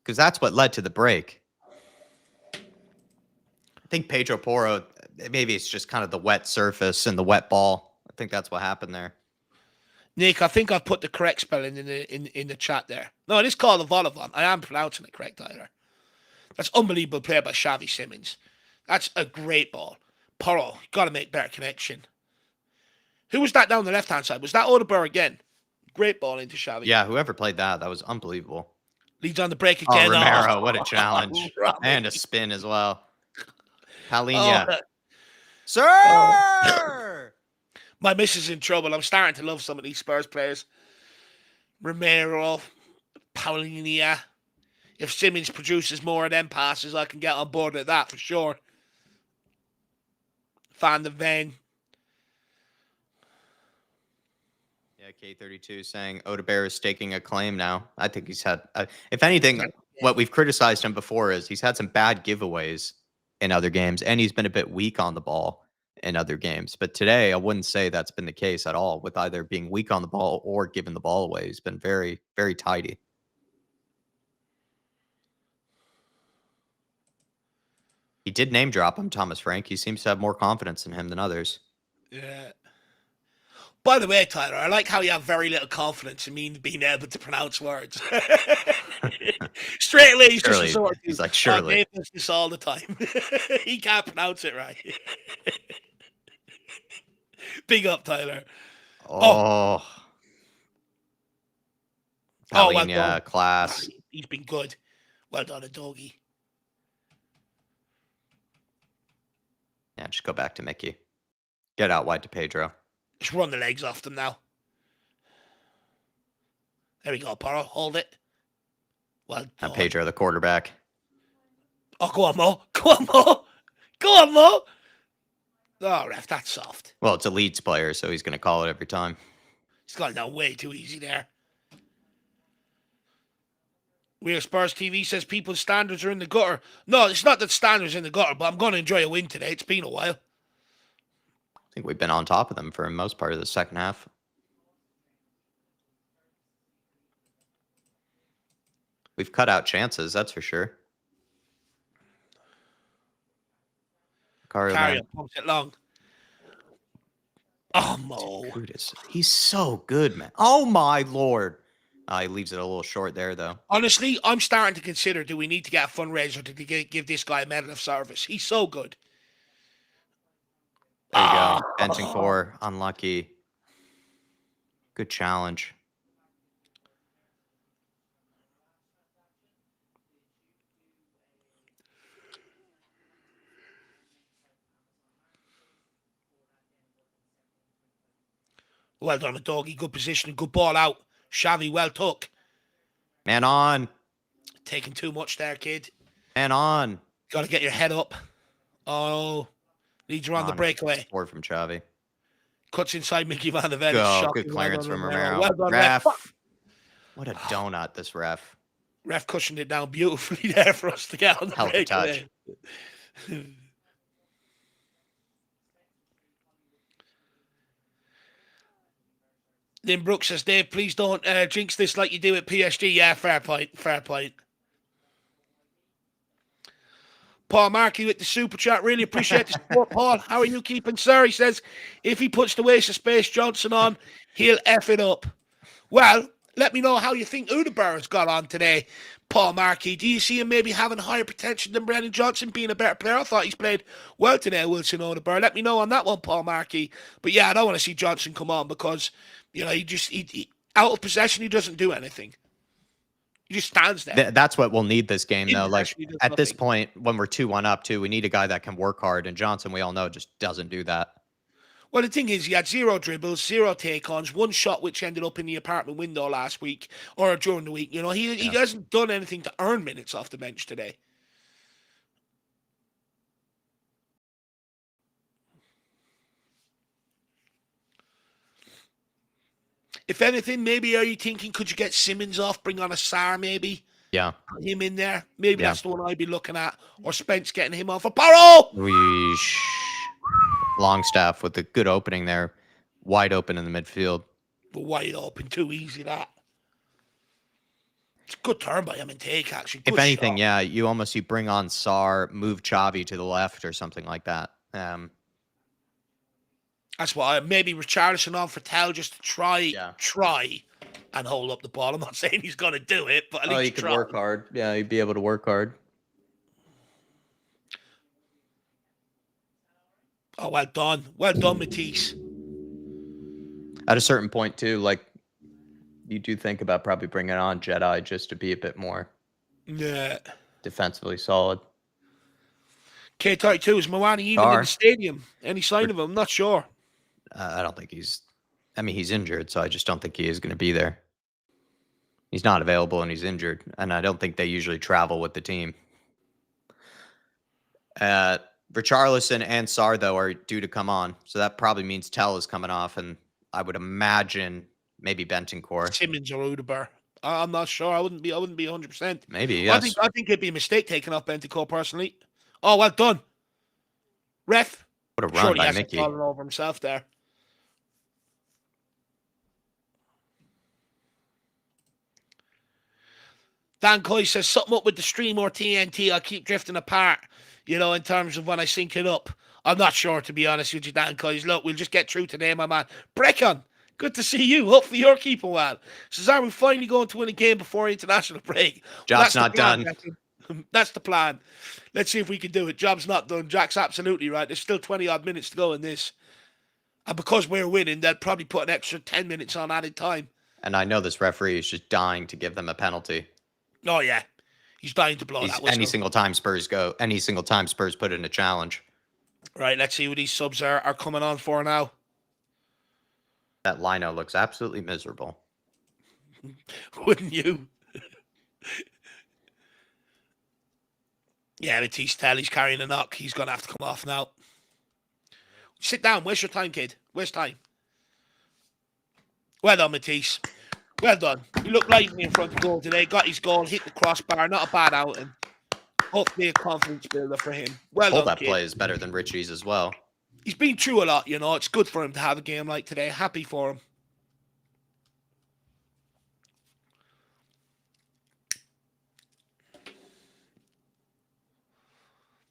because that's what led to the break. I think Pedro Porro, maybe it's just kind of the wet surface and the wet ball. I think that's what happened there. Nick, I think I've put the correct spelling in the chat there. No, it is called a Volleyball. I am pronouncing it correct, Tyler. That's unbelievable play by Xavi Simons. That's a great ball. Porro, got to make better connection. Who was that down the left-hand side? Was that Odeberg again? Great ball into Xavi. Yeah, whoever played that was unbelievable. Leeds on the break Oh, again. Romero, what a challenge. And a spin as well. Palhinha. Sir! My missus in trouble. I'm starting to love some of these Spurs players. Romero, Paulinho. If Simmons produces more of them passes, I can get on board with that for sure. Van de Ven. Yeah, K32 saying Odebear is staking a claim now. I think he's had, if anything, what we've criticized him before is he's had some bad giveaways in other games, and he's been a bit weak on the ball in other games. But today, I wouldn't say that's been the case at all, with either being weak on the ball or giving the ball away. He's been very, very tidy. He did name drop him, Thomas Frank. He seems to have more confidence in him than others. Yeah. By the way, Tyler, I like how you have very little confidence in me being able to pronounce words. Straight away, he's just resorting to, he's like, surely. Dave does this all the time. He can't pronounce it right. Big up, Tyler. Oh. Well done. Class. He's been good. Well done, Adogi. Yeah, just go back to Mickey. Get out wide to Pedro. Just run the legs off them now. There we go, Porro. Hold it. Well done. And Pedro, the quarterback. Oh, go on, Mo. Go on, Mo. Go on, Mo. Oh, ref, that's soft. Well, it's a Leeds player, so he's going to call it every time. He's got it down way too easy there. Where Spurs TV says people's standards are in the gutter. No, it's not that standards are in the gutter, but I'm going to enjoy a win today. It's been a while. I think we've been on top of them for most part of the second half. We've cut out chances, that's for sure. Carrier pumps it long. Oh, Mo. He's so good, man. Oh, my Lord. He leaves it a little short there, though. Honestly, I'm starting to consider, do we need to get a fundraiser to give this guy a medal of service? He's so good. There you go. Benching for. Unlucky. Good challenge. Well done, Doggy. Good position. Good ball out. Xavi, well took. Man on. Taking too much there, kid. Man on. Got to get your head up. Oh. Leeds are on the breakaway. Support from Xavi. Cuts inside Mickey Van de Ven. Go. Good clearance from Romero. Well done, ref. What a donut, this ref. Ref cushioned it down beautifully there for us to get on the breakaway. Touch. Lynn Brooks says, Dave, please don't jinx this like you do at PSG. Yeah, fair point. Fair point. Paul Markey with the super chat. Really appreciate the support, Paul. How are you keeping, sir? He says, if he puts the waste of Space Johnson on, he'll F it up. Well, let me know how you think Udeberg's got on today, Paul Markey. Do you see him maybe having higher potential than Brennan Johnson, being a better player? I thought he's played well today, Wilson Udeberg. Let me know on that one, Paul Markey. But yeah, I don't want to see Johnson come on because, you know, he out of possession, he doesn't do anything. He just stands there. That's what we'll need this game, though. Like, at this point, when we're 2-1 up, too, we need a guy that can work hard. And Johnson, we all know, just doesn't do that. Well, the thing is, he had 0 dribbles, 0 take-ons, 1 shot which ended up in the apartment window last week or during the week. You know, he hasn't done anything to earn minutes off the bench today. If anything, maybe are you thinking, could you get Simmons off, bring on a Sarr maybe? Yeah. Put him in there. Maybe Yeah. that's the one I'd be looking at. Or Spence getting him off for Porro! Longstaff with a good opening there. Wide open in the midfield. But wide open, too easy that. It's a good turn by him and take, actually. Good If anything, shot. yeah, you bring on Sarr, move Xavi to the left or something like that. That's why maybe Richarlison on for Tell just to try and hold up the ball. I'm not saying he's going to do it, but at least he could try. work hard. Yeah, he'd be able to work hard. Oh, well done. Well done, Matisse. At a certain point, too, like, you do think about probably bringing on Jedi just to be a bit more defensively solid. K32, is Moani even in the stadium? Any sign of him? I'm not sure. I don't think he's injured, so I just don't think he is going to be there. He's not available and he's injured, and I don't think they usually travel with the team. Richarlison and Sarr, though, are due to come on, so that probably means Tell is coming off, and I would imagine maybe Bentancur. Simmons or Rudiger. I'm not sure. I wouldn't be 100%. Maybe, yes. I think it'd be a mistake taking off Bentancur personally. Oh, well done. Ref. What a run by Mickey. Falling over himself there. Dan Coy says, something up with the stream or TNT. I keep drifting apart, in terms of when I sync it up. I'm not sure, to be honest with you, Dan Coy. Look, we'll just get through today, my man. Brecon, good to see you. Hopefully you're keeping well. Says, are we finally going to win a game before international break? Job's not done. That's the plan. Let's see if we can do it. Job's not done. Jack's absolutely right. There's still 20-odd minutes to go in this. And because we're winning, they'll probably put an extra 10 minutes on added time. And I know this referee is just dying to give them a penalty. Oh, yeah. He's dying to blow that whistle. Any single time Spurs put in a challenge. Right, let's see what these subs are coming on for now. That Lino looks absolutely miserable. Wouldn't you? Yeah, Matisse Tell, he's carrying a knock. He's going to have to come off now. Sit down. Where's your time, kid? Where's time? Well done, Matisse. Well done. He looked lightly in front of goal today. Got his goal, hit the crossbar. Not a bad outing. Hopefully a confidence builder for him. Well done, that kid. play is better than Richie's as well. He's been through a lot, It's good for him to have a game like today. Happy for him.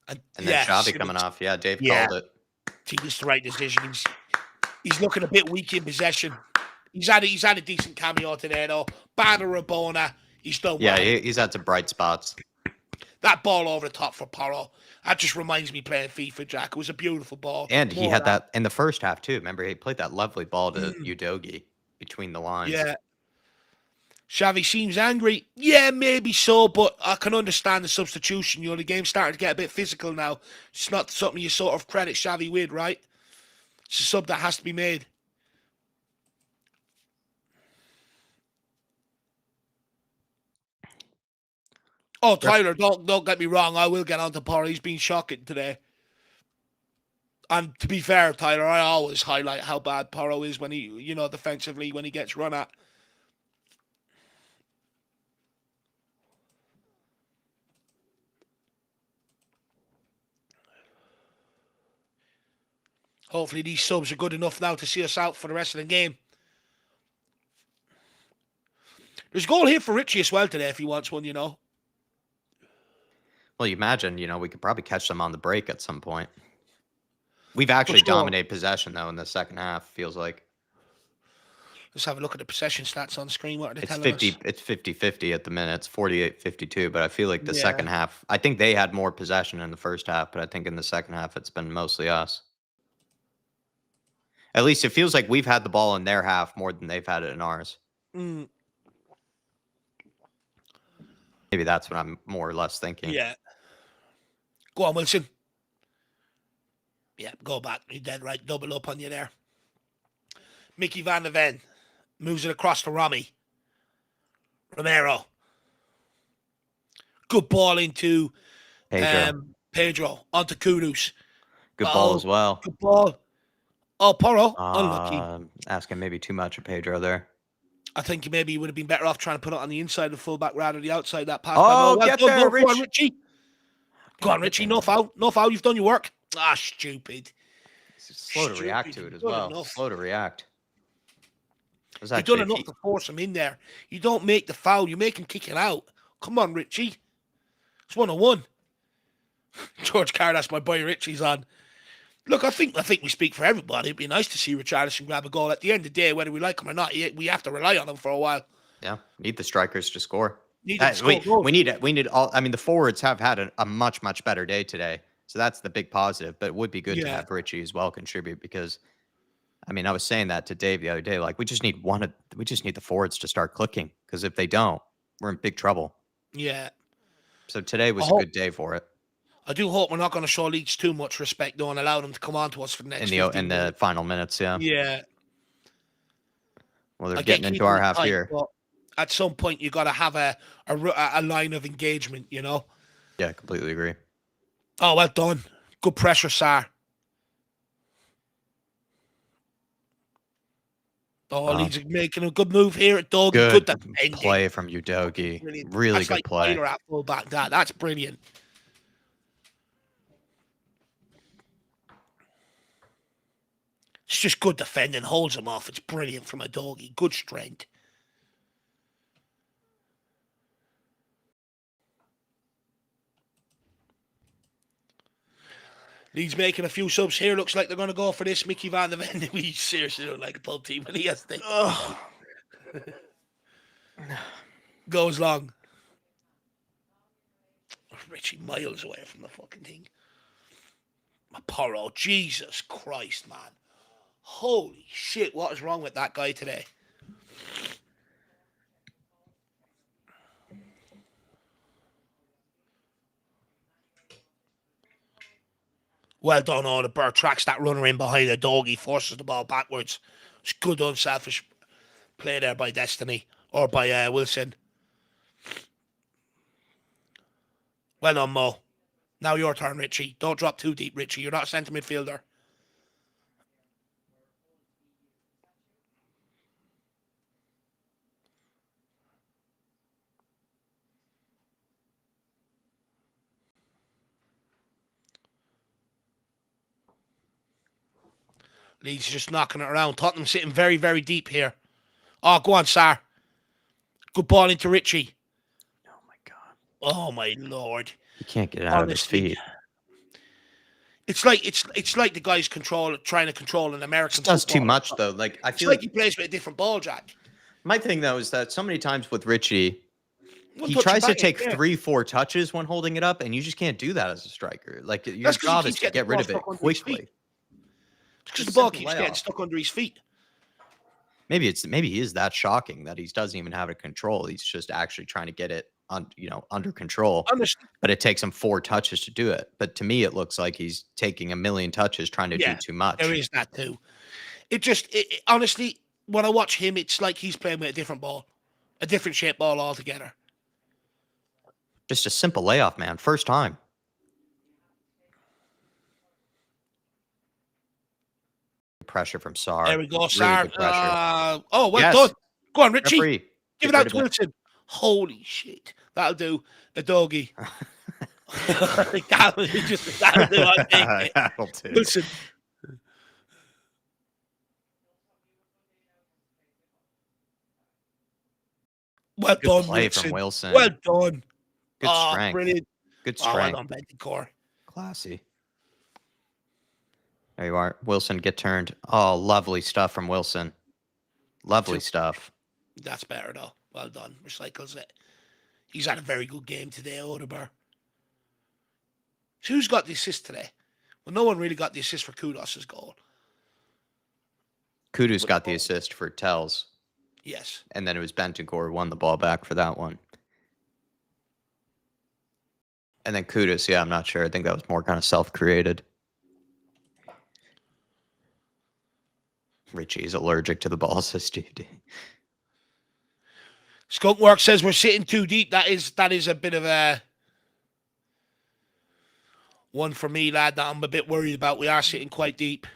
And then Xavi coming off. Yeah, Dave called it. I think it's the right decision. He's looking a bit weak in possession. He's had a decent cameo today, though. Banner Rabona, he's done well. Yeah, he's had some bright spots. That ball over the top for Porro. That just reminds me playing FIFA, Jack. It was a beautiful ball. And he had that in the first half, too. Remember, he played that lovely ball to Udogie between the lines. Yeah. Xavi seems angry. Yeah, maybe so, but I can understand the substitution. The game's starting to get a bit physical now. It's not something you sort of credit Xavi with, right? It's a sub that has to be made. Oh, Tyler, don't get me wrong. I will get on to Porro. He's been shocking today. And to be fair, Tyler, I always highlight how bad Porro is when he, defensively, when he gets run at. Hopefully these subs are good enough now to see us out for the rest of the game. There's a goal here for Richie as well today if he wants one, Well, you imagine, we could probably catch them on the break at some point. We've actually dominated possession, though, in the second half, feels like. Let's have a look at the possession stats on screen. What are they telling us? It's 50-50 at the minute. It's 48-52, but I feel like the second half, I think they had more possession in the first half, but I think in the second half it's been mostly us. At least it feels like we've had the ball in their half more than they've had it in ours. Mm. Maybe that's what I'm more or less thinking. Yeah. Go on, Wilson. Yeah, go back. You're dead right. Double up on you there. Mickey Van de Ven moves it across to Romy. Romero. Good ball into Pedro. Onto Kudus. Good ball as well. Good ball. Oh, Porro. Unlucky. Asking maybe too much of Pedro there. I think maybe you would have been better off trying to put it on the inside of the fullback rather than the outside. That pass by Mo. Oh, Well get done, there, go on, Rich. Richie. Go on, Richie. No foul. No foul. You've done your work. Ah, stupid. Slow to react to it as well. Slow to react. You've done enough to force him in there. You don't make the foul. You make him kick it out. Come on, Richie. It's 1-1. George Carr, my boy Richie's on. Look, I think we speak for everybody. It'd be nice to see Richarlison grab a goal. At the end of the day, whether we like him or not, we have to rely on him for a while. Yeah, need the strikers to score. We need all. I mean, the forwards have had a much better day today, so that's the big positive. But it would be good to have Richie as well contribute because, I mean, I was saying that to Dave the other day. Like, we just need the forwards to start clicking because if they don't, we're in big trouble. Yeah. So today was a good day for it. I do hope we're not going to show Leeds too much respect, though, and allow them to come on to us for the next in the final minutes. Yeah. Yeah. Well, they're getting into our half here. At some point, you got to have a line of engagement, you know? Yeah, I completely agree. Oh, well done. Good pressure, Sar. Oh, Leeds making a good move here at Doggy. Good play from you, Doggy. Really that's good like play. At fullback. That's brilliant. It's just good defending. Holds him off. It's brilliant from a Doggy. Good strength. Leeds making a few subs here. Looks like they're going to go for this. Mickey Van de Ven. We seriously don't like a pub team. And he has to. Goes long. Richie miles away from the fucking thing. Poro. Jesus Christ, man. Holy shit. What is wrong with that guy today? Well done, Hotspur. Tracks that runner in behind the Doggy, forces the ball backwards. It's good, unselfish play there by Destiny or by Wilson. Well done, Mo. Now your turn, Richie. Don't drop too deep, Richie. You're not a centre midfielder. Leeds just knocking it around. Tottenham sitting very, very deep here. Oh, go on, Sar. Good ball into Richie. Oh, my God. Oh, my Lord. He can't get out of his feet. It's like the guy's trying to control an American. He does too much, though. Like, I feel like he plays with a different ball, Jack. My thing, though, is that so many times with Richie, he tries to take 3-4 touches when holding it up, and you just can't do that as a striker. Like, your job is to get rid of it quickly. Because the ball keeps getting stuck under his feet. Maybe he is that shocking that he doesn't even have it control. He's just actually trying to get it under control. But it takes him 4 touches to do it. But to me, it looks like he's taking a million touches trying to do too much. There is that too. Honestly, when I watch him, it's like he's playing with a different ball, a different shaped ball altogether. Just a simple layoff, man. First time. Pressure from Sar. There we go, Sar. Really done. Go on, Richie. Referee. Give it out to Wilson. Holy shit. That'll do. A Doggy. That'll do, I think. That'll do. Wilson. Well Good done, play Wilson. from Wilson. Well done. Good strength. Brilliant. Good strength. Well done, Bentancur. Classy. There you are. Wilson, get turned. Oh, lovely stuff from Wilson. Lovely stuff. That's better, though. Well done. Recycles it. He's had a very good game today, Hotspur. So who's got the assist today? Well, no one really got the assist for Kudus' goal. Kudus got the assist for Tells. Yes. And then it was Bentancur who won the ball back for that one. And then Kudus, yeah, I'm not sure. I think that was more kind of self-created. Richie's allergic to the ball, says Steve D. Skunkwork says we're sitting too deep. That is a bit of a one for me, lad, that I'm a bit worried about. We are sitting quite deep.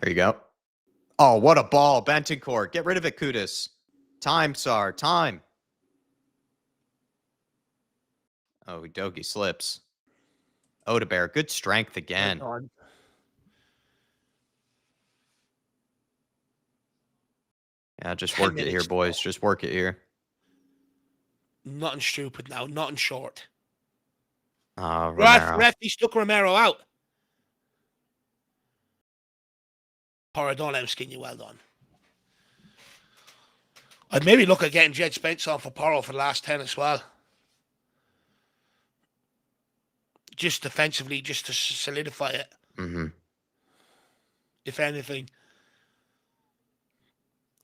There you go. Oh, what a ball. Bentancur. Get rid of it, Kudus. Time, Sar. Time. Oh, Udogie slips. Odebear. Good strength again. Yeah, just work it here, boys. Just work it here. Nothing stupid now. Nothing short. Romero. Ref, he stuck Romero out. Porro, don't let him skin you. Well done. I'd maybe look at getting Jed Spence on for Porro for the last 10 as well. Just defensively, just to solidify it. Mm-hmm. If anything.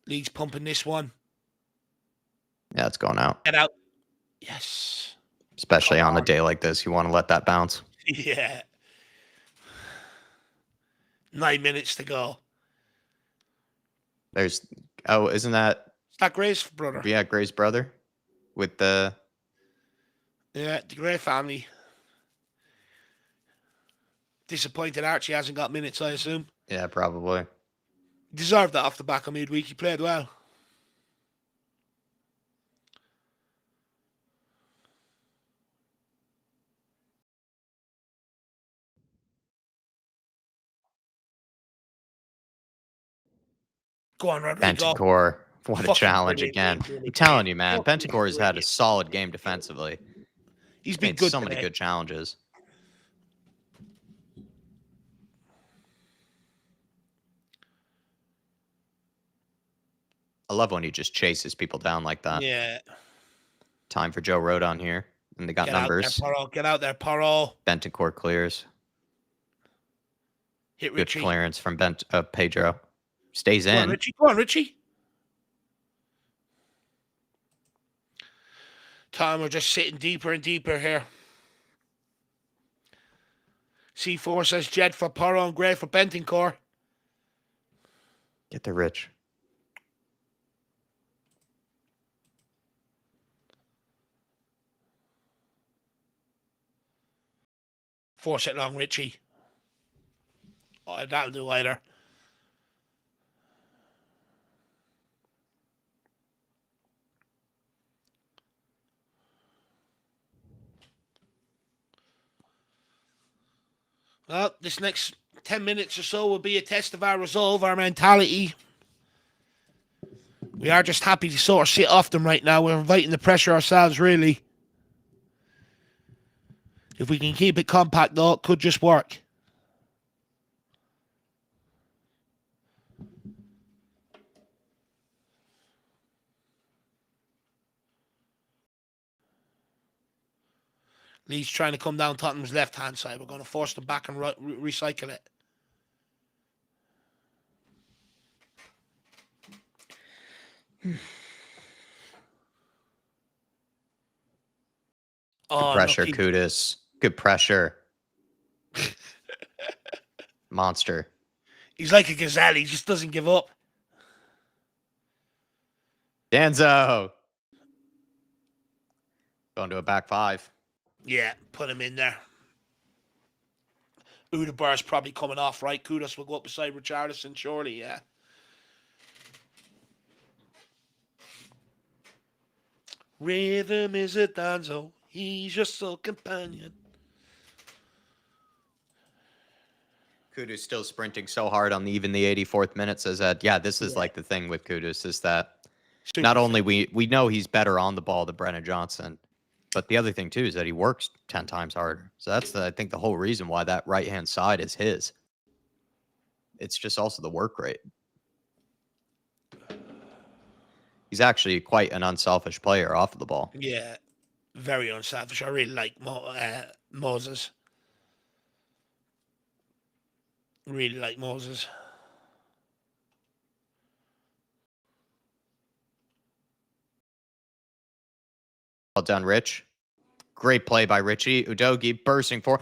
Leeds pumping this one. Yeah, it's going out. Get out. Yes. Especially on a day like this, you want to let that bounce. Yeah. 9 minutes to go. There's, oh, isn't that? Is that Gray's brother? Yeah, Gray's brother with the. Yeah, the Gray family. Disappointed Archie hasn't got minutes, I assume. Yeah, probably. Deserved that off the back of midweek. He played well. Go on, Rodrigo. Bentancur. What a challenge again. I'm telling you, man. Bentancur has had a solid game defensively. He's been made good so today. many good challenges. I love when he just chases people down like that. Yeah. Time for Joe Rodon here. And they got numbers. Get out there, Porro. Bentancur clears. Hit Richie. Good clearance from Pedro. Stays in. Go on, Richie. Go on, Richie. Tom, we're just sitting deeper and deeper here. C4 says Jed for Porro and Gray for Bentancur. Get the Rich. Force it long, Richie. Oh, that'll do either. Well, this next 10 minutes or so will be a test of our resolve, our mentality. We are just happy to sort of sit off them right now. We're inviting the pressure ourselves, really. If we can keep it compact, though, it could just work. Leeds trying to come down Tottenham's left-hand side. We're going to force them back and recycle it. Good pressure, Kudus. Good pressure. Monster. He's like a gazelle. He just doesn't give up. Danzo. Going to a back five. Yeah, put him in there. Udebar's probably coming off, right? Kudus will go up beside Richarlison, surely, yeah. Rhythm is a danzo. He's your soul companion. Kudus still sprinting so hard on even the 84th minute. Says that, yeah, this is like the thing with Kudus is that not only we know he's better on the ball than Brennan Johnson, but the other thing too is that he works 10 times harder. So that's I think the whole reason why that right-hand side is his. It's just also the work rate. He's actually quite an unselfish player off of the ball. Yeah, very unselfish. I really like Moses. Really like Moses. Well done, Rich. Great play by Richie. Udogie bursting for.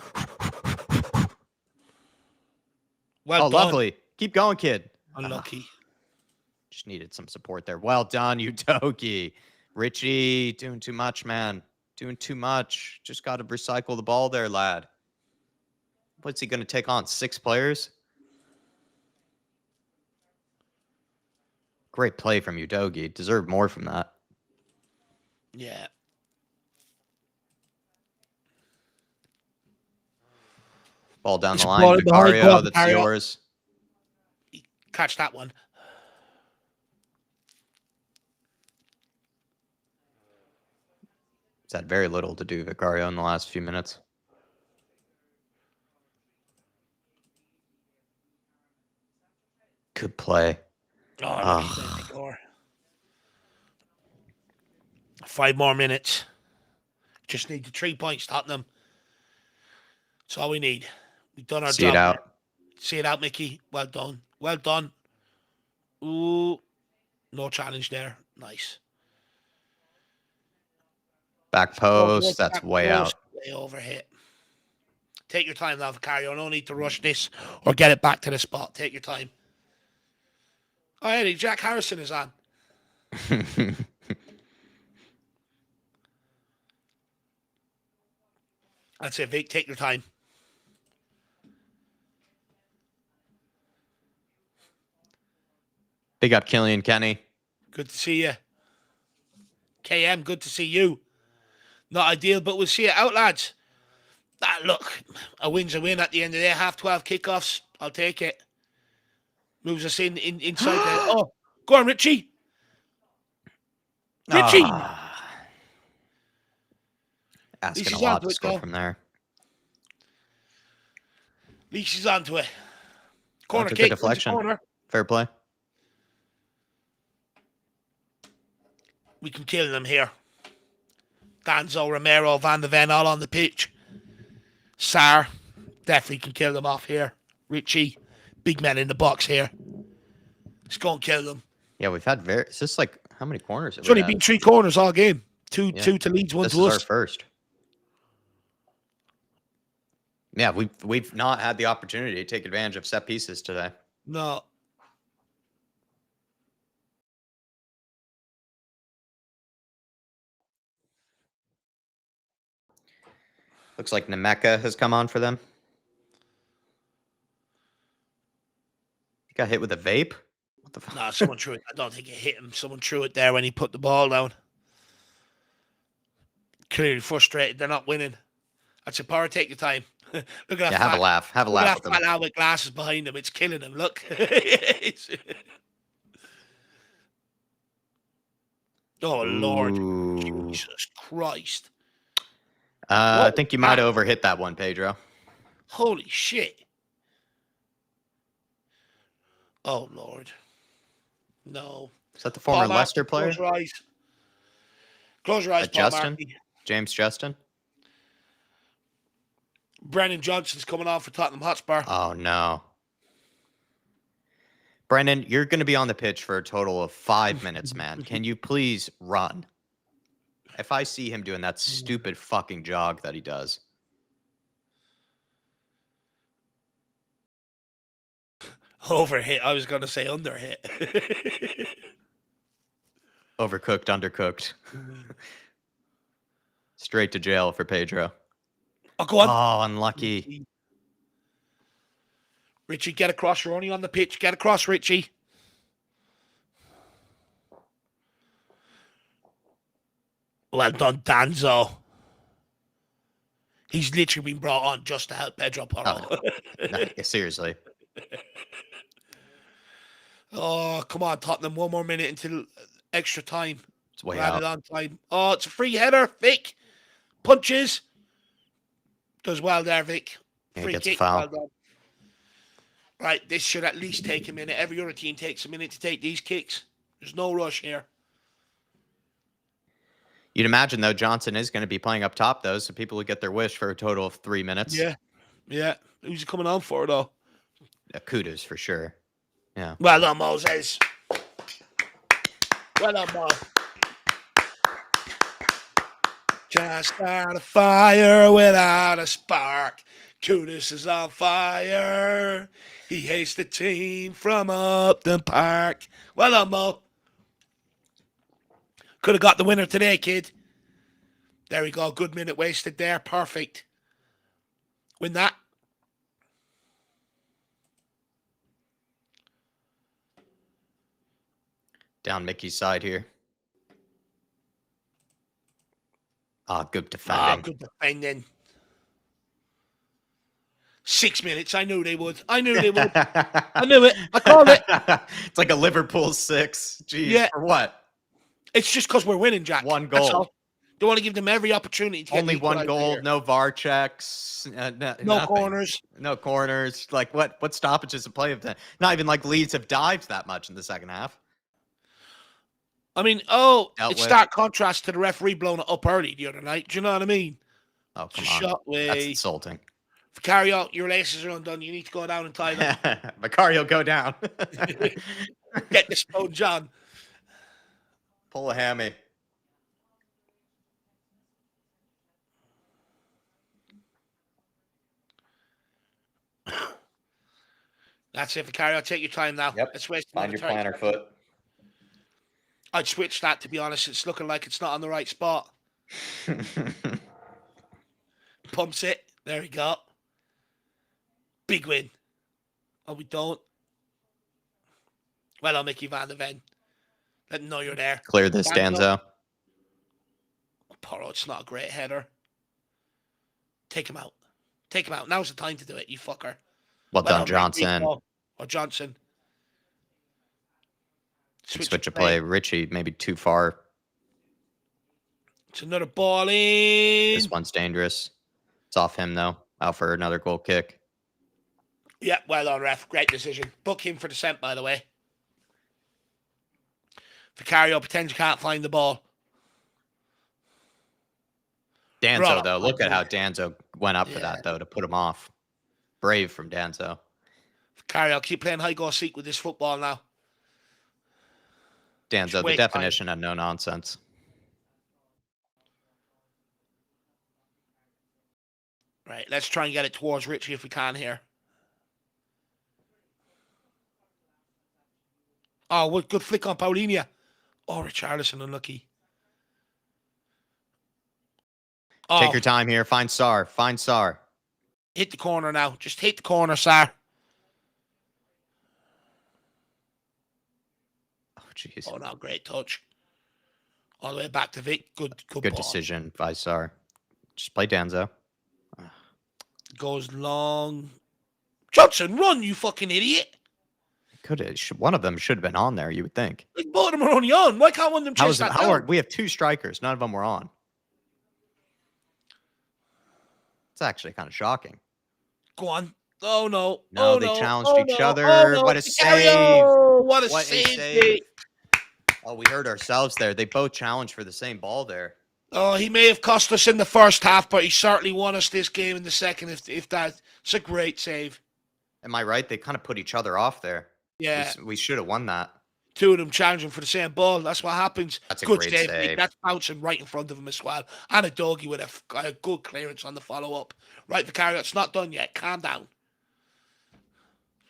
Well done. Lovely. Keep going, kid. Unlucky. Just needed some support there. Well done, Udogie. Richie doing too much, man. Doing too much. Just got to recycle the ball there, lad. What's he going to take on? 6 players? Great play from Udogie. Deserved more from that. Yeah. Ball down It's the a line. ball in behind. Go Vicario, on, that's Vicario. yours. Catch that one. He's had very little to do, Vicario, in the last few minutes. Good play. Oh, lucky score. 5 more minutes. Just need the 3 points, Tottenham. That's all we need. We've done our See job. it out. See it out, Mickey. Well done. Well done. Ooh. No challenge there. Nice. Back post. That's Back way post, out. way over hit. Take your time now, Vicario. No need to rush this or get it back to the spot. Take your time. Oh, Eddie, Jack Harrison is on. That's it, Vic. Take your time. Big up Killian Kenny. Good to see you. KM, good to see you. Not ideal, but we'll see it out, lads. Look, a win's a win at the end of the day. 12 kickoffs. I'll take it. Moves us inside there. Oh, go on, Richie. Richie! Asking a lot to score from there. At least he's onto it. Corner Took kick. a deflection. Corner. Fair play. We can kill them here. Danzo, Romero, Van de Ven all on the pitch. Sar, definitely can kill them off here. Richie, big men in the box here. Let's go and kill them. Yeah, we've had it's just like, how many corners have It's we only had? been 3 corners all game. Two to Leeds, one this to us. This is our first. Yeah, we've not had the opportunity to take advantage of set pieces today. No. Looks like Nemeka has come on for them. He got hit with a vape? What the fuck? No, someone threw it. I don't think it hit him. Someone threw it there when he put the ball down. Clearly frustrated. They're not winning. That's a power. Take your time. Look at that. Yeah, have a laugh. Have a laugh with them. Look at that fat with glasses behind him. It's killing him. Look. Oh, Lord. Ooh. Jesus Christ. I think you might have overhit that one, Pedro. Holy shit. Oh, Lord. No. Is that the former Leicester player? Close your eyes. Close your eyes, Paul Justin? Markey. James Justin? Brennan Johnson's coming on for Tottenham Hotspur. Oh, no. Brennan, you're going to be on the pitch for a total of 5 minutes, man. Can you please run? If I see him doing that stupid fucking jog that he does. Overhit. I was going to say underhit. Overcooked, undercooked. Straight to jail for Pedro. Oh, go on. Oh, unlucky. Richie, get across. You're only on the pitch. Get across, Richie. Well done, Danzo. He's literally been brought on just to help Pedro Porro. Oh, no, seriously. Oh, come on, Tottenham. 1 more minute until extra time. It's way out. On time. Oh, it's a free header. Vic. Punches. Does well there, Vic. Free kick. A foul. Well done. Right, this should at least take a minute. Every other team takes a minute to take these kicks. There's no rush here. You'd imagine, though, Johnson is going to be playing up top, though, so people would get their wish for a total of 3 minutes. Yeah. Yeah. Who's he coming on for, though? Kudos, for sure. Yeah. Well done, Moses. Well done, Mo. Just start a fire without a spark. Kudos is on fire. He hates the team from up the park. Well done, Mo. Could have got the winner today, kid. There we go. Good minute wasted there. Perfect. Win that. Down Mickey's side here. Good Ah, defending. good defending. 6 minutes. I knew they would. I knew they would. I knew it. I called it. It's like a Liverpool 6. Jeez, Yeah. for what? It's just because we're winning, Jack. One That's goal. all. They want to give them every opportunity to get Only the one equaliser goal, here. no VAR checks, No nothing. corners. No corners. Like what stoppages of play have done? Not even like Leeds have dived that much in the second half. I mean, Dealt it's with. stark contrast to the referee blowing it up early the other night. Do you know what I mean? Oh, It's a come on. shot That's way. insulting. Carry out, your laces are undone. You need to go down and tie them. Macario, go down. Get the sponge on. Pull a hammy. That's it for carry out. Take your time now. Yep. Let's waste Find your 30 plantar seconds. foot. I'd switch that, to be honest. It's looking like it's not on the right spot. Pumps it. There we go. Big win. Oh, we don't. Well, I'll Mickey Van der Ven. Let them know you're there. Clear this, Danzo. Porro, it's not a great header. Take him out. Take him out. Now's the time to do it, you fucker. Well done, Johnson. Or Johnson. Switch of play. Richie, maybe too far. It's another ball in. This one's dangerous. It's off him, though. Out for another goal kick. Yeah, well done, ref. Great decision. Book him for the cent, by the way. Vicario pretends you can't find the ball. Danzo, though. Look at how Danzo went up for that, though, to put him off. Brave from Danzo. Vicario, keep playing high goal seek with this football now. Danzo, the definition of no nonsense. Right, let's try and get it towards Richie if we can here. Oh, what good flick on Paulinho. Oh, Richarlison, unlucky. Oh. Take your time here. Find Sar. Find Sar. Hit the corner now. Just hit the corner, Sar. Oh, jeez. Oh, no, great touch. All the way back to Vic. Good decision by Sar. Just play Danzo. Goes long. Johnson, run, you fucking idiot. One of them should have been on there, you would think. Both of them are only on. Why can't one of them chase that down? We have 2 strikers. None of them were on. It's actually kind of shocking. Go on. Oh, no. No, they challenged each other. Oh, no. What a save. What a save. Oh, we heard ourselves there. They both challenged for the same ball there. Oh, he may have cost us in the first half, but he certainly won us this game in the second, if that. It's a great save. Am I right? They kind of put each other off there. Yeah. We should have won that. 2 of them challenging for the same ball. That's what happens. That's a good great save. That's bouncing right in front of him as well. And a doggy with a good clearance on the follow-up. Right, Vicario, it's not done yet. Calm down.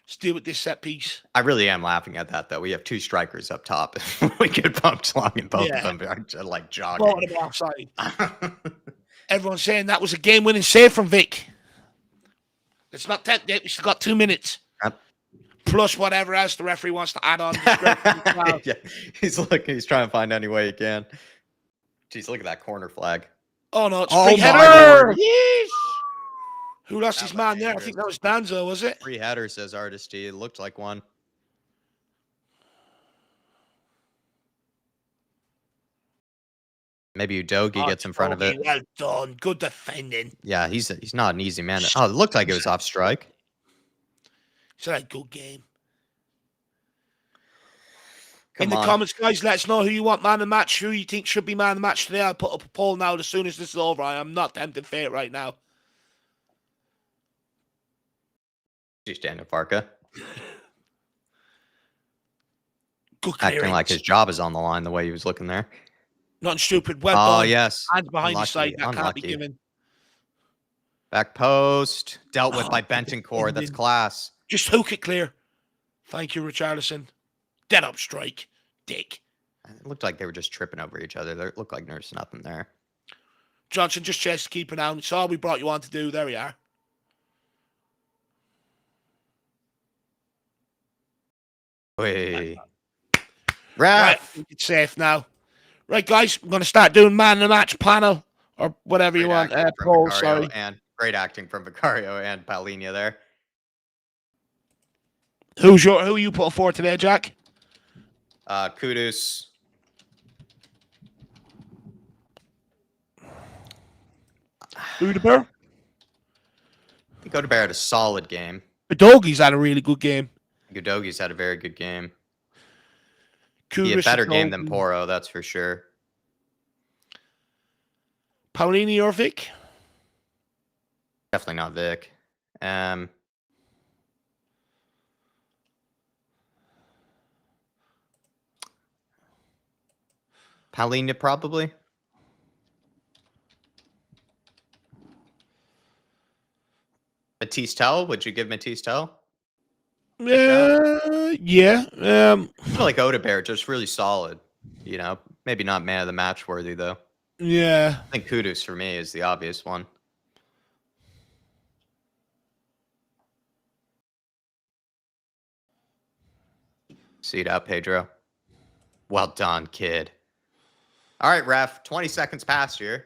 Let's deal with this set piece. I really am laughing at that, though. We have 2 strikers up top. We could bumped along and both of them are like jogging. Both of them offside. Everyone's saying that was a game-winning save from Vic. It's not 10 yet. We still got 2 minutes. Plus whatever else the referee wants to add on. Yeah, he's looking. He's trying to find any way he can. Jeez, look at that corner flag. Oh, no, it's free header. Who lost his man there? I think that was Danzo, was it? Free header, says Artisty. It looked like one. Maybe Udogi gets in front of it. Well done. Good defending. Yeah, he's not an easy man. Oh, it looked like it was off strike. It's a good game. In the comments, guys, let us know who you want man of the match, who you think should be man of the match today. I'll put up a poll now as soon as this is over. I am not tempting fate right now. Jeez, Daniel Farka. Good clearance. Acting like his job is on the line the way he was looking there. Nothing stupid. Well done. Oh, yes. Hands behind the side. That can't be given. Back post. Dealt with by Bentoncourt. That's class. Just hook it clear. Thank you, Richarlison. Dead up strike. Dick. It looked like they were just tripping over each other. It looked like there's nothing there. Johnson just chased the keeper down. It's all we brought you on to do. There we are. Wait. Right, I Ref. think it's safe now. Right, guys, I'm going to start doing man of the match panel or whatever you Great want. acting from Poll, Vicario sorry. and great acting from Vicario and Paulinho there. Who you put forward today, Jack? Kudus. Udeber? I think Odegaard had a solid game. Udogi's had a really good game. Udogi's had a very good game. Kudus, He had a better game than Udogi. Porro, that's for sure. Paulini or Vic? Definitely not Vic. Paulinho probably. Matisse Tell? Would you give Matisse Tell? Yeah. I feel like Odegaard just really solid. You know, maybe not man of the match worthy though. Yeah. I think Kudus for me is the obvious one. See it out, Pedro. Well done, kid. All right, ref. 20 seconds past here.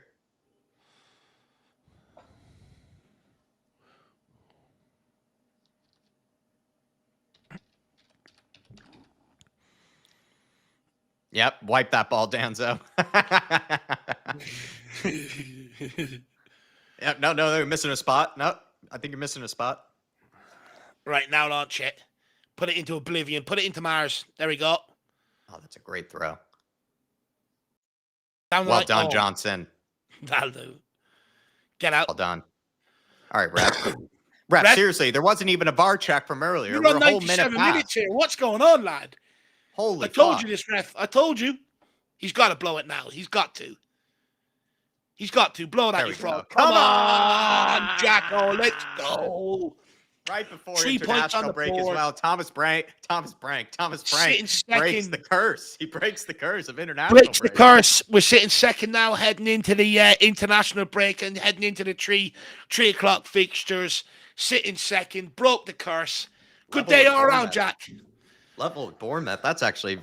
Yep, wipe that ball, Danzo. Yep, no, you're missing a spot. No, I think you're missing a spot. Right, now launch it. Put it into oblivion. Put it into Mars. There we go. Oh, that's a great throw. Down the Well line. done, Oh, Johnson. that'll do. Get out. Well done. All right, ref. Ref, seriously, there wasn't even a VAR check from earlier. You're We're on a whole minute 97 past. minutes here. What's going on, lad? Holy I told fuck. you this, ref. I told you. He's got to blow it now. He's got to. He's got to. Blow it at your front. Come on, Jacko. Let's go. Right before 3 points on international the break board. as well. Thomas Brank Sitting breaks second. the curse. He breaks the curse of international Breaks the break. curse. We're sitting second now, heading into the international break and heading into the 3 o'clock fixtures. Sitting second. Broke the curse. Good Level day with all around, Bournemouth. Jack. Level with Bournemouth. That's actually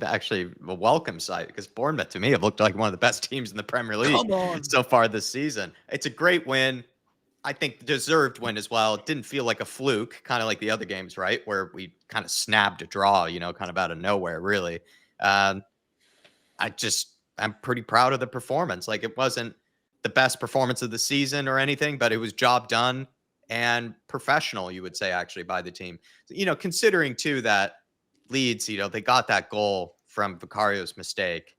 a welcome sight because Bournemouth to me have looked like one of the best teams in the Premier League Come on. so far this season. It's a great win. I think deserved win as well. It didn't feel like a fluke, kind of like the other games, right? Where we kind of snapped a draw, you know, kind of out of nowhere, really. I'm pretty proud of the performance. Like, it wasn't the best performance of the season or anything, but it was job done and professional, you would say, actually, by the team. You know, considering too that Leeds, you know, they got that goal from Vicario's mistake.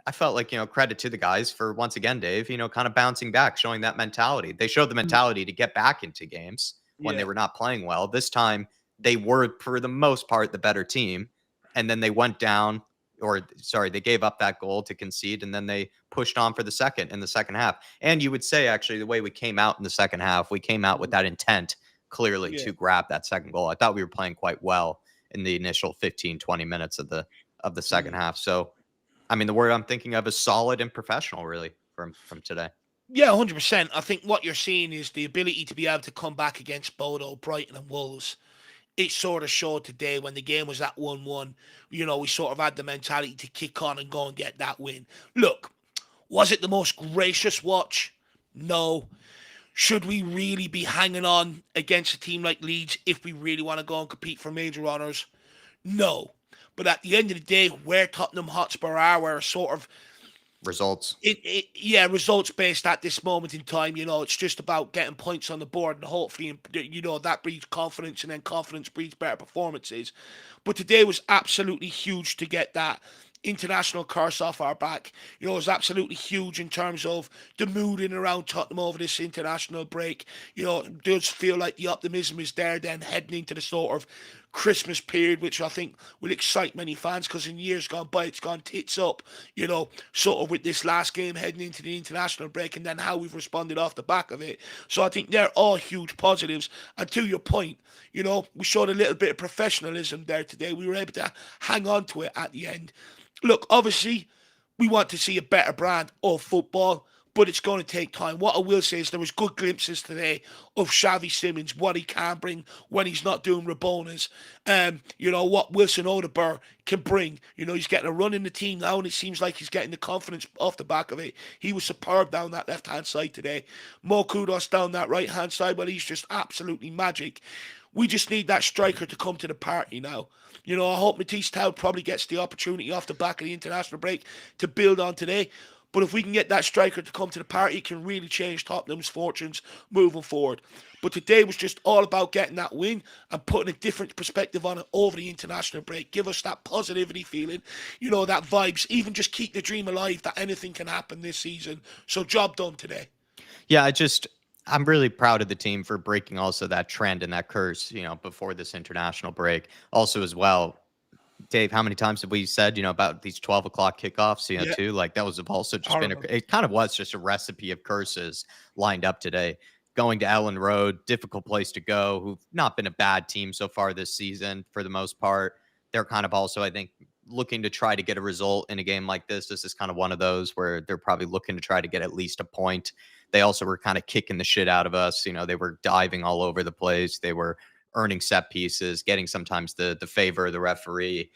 I felt like, you know, credit to the guys for, once again, Dave, you know, kind of bouncing back, showing that mentality. They showed the mentality to get back into games when they were not playing well. This time, they were, for the most part, the better team. And then they went down, they gave up that goal to concede, and then they pushed on for the second in the second half. And you would say, actually, the way we came out in the second half, we came out with that intent, clearly, to grab that second goal. I thought we were playing quite well in the initial 15, 20 minutes of the second half. So, I mean, the word I'm thinking of is solid and professional, really, from today. Yeah, 100%. I think what you're seeing is the ability to be able to come back against Bodo, Brighton and Wolves. It sort of showed today when the game was at 1-1. You know, we sort of had the mentality to kick on and go and get that win. Look, was it the most gracious watch? No. Should we really be hanging on against a team like Leeds if we really want to go and compete for major honours? No. But at the end of the day, where Tottenham Hotspur are, we're sort of results. Results based at this moment in time. You know, it's just about getting points on the board, and hopefully, you know, that breeds confidence, and then confidence breeds better performances. But today was absolutely huge to get that international curse off our back. You know, it was absolutely huge in terms of the mood in around Tottenham over this international break. You know, it does feel like the optimism is there then heading into the sort of Christmas period, which I think will excite many fans, because in years gone by it's gone tits up, you know, sort of with this last game heading into the international break and then how we've responded off the back of it. So I think they're all huge positives. And to your point, you know, we showed a little bit of professionalism there today. We were able to hang on to it at the end. Look, obviously, we want to see a better brand of football, but it's going to take time. What I will say is there was good glimpses today of Xavi Simons, what he can bring when he's not doing Rabonas. What Wilson Odobert can bring. He's getting a run in the team now, and it seems like he's getting the confidence off the back of it. He was superb down that left-hand side today. More kudos down that right-hand side, but he's just absolutely magic. We just need that striker to come to the party now. I hope Matisse Taub probably gets the opportunity off the back of the international break to build on today. But if we can get that striker to come to the party, it can really change Tottenham's fortunes moving forward. But today was just all about getting that win and putting a different perspective on it over the international break. Give us that positivity feeling, that vibes. Even just keep the dream alive that anything can happen this season. So job done today. Yeah, I'm really proud of the team for breaking also that trend and that curse, before this international break. Also, as well, Dave, how many times have we said, about these 12 o'clock kickoffs, Yeah, too? Like, that was also just horrible. it kind of was just a recipe of curses lined up today. Going to Ellen Road, difficult place to go, who've not been a bad team so far this season for the most part. They're kind of also, I think, looking to try to get a result in a game like this. This is kind of one of those where they're probably looking to try to get at least a point. They also were kind of kicking the shit out of us. They were diving all over the place. They were earning set pieces, getting sometimes the favor of the referee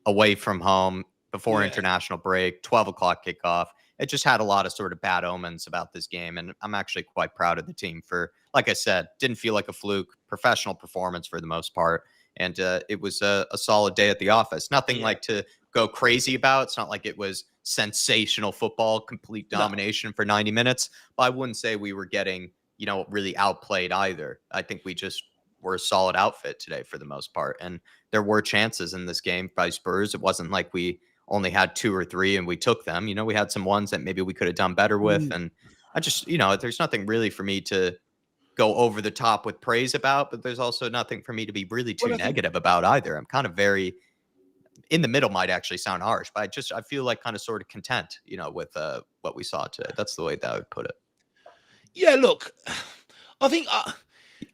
away from home before Yeah. international break, 12 o'clock kickoff. It just had a lot of sort of bad omens about this game. And I'm actually quite proud of the team for, like I said, didn't feel like a fluke, professional performance for the most part. And it was a solid day at the office. Nothing Yeah. like to go crazy about. It's not like it was sensational football, complete No. domination for 90 minutes. But I wouldn't say we were getting, really outplayed either. I think we just were a solid outfit today for the most part. And there were chances in this game by Spurs. It wasn't like we only had 2 or 3 and we took them. We had some ones that maybe we could have done better with. And I just, there's nothing really for me to go over the top with praise about, but there's also nothing for me to be really too Well, I think negative about either. I'm kind of very in the middle, might actually sound harsh, but I feel like kind of sort of content, with what we saw today. That's the way that I would put it. Yeah, look, I think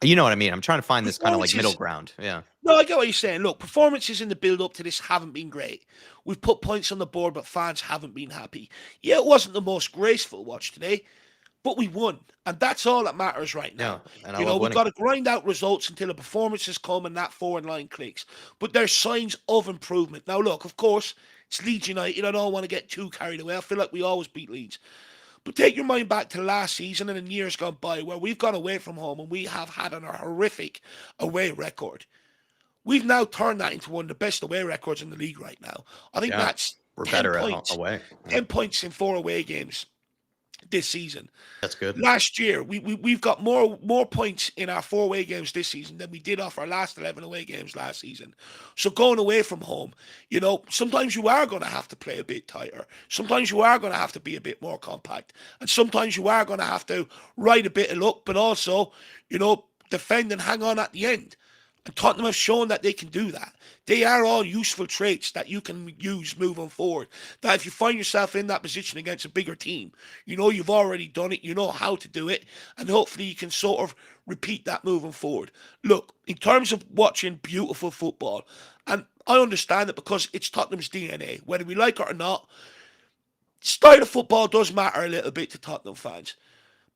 You know what I mean? I'm trying to find this kind of like middle performances. ground. Yeah. No, I get what you're saying. Look, performances in the build-up to this haven't been great. We've put points on the board, but fans haven't been happy. Yeah, it wasn't the most graceful watch today, but we won, and that's all that matters right Yeah. now. And I love We've winning. got to grind out results until the performances come and that forward line clicks. But there's signs of improvement. Now, look, of course, it's Leeds United. I don't want to get too carried away. I feel like we always beat Leeds. But take your mind back to last season and in years gone by where we've gone away from home and we have had a horrific away record. We've now turned that into one of the best away records in the league right now. I think Yeah. that's We're 10 better points. away. 10 points in 4 away games this season. That's good. Last year, we've got more points in our 4 away games this season than we did off our last 11 away games last season. So going away from home, sometimes you are going to have to play a bit tighter. Sometimes you are going to have to be a bit more compact. And sometimes you are going to have to ride a bit of luck, but also, defend and hang on at the end. And Tottenham have shown that they can do that. They are all useful traits that you can use moving forward. That if you find yourself in that position against a bigger team, you've already done it, you know how to do it, and hopefully you can sort of repeat that moving forward. Look, in terms of watching beautiful football, and I understand it because it's Tottenham's DNA, whether we like it or not, style of football does matter a little bit to Tottenham fans.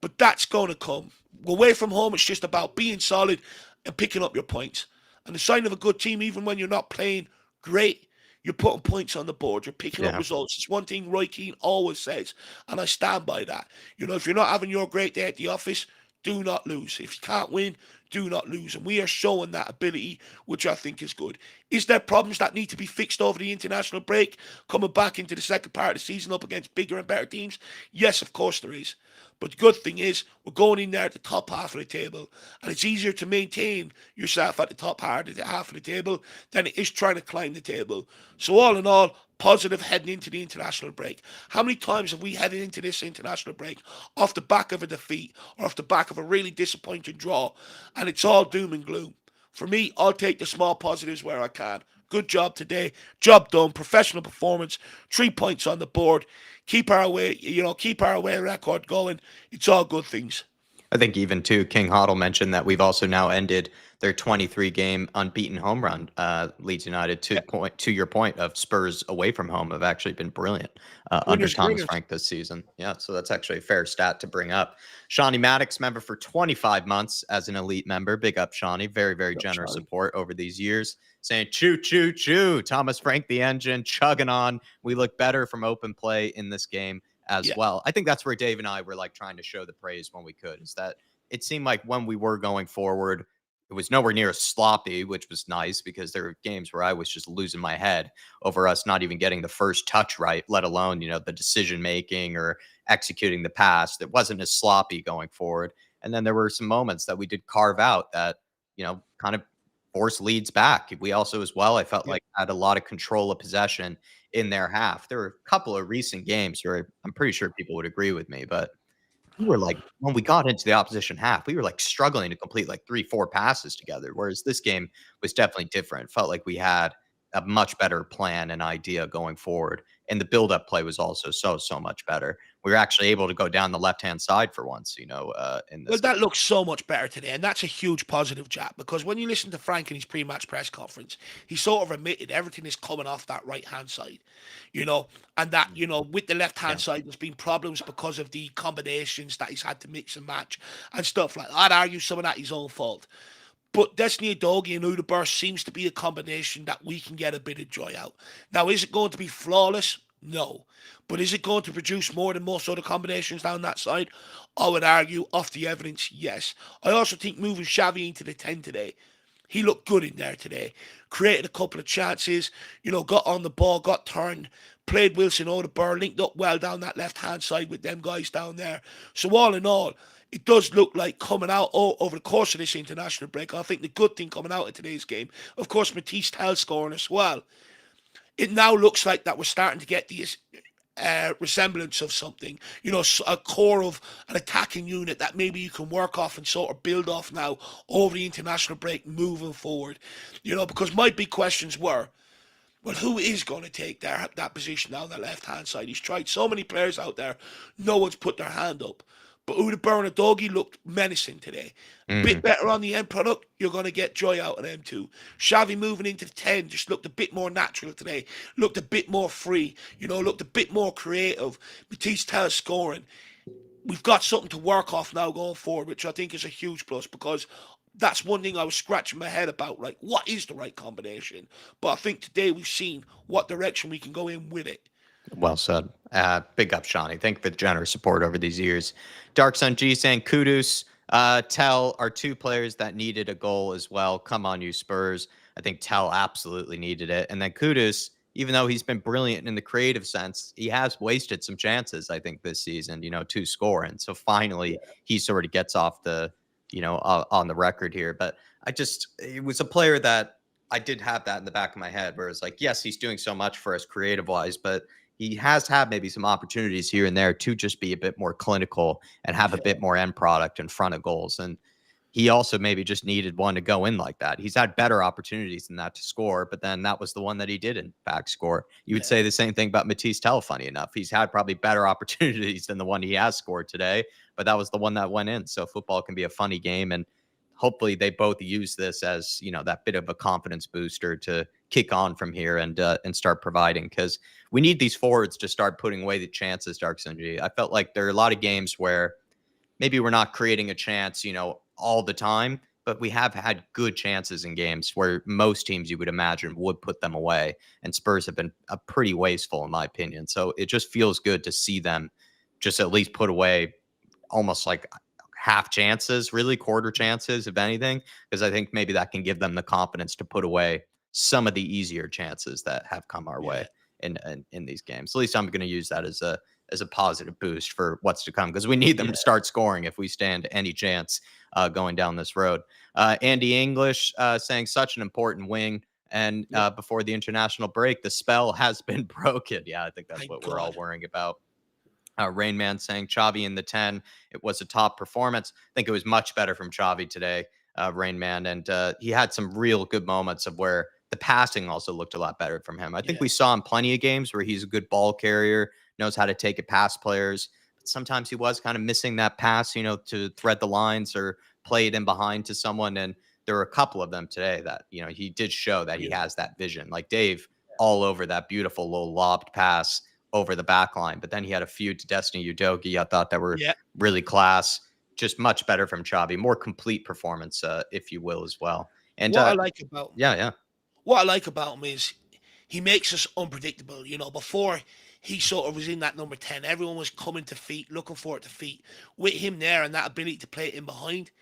But that's going to come. Away from home, it's just about being solid and picking up your points. And the sign of a good team, even when you're not playing great, you're putting points on the board. You're picking up results. It's one thing Roy Keane always says, and I stand by that. If you're not having your great day at the office, do not lose. If you can't win, do not lose. And we are showing that ability, which I think is good. Is there problems that need to be fixed over the international break, coming back into the second part of the season up against bigger and better teams? Yes, of course there is. But the good thing is, we're going in there at the top half of the table, and it's easier to maintain yourself at the top half of the table than it is trying to climb the table. So all in all, positive heading into the international break. How many times have we headed into this international break off the back of a defeat or off the back of a really disappointing draw, and it's all doom and gloom? For me, I'll take the small positives where I can. Good job today. Job done. Professional performance. 3 points on the board. Keep our away record going. It's all good things. I think even too, King Hoddle mentioned that we've also now ended their 23-game unbeaten home run. Leeds United, to your point of Spurs away from home, have actually been brilliant under Winners, Thomas winners. Frank this season. Yeah, so that's actually a fair stat to bring up. Shawnee Maddox, member for 25 months as an elite member. Big up, Shawnee. Very, very Yep, generous Charlie. support over these years. Saying, choo, choo, choo. Thomas Frank, the engine, chugging on. We look better from open play in this game as Yeah, well. I think that's where Dave and I were like trying to show the praise when we could, is that it seemed like when we were going forward, it was nowhere near as sloppy, which was nice because there were games where I was just losing my head over us not even getting the first touch right, let alone, the decision making or executing the pass. It wasn't as sloppy going forward. And then there were some moments that we did carve out that, kind of forced Leeds back. We also, as well, I felt yeah. like had a lot of control of possession in their half. There were a couple of recent games where I'm pretty sure people would agree with me, but we were like, when we got into the opposition half, we were like struggling to complete like 3, 4 passes together. Whereas this game was definitely different. Felt like we had a much better plan and idea going forward. And the build-up play was also so much better. We were actually able to go down the left-hand side for once, in Well, this game. that looks so much better today, and that's a huge positive, Jack, because when you listen to Frank in his pre-match press conference, he sort of admitted everything is coming off that right-hand side, and that, with the left-hand Yeah. side, there's been problems because of the combinations that he's had to mix and match and stuff like that. I'd argue some of that is his own fault. But Destiny Adogi and Udaber seems to be a combination that we can get a bit of joy out. Now, is it going to be flawless? No. But is it going to produce more than most other combinations down that side? I would argue, off the evidence, yes. I also think moving Xavi into the 10 today, he looked good in there today. Created a couple of chances, got on the ball, got turned, played Wilson Odegaard, linked up well down that left hand side with them guys down there. So all in all, it does look like coming out over the course of this international break. I think the good thing coming out of today's game, of course, Matisse Tell scoring as well. It now looks like that we're starting to get the resemblance of something, a core of an attacking unit that maybe you can work off and sort of build off now over the international break moving forward. Because my big questions were, well, who is going to take that position down the left hand side? He's tried so many players out there, no one's put their hand up. But Udaber and Doggy looked menacing today. Mhm. Bit better on the end product, you're going to get joy out of them too. Xavi moving into the 10 just looked a bit more natural today. Looked a bit more free, looked a bit more creative. Matisse Tell scoring. We've got something to work off now going forward, which I think is a huge plus because that's one thing I was scratching my head about. Like, what is the right combination? But I think today we've seen what direction we can go in with it. Well said. Big up, Shawnee. Thank you for the generous support over these years. Dark Sun G saying kudos. Tell are two players that needed a goal as well. Come on, you Spurs. I think Tell absolutely needed it. And then kudos, even though he's been brilliant in the creative sense, he has wasted some chances, I think, this season, to score. And so finally, he sort of gets off on the record here. But it was a player that I did have that in the back of my head where it's like, yes, he's doing so much for us creative wise, but he has had maybe some opportunities here and there to just be a bit more clinical and have a Yeah, bit more end product in front of goals. And he also maybe just needed one to go in like that. He's had better opportunities than that to score, but then that was the one that he did in fact score. You would yeah, say the same thing about Matisse Tell, funny enough. He's had probably better opportunities than the one he has scored today, but that was the one that went in. So football can be a funny game, and hopefully they both use this as, that bit of a confidence booster to kick on from here and start providing, because we need these forwards to start putting away the chances. Dark Sunji, I felt like there are a lot of games where maybe we're not creating a chance, all the time, but we have had good chances in games where most teams you would imagine would put them away. And Spurs have been pretty wasteful, in my opinion. So it just feels good to see them just at least put away almost like half chances, really quarter chances, if anything, because I think maybe that can give them the confidence to put away some of the easier chances that have come our yeah, way in these games. At least I'm going to use that as a positive boost for what's to come, because we need them yeah, to start scoring if we stand any chance going down this road. Andy English saying such an important wing. And yeah. before the international break, the spell has been broken. Yeah, I think that's Thank what we're all God. worrying about. Rain Man saying Chavi in the 10. It was a top performance. I think it was much better from Chavi today, Rain Man. And he had some real good moments of where the passing also looked a lot better from him. I think Yeah, we saw in plenty of games where he's a good ball carrier, knows how to take it past players. sometimes he was kind of missing that pass, to thread the lines or play it in behind to someone. And there were a couple of them today that, he did show that he Yeah. has that vision. Like Dave, all over that beautiful little lobbed pass over the back line. But then he had a few to Destiny Udogie, I thought, that were Yeah. really class. Just much better from Xavi, more complete performance, if you will, as well. And What I like about yeah. what I like about him is he makes us unpredictable. Before he sort of was in that number 10, everyone was coming to feet, looking for it to feet. With him there and that ability to play it in behind,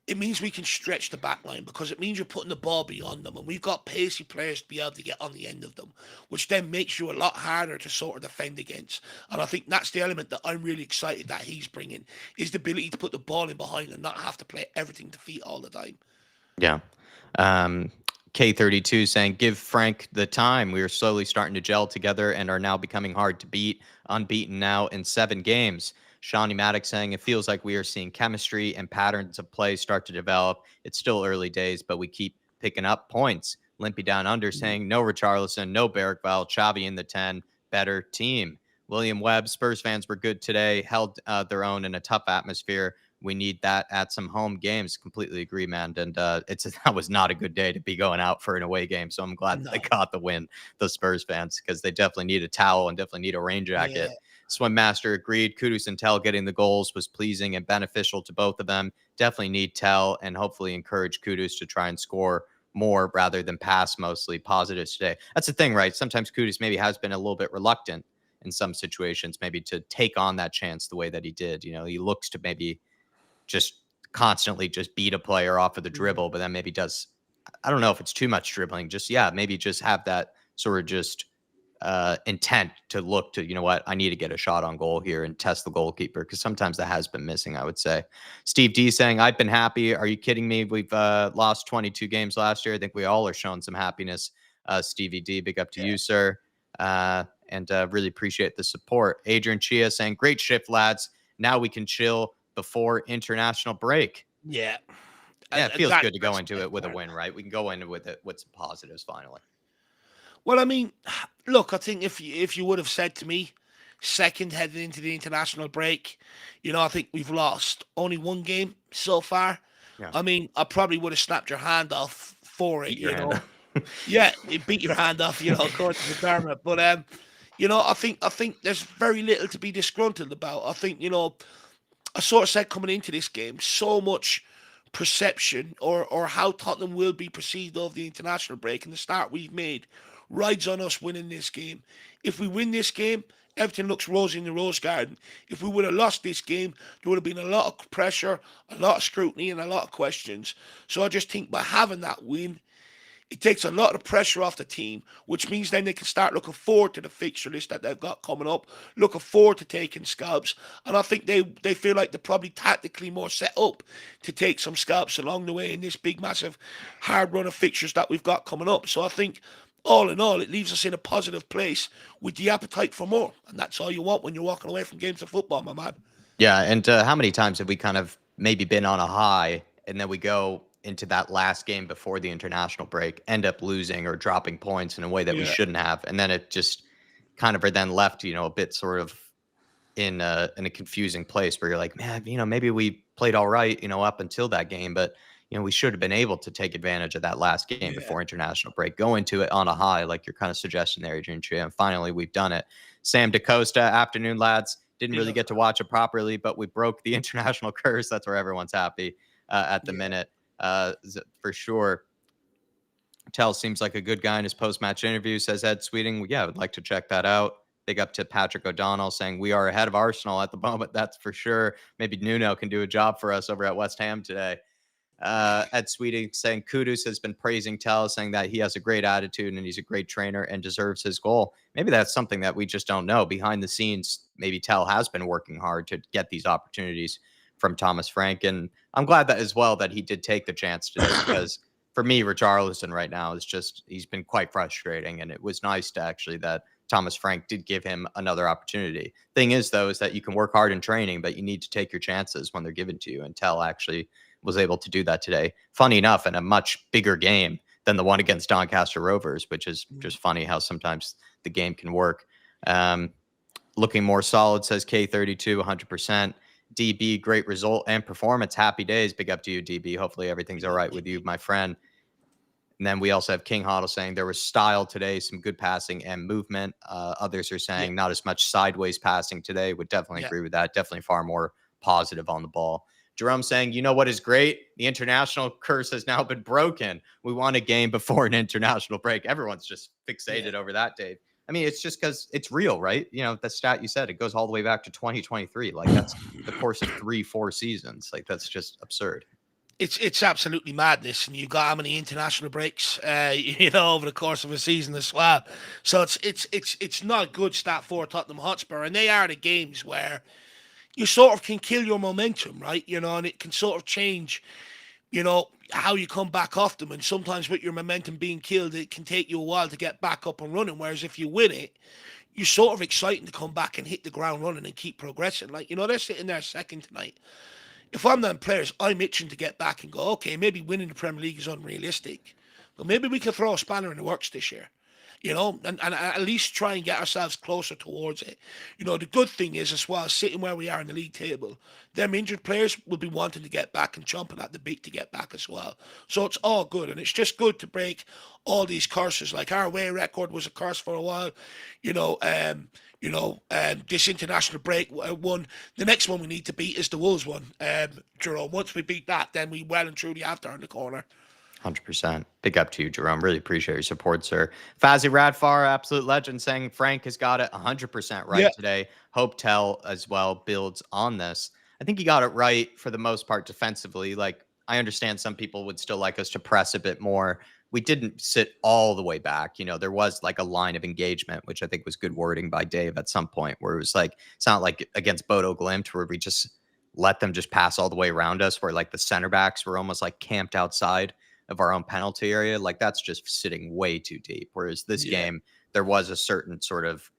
it means we can stretch the back line because it means you're putting the ball beyond them. And we've got pacey players to be able to get on the end of them, which then makes you a lot harder to sort of defend against. And I think that's the element that I'm really excited that he's bringing, is the ability to put the ball in behind and not have to play everything to feet all the time. Yeah. Um, K32 saying, give Frank the time. We are slowly starting to gel together and are now becoming hard to beat. Unbeaten now in 7 games. Shawnee Maddox saying, it feels like we are seeing chemistry and patterns of play start to develop. It's still early days, but we keep picking up points. Limpy Down Under saying, no Richarlison, no Bergvall, Xavi in the 10, better team. William Webb, Spurs fans were good today, held their own in a tough atmosphere. We need that at some home games. Completely agree, man. And that was not a good day to be going out for an away game. So I'm glad that they No. got the win, the Spurs fans, because they definitely need a towel and definitely need a rain jacket. Yeah. Swim Master agreed. Kudus and Tell getting the goals was pleasing and beneficial to both of them. Definitely need Tell and hopefully encourage Kudus to try and score more rather than pass mostly. Positives today. That's the thing, right? Sometimes Kudus maybe has been a little bit reluctant in some situations, maybe to take on that chance the way that he did. He looks to maybe just constantly just beat a player off of the dribble, but then maybe does, I don't know if it's too much dribbling, maybe just have that sort of just intent to look to, what, I need to get a shot on goal here and test the goalkeeper, because sometimes that has been missing, I would say. Steve D saying, I've been happy. Are you kidding me? We've lost 22 games last year. I think we all are showing some happiness. Stevie D, big up to you, sir. And really appreciate the support. Adrian Chia saying, great shift, lads. Now we can chill before international break. Yeah. Yeah, it feels good to go into it with a win, right? We can go into with it with some positives finally. Well, I mean, look, I think if you would have said to me, second heading into the international break, I think we've lost only 1 game so far. Yeah. I mean, I probably would have snapped your hand off for it, Your hand off. Yeah, it beat your hand off, according to the karma. But I think there's very little to be disgruntled about. I think, I sort of said coming into this game, so much perception or how Tottenham will be perceived of the international break and the start we've made rides on us winning this game. If we win this game, everything looks rosy in the Rose Garden. If we would have lost this game, there would have been a lot of pressure, a lot of scrutiny, and a lot of questions. So I just think by having that win, it takes a lot of pressure off the team, which means then they can start looking forward to the fixture list that they've got coming up, looking forward to taking scalps. And I think they feel like they're probably tactically more set up to take some scalps along the way in this big, massive, hard run of fixtures that we've got coming up. So I think, all in all, it leaves us in a positive place with the appetite for more. And that's all you want when you're walking away from games of football, my man. Yeah, and how many times have we kind of maybe been on a high and then we go into that last game before the international break, end up losing or dropping points in a way that we Yeah. shouldn't have, and then it just kind of are then left, a bit sort of in a confusing place where you're like, man, maybe we played all right, up until that game, but we should have been able to take advantage of that last game Yeah. before international break, go into it on a high, like you're kind of suggesting there, Adrian Chia, and finally we've done it. Sam DaCosta, afternoon, lads. Didn't really get to watch it properly, but we broke the international curse. That's where everyone's happy at the minute, for sure. Tell seems like a good guy in his post-match interview, says Ed Sweeting. Yeah, I would like to check that out. Big up to Patrick O'Donnell saying we are ahead of Arsenal at the moment. That's for sure. Maybe Nuno can do a job for us over at West Ham today. Ed Sweeting saying Kudus has been praising Tell, saying that he has a great attitude and he's a great trainer and deserves his goal. Maybe that's something that we just don't know. Behind the scenes, maybe Tell has been working hard to get these opportunities from Thomas Frank. And I'm glad that as well that he did take the chance today, because for me, Richarlison right now is just, he's been quite frustrating. And it was nice to actually that Thomas Frank did give him another opportunity. Thing is, though, is that you can work hard in training, but you need to take your chances when they're given to you. And Tell actually was able to do that today. Funny enough, in a much bigger game than the one against Doncaster Rovers, which is just funny how sometimes the game can work. Looking more solid, says K32, 100%. DB, great result and performance. Happy days. Big up to you, DB. Hopefully everything's all right with you, my friend. And then we also have King Hoddle saying there was style today, some good passing and movement. Others are saying not as much sideways passing today. Would definitely agree with that. Definitely far more positive on the ball. Jerome saying, you know what is great? The international curse has now been broken. We won a game before an international break. Everyone's just fixated over that, Dave. I mean, it's just because it's real, right? You know, the stat you said, it goes all the way back to 2023. Like, that's the course of 3-4 seasons. Like, that's just absurd. It's absolutely madness, and you've got how many international breaks, over the course of a season as well. So it's not a good stat for Tottenham Hotspur, and they are the games where you sort of can kill your momentum, right? And it can sort of change, how you come back off them. And sometimes with your momentum being killed, it can take you a while to get back up and running. Whereas if you win it, you're sort of exciting to come back and hit the ground running and keep progressing. Like, they're sitting there second tonight. If I'm them players, I'm itching to get back and go, okay, maybe winning the Premier League is unrealistic, but maybe we can throw a spanner in the works this year, and at least try and get ourselves closer towards it. The good thing is as well, sitting where we are in the league table, them injured players will be wanting to get back and chomping at the bit to get back as well. So it's all good, and it's just good to break all these curses. Like our away record was a curse for a while, this international break one. The next one we need to beat is the Wolves one. Jerome, once we beat that, then we well and truly have turned the corner. 100%. Big up to you, Jerome. Really appreciate your support, sir. Fazzy Radfar, absolute legend, saying Frank has got it 100% right today. Hope Tell as well builds on this. I think he got it right for the most part defensively. Like, I understand some people would still like us to press a bit more. We didn't sit all the way back. There was like a line of engagement, which I think was good wording by Dave at some point, where it was like, it's not like against Bodo Glimt where we just let them just pass all the way around us, where like the center backs were almost like camped outside of our own penalty area. Like, that's just sitting way too deep. Whereas this game, there was a certain sort of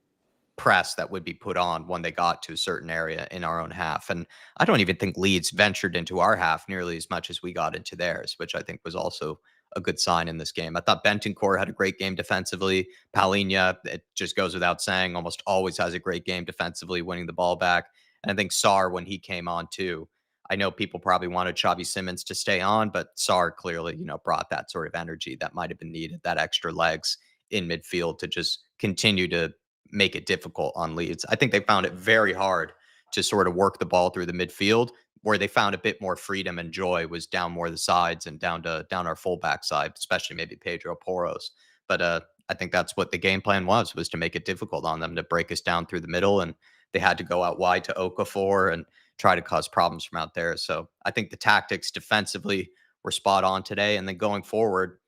press that would be put on when they got to a certain area in our own half. And I don't even think Leeds ventured into our half nearly as much as we got into theirs, which I think was also a good sign in this game. I thought Bentancur had a great game defensively. Palhinha, it just goes without saying, almost always has a great game defensively, winning the ball back. And I think Sarr, when he came on too, I know people probably wanted Xavi Simons to stay on, but Sarr clearly, brought that sort of energy that might have been needed, that extra legs in midfield to just continue to make it difficult on Leeds. I think they found it very hard to sort of work the ball through the midfield. Where they found a bit more freedom and joy was down more the sides and down our fullback side, especially maybe Pedro Porros. But I think that's what the game plan was to make it difficult on them, to break us down through the middle, and they had to go out wide to Okafor and try to cause problems from out there. So I think the tactics defensively were spot on today. And then going forward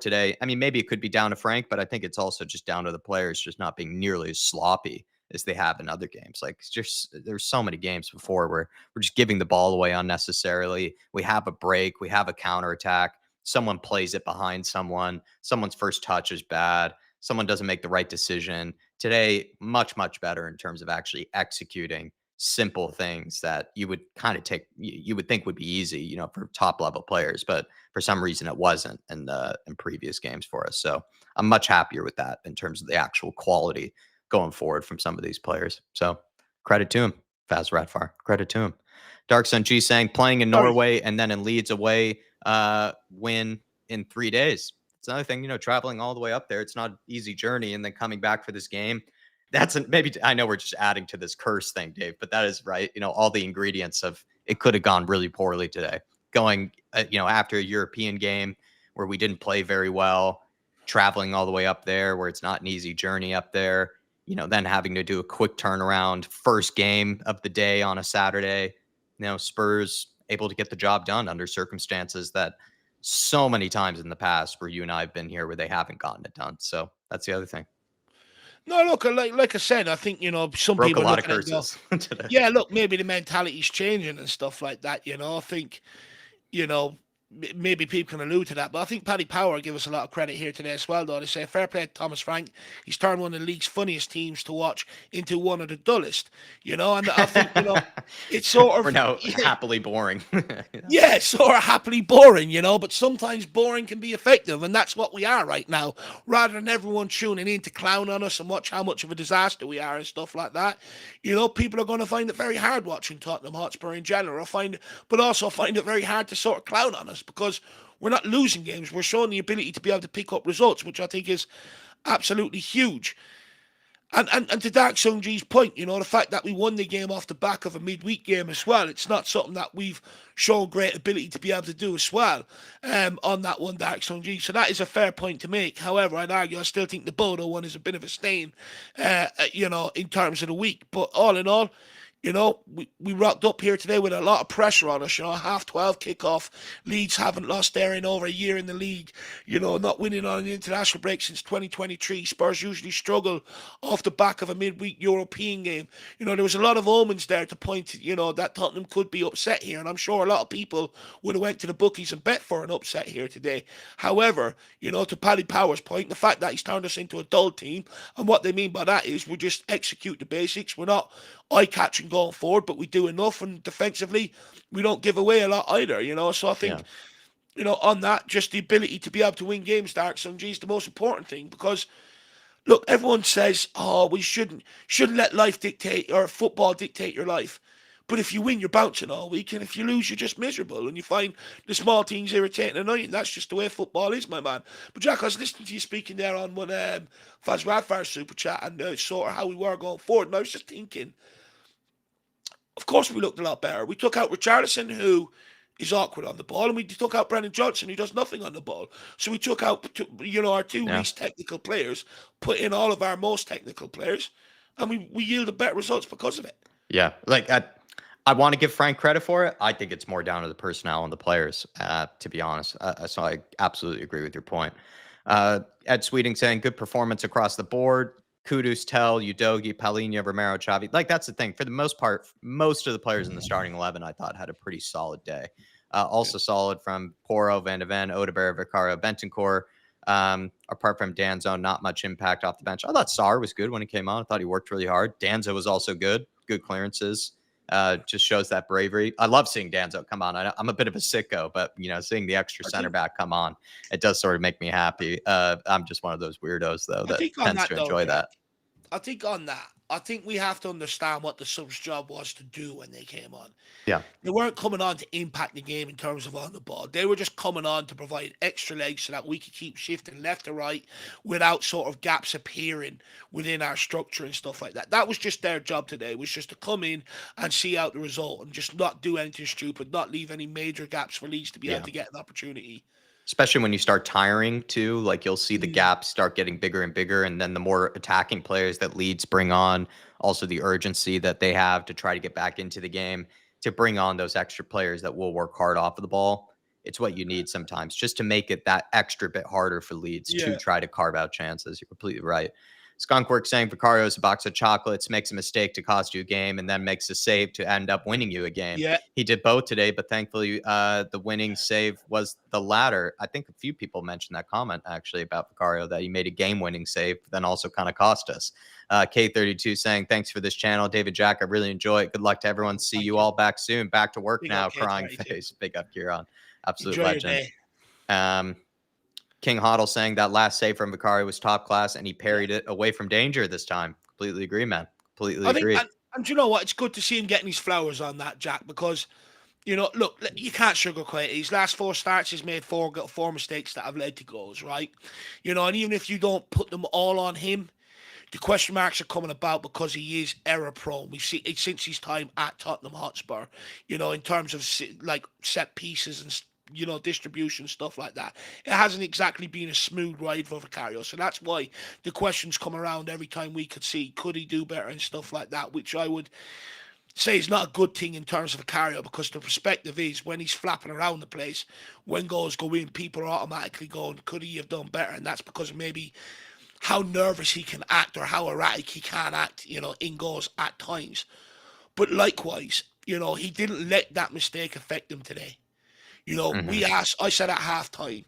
today, I mean, maybe it could be down to Frank, but I think it's also just down to the players just not being nearly as sloppy as they have in other games. Like, it's just, there's so many games before where we're just giving the ball away unnecessarily. We have a break, we have a counterattack, someone plays it behind someone's first touch is bad, someone doesn't make the right decision. Today, much, much better in terms of actually executing simple things that you would kind of you would think would be easy, for top level players, but for some reason it wasn't in previous games for us. So I'm much happier with that in terms of the actual quality going forward from some of these players. So credit to him. Faz Radfar, credit to him. Dark Sun G saying playing in Norway and then in Leeds away, win in 3 days. It's another thing, traveling all the way up there. It's not an easy journey, and then coming back for this game. Maybe I know we're just adding to this curse thing, Dave, but that is right. All the ingredients of it could have gone really poorly today. Going, after a European game where we didn't play very well, traveling all the way up there where it's not an easy journey up there, then having to do a quick turnaround, first game of the day on a Saturday. Spurs able to get the job done under circumstances that so many times in the past where you and I have been here where they haven't gotten it done. So that's the other thing. No, look, like I said, I think, some Broke people a lot of look at it and curses go, today. yeah, look, maybe the mentality's changing and stuff like that. I think, maybe people can allude to that, but I think Paddy Power give us a lot of credit here today as well, though. They say, fair play to Thomas Frank. He's turned one of the league's funniest teams to watch into one of the dullest, and I think, it's sort We're of, now yeah, happily boring. yeah, sort of happily boring, but sometimes boring can be effective, and that's what we are right now. Rather than everyone tuning in to clown on us and watch how much of a disaster we are and stuff like that, people are going to find it very hard watching Tottenham Hotspur in general, but also find it very hard to sort of clown on us because we're not losing games. We're showing the ability to be able to pick up results, which I think is absolutely huge. And to Dark Sung G's point, the fact that we won the game off the back of a midweek game as well, it's not something that we've shown great ability to be able to do as well on that one, Dark Sung G. So that is a fair point to make. However, I'd argue I still think the Bodo one is a bit of a stain, in terms of the week. But all in all, we rocked up here today with a lot of pressure on us. 12:30 kickoff. Leeds haven't lost there in over a year in the league. Not winning on an international break since 2023. Spurs usually struggle off the back of a midweek European game. There was a lot of omens there to point to, that Tottenham could be upset here. And I'm sure a lot of people would have went to the bookies and bet for an upset here today. However, to Paddy Power's point, the fact that he's turned us into a dull team, and what they mean by that is we just execute the basics. We're not eye-catching going forward, but we do enough, and defensively we don't give away a lot either, so I think, on that, just the ability to be able to win games, Dark Sun G, is the most important thing, because look, everyone says, oh, we shouldn't let life dictate, or football dictate your life. But if you win, you're bouncing all week, and if you lose, you're just miserable, and you find the small things irritating and annoying. That's just the way football is, my man. But Jack, I was listening to you speaking there on one Faz Radfar super chat, and sort of how we were going forward, and I was just thinking, of course we looked a lot better. We took out Richarlison, who is awkward on the ball, and we took out Brennan Johnson, who does nothing on the ball. So we took out, our two least technical players, put in all of our most technical players, and we yielded better results because of it. Yeah, like I want to give Frank credit for it. I think it's more down to the personnel and the players, to be honest. So I absolutely agree with your point. Ed Sweeting saying good performance across the board. Kudus, Tell, Udogi, Paulinho, Romero, Xavi. Like, that's the thing. For the most part, most of the players in the starting 11, I thought, had a pretty solid day. Also solid from Poro, Van de Ven, Odegaard, Vicario, Bentancur. Apart from Danzo, not much impact off the bench. I thought Sarr was good when he came on. I thought he worked really hard. Danzo was also good. Good clearances. Just shows that bravery. I love seeing Danzo come on. I'm a bit of a sicko, but seeing the extra center back come on, it does sort of make me happy. I'm just one of those weirdos though that tends to enjoy that. I think on that, I think we have to understand what the subs' job was to do when they came on. Yeah. They weren't coming on to impact the game in terms of on the ball. They were just coming on to provide extra legs so that we could keep shifting left to right without sort of gaps appearing within our structure and stuff like that. That was just their job today, was just to come in and see out the result and just not do anything stupid, not leave any major gaps for Leeds to be able to get an opportunity. Especially when you start tiring too, like you'll see the gaps start getting bigger and bigger, and then the more attacking players that Leeds bring on, also the urgency that they have to try to get back into the game, to bring on those extra players that will work hard off of the ball. It's what you need sometimes, just to make it that extra bit harder for Leeds to try to carve out chances. You're completely right. Skunkwork saying Vicario is a box of chocolates, makes a mistake to cost you a game, and then makes a save to end up winning you a game. Yeah. He did both today, but thankfully the winning save was the latter. I think a few people mentioned that comment actually about Vicario, that he made a game-winning save, but then also kind of cost us. K32 saying, thanks for this channel. David Jack, I really enjoy it. Good luck to everyone. See you all back soon. Back to work now, crying face. Big up, Kieran. Absolute legend. King Hoddle saying that last save from Vicario was top class, and he parried it away from danger this time. Completely agree, man. Completely agree. And you know what? It's good to see him getting his flowers on that, Jack, because, look, you can't sugarcoat it. His last 4 starts, he's made four mistakes that have led to goals, right? And even if you don't put them all on him, the question marks are coming about because he is error prone. We've seen it since his time at Tottenham Hotspur, in terms of like set pieces and distribution, stuff like that. It hasn't exactly been a smooth ride for Vicario. So that's why the questions come around every time we could see, could he do better and stuff like that, which I would say is not a good thing in terms of Vicario, because the perspective is when he's flapping around the place, when goals go in, people are automatically going, could he have done better? And that's because of maybe how nervous he can act or how erratic he can act, in goals at times. But likewise, he didn't let that mistake affect him today. You know, Hmm. I said at halftime,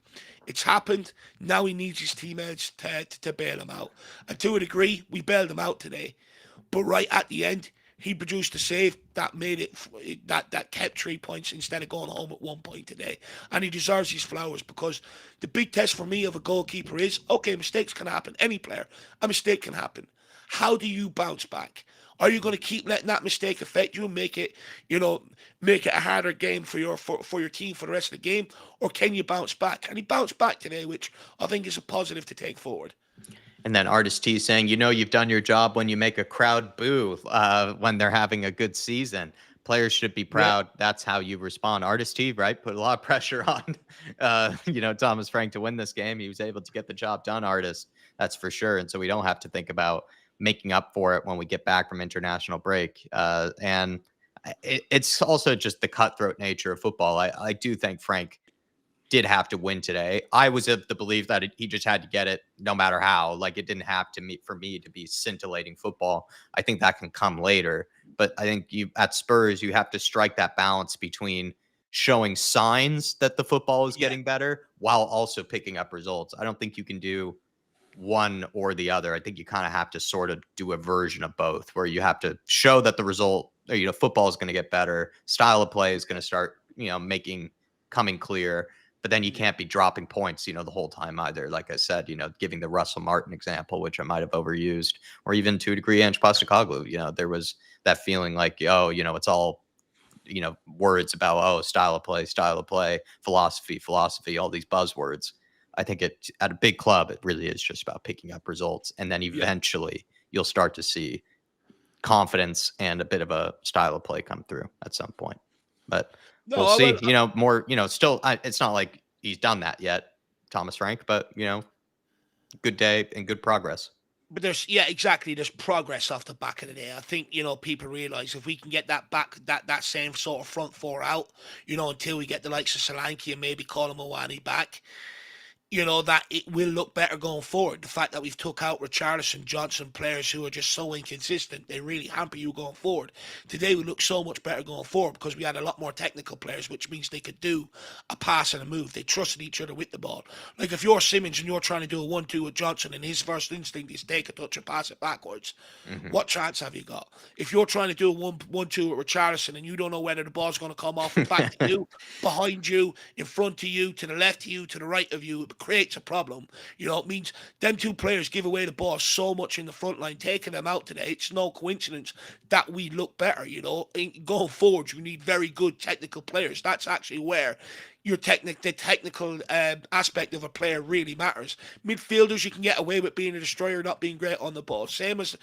it's happened. Now he needs his teammates to bail him out. And to a degree, we bailed him out today. But right at the end, he produced a save that made it that kept 3 points instead of going home at 1 point today, and he deserves his flowers because the big test for me of a goalkeeper is okay. Mistakes can happen. Any player, a mistake can happen. How do you bounce back? Are you going to keep letting that mistake affect you and make it, make it a harder game for your team for the rest of the game, or can you bounce back? And he bounced back today, which I think is a positive to take forward. And then Artist T saying, you've done your job when you make a crowd boo when they're having a good season. Players should be Yeah, proud. That's how you respond. Artist T, right? Put a lot of pressure on, Thomas Frank to win this game. He was able to get the job done, Artist. That's for sure. And so we don't have to think about making up for it when we get back from international break. And it's also just the cutthroat nature of football. I do think Frank did have to win today. I was of the belief that he just had to get it no matter how. Like, it didn't have to meet for me to be scintillating football. I think that can come later. But I think you at Spurs, you have to strike that balance between showing signs that the football is yeah, getting better while also picking up results. I don't think you can do one or the other. I think you kind of have to sort of do a version of both, where you have to show that the result, football is going to get better, style of play is going to start, coming clear, but then you yeah, can't be dropping points, the whole time either. Like I said, giving the Russell Martin example, which I might have overused, or even to a degree, Ange Postecoglou, there was that feeling like, oh, it's all, words about, oh, style of play, philosophy, all these buzzwords. I think at a big club, it really is just about picking up results. And then yeah. eventually you'll start to see confidence and a bit of a style of play come through at some point. But No, we'll well, see, more, still, it's not like he's done that yet, Thomas Frank, but, good day and good progress. but there's progress off the back of the day. I think people realize if we can get that back, that same sort of front four out, until we get the likes of Solanke and maybe Colin Mawani back, that it will look better going forward. The fact that we've took out Richarlison, Johnson, players who are just so inconsistent, they really hamper you going forward. Today we look so much better going forward because we had a lot more technical players, which means they could do a pass and a move. They trusted each other with the ball. Like if you're Simmons and you're trying to do a 1-2 with Johnson and his first instinct is take a touch and pass it backwards, Hmm. what chance have you got? If you're trying to do a 1-2 with Richarlison and you don't know whether the ball's going to come off and back to you, behind you, in front of you, to the left of you, to the right of you, it creates a problem. It means them two players give away the ball so much in the front line. Taking them out today, it's no coincidence that we look better. Going forward, you need very good technical players. That's actually where the technical aspect of a player really matters. Midfielders, you can get away with being a destroyer, not being great on the ball. Same as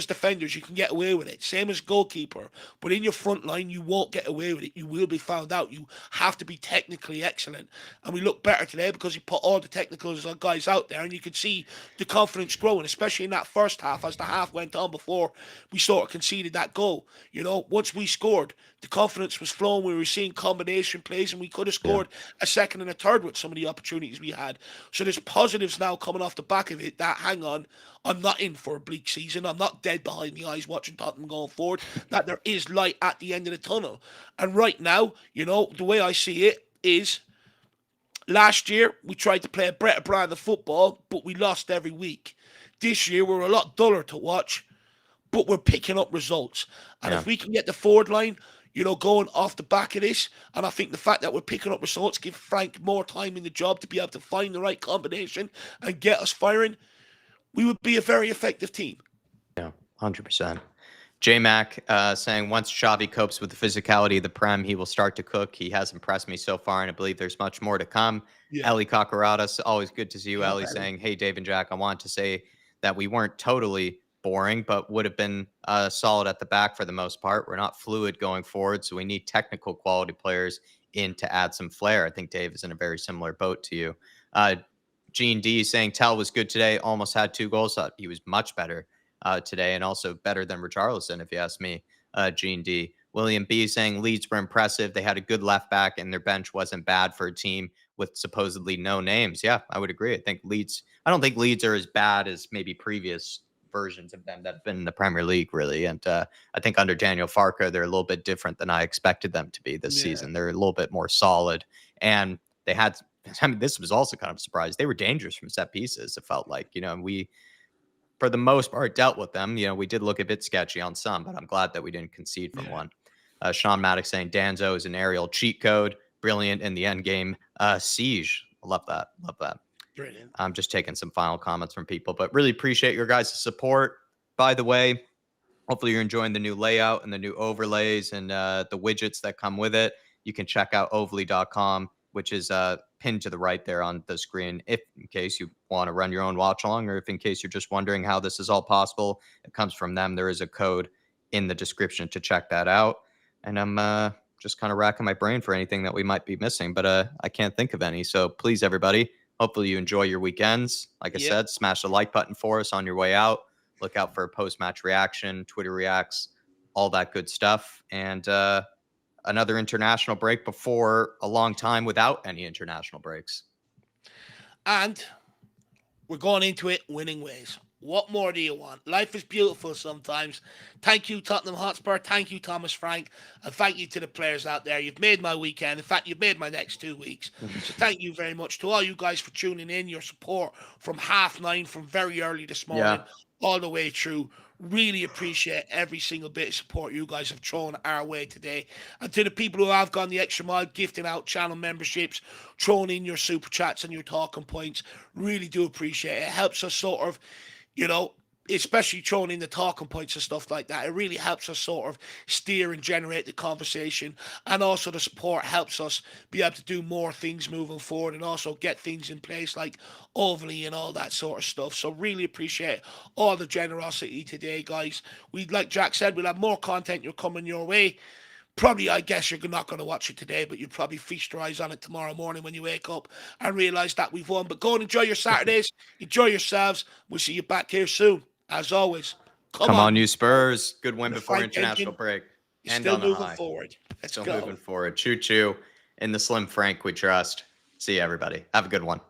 defenders, you can get away with it. Same as goalkeeper. But in your front line, you won't get away with it. You will be found out. You have to be technically excellent. And we look better today because you put all the technical guys out there, and you could see the confidence growing, especially in that first half as the half went on before we sort of conceded that goal. Once we scored, the confidence was flowing. We were seeing combination plays, and we could have Yeah. scored a second and a third with some of the opportunities we had. So there's positives now coming off the back of it that, hang on, I'm not in for a bleak season. I'm not dead behind the eyes watching Tottenham going forward. That there is light at the end of the tunnel. And right now, the way I see it is last year we tried to play a better brand of football, but we lost every week. This year we're a lot duller to watch, but we're picking up results. And Yeah. if we can get the forward line, going off the back of this, and I think the fact that we're picking up results give Frank more time in the job to be able to find the right combination and get us firing, we would be a very effective team. Yeah. 100%. J Mac saying once Xavi copes with the physicality of the Prem, he will start to cook. He has impressed me so far, and I believe there's much more to come. Yeah. Ellie Kakaradas, always good to see you, Yeah, Ellie, better. saying, hey, Dave and Jack, I want to say that we weren't totally boring, but would have been solid at the back for the most part. We're not fluid going forward, so we need technical quality players in to add some flair. I think Dave is in a very similar boat to you. Gene D saying Tell was good today, almost had 2 goals. He was much better today, and also better than Richarlison, if you ask me. Gene D. William B saying Leeds were impressive. They had a good left back, and their bench wasn't bad for a team with supposedly no names. Yeah, I would agree. I don't think Leeds are as bad as maybe previous versions of them that have been in the Premier League, really. And I think under Daniel Farke, they're a little bit different than I expected them to be this season. They're a little bit more solid. And they had, I mean, this was also kind of a surprise. They were dangerous from set pieces, it felt like. We, for the most part, dealt with them. We did look a bit sketchy on some, but I'm glad that we didn't concede from one. Sean Maddox saying Danzo is an aerial cheat code. Brilliant in the end game. Siege. Love that. Love that. Brilliant. I'm just taking some final comments from people, but really appreciate your guys' support. By the way, hopefully you're enjoying the new layout and the new overlays and the widgets that come with it. You can check out ovally.com, which is pinned to the right there on the screen, if in case you want to run your own watch along, or if in case you're just wondering how this is all possible. It comes from them. There is a code in the description to check that out. And I'm just kind of racking my brain for anything that we might be missing, but I can't think of any. So please, everybody, hopefully you enjoy your weekends. Like I said, smash the like button for us on your way out. Look out for a post-match reaction, Twitter reacts, all that good stuff. And another international break before a long time without any international breaks. And we're going into it winning ways. What more do you want? Life is beautiful sometimes. Thank you, Tottenham Hotspur. Thank you, Thomas Frank. And thank you to the players out there. You've made my weekend. In fact, you've made my next 2 weeks. So thank you very much to all you guys for tuning in, your support from 9:30 from very early this morning all the way through. Really appreciate every single bit of support you guys have thrown our way today. And to the people who have gone the extra mile, gifting out channel memberships, throwing in your super chats and your talking points, really do appreciate it. It helps us sort of, especially throwing in the talking points and stuff like that. It really helps us sort of steer and generate the conversation. And also the support helps us be able to do more things moving forward and also get things in place like Overly and all that sort of stuff. So really appreciate all the generosity today, guys. Like Jack said, we'll have more content coming your way. Probably, I guess you're not going to watch it today, but you'll probably feast your eyes on it tomorrow morning when you wake up and realize that we've won. But go and enjoy your Saturdays. Enjoy yourselves. We'll see you back here soon. As always, come on, you Spurs. Good win The before Frank international engine break. is End still on a moving high. forward. Let's Still go. moving forward. Choo choo. In the Slim Frank we trust. See you, everybody. Have a good one.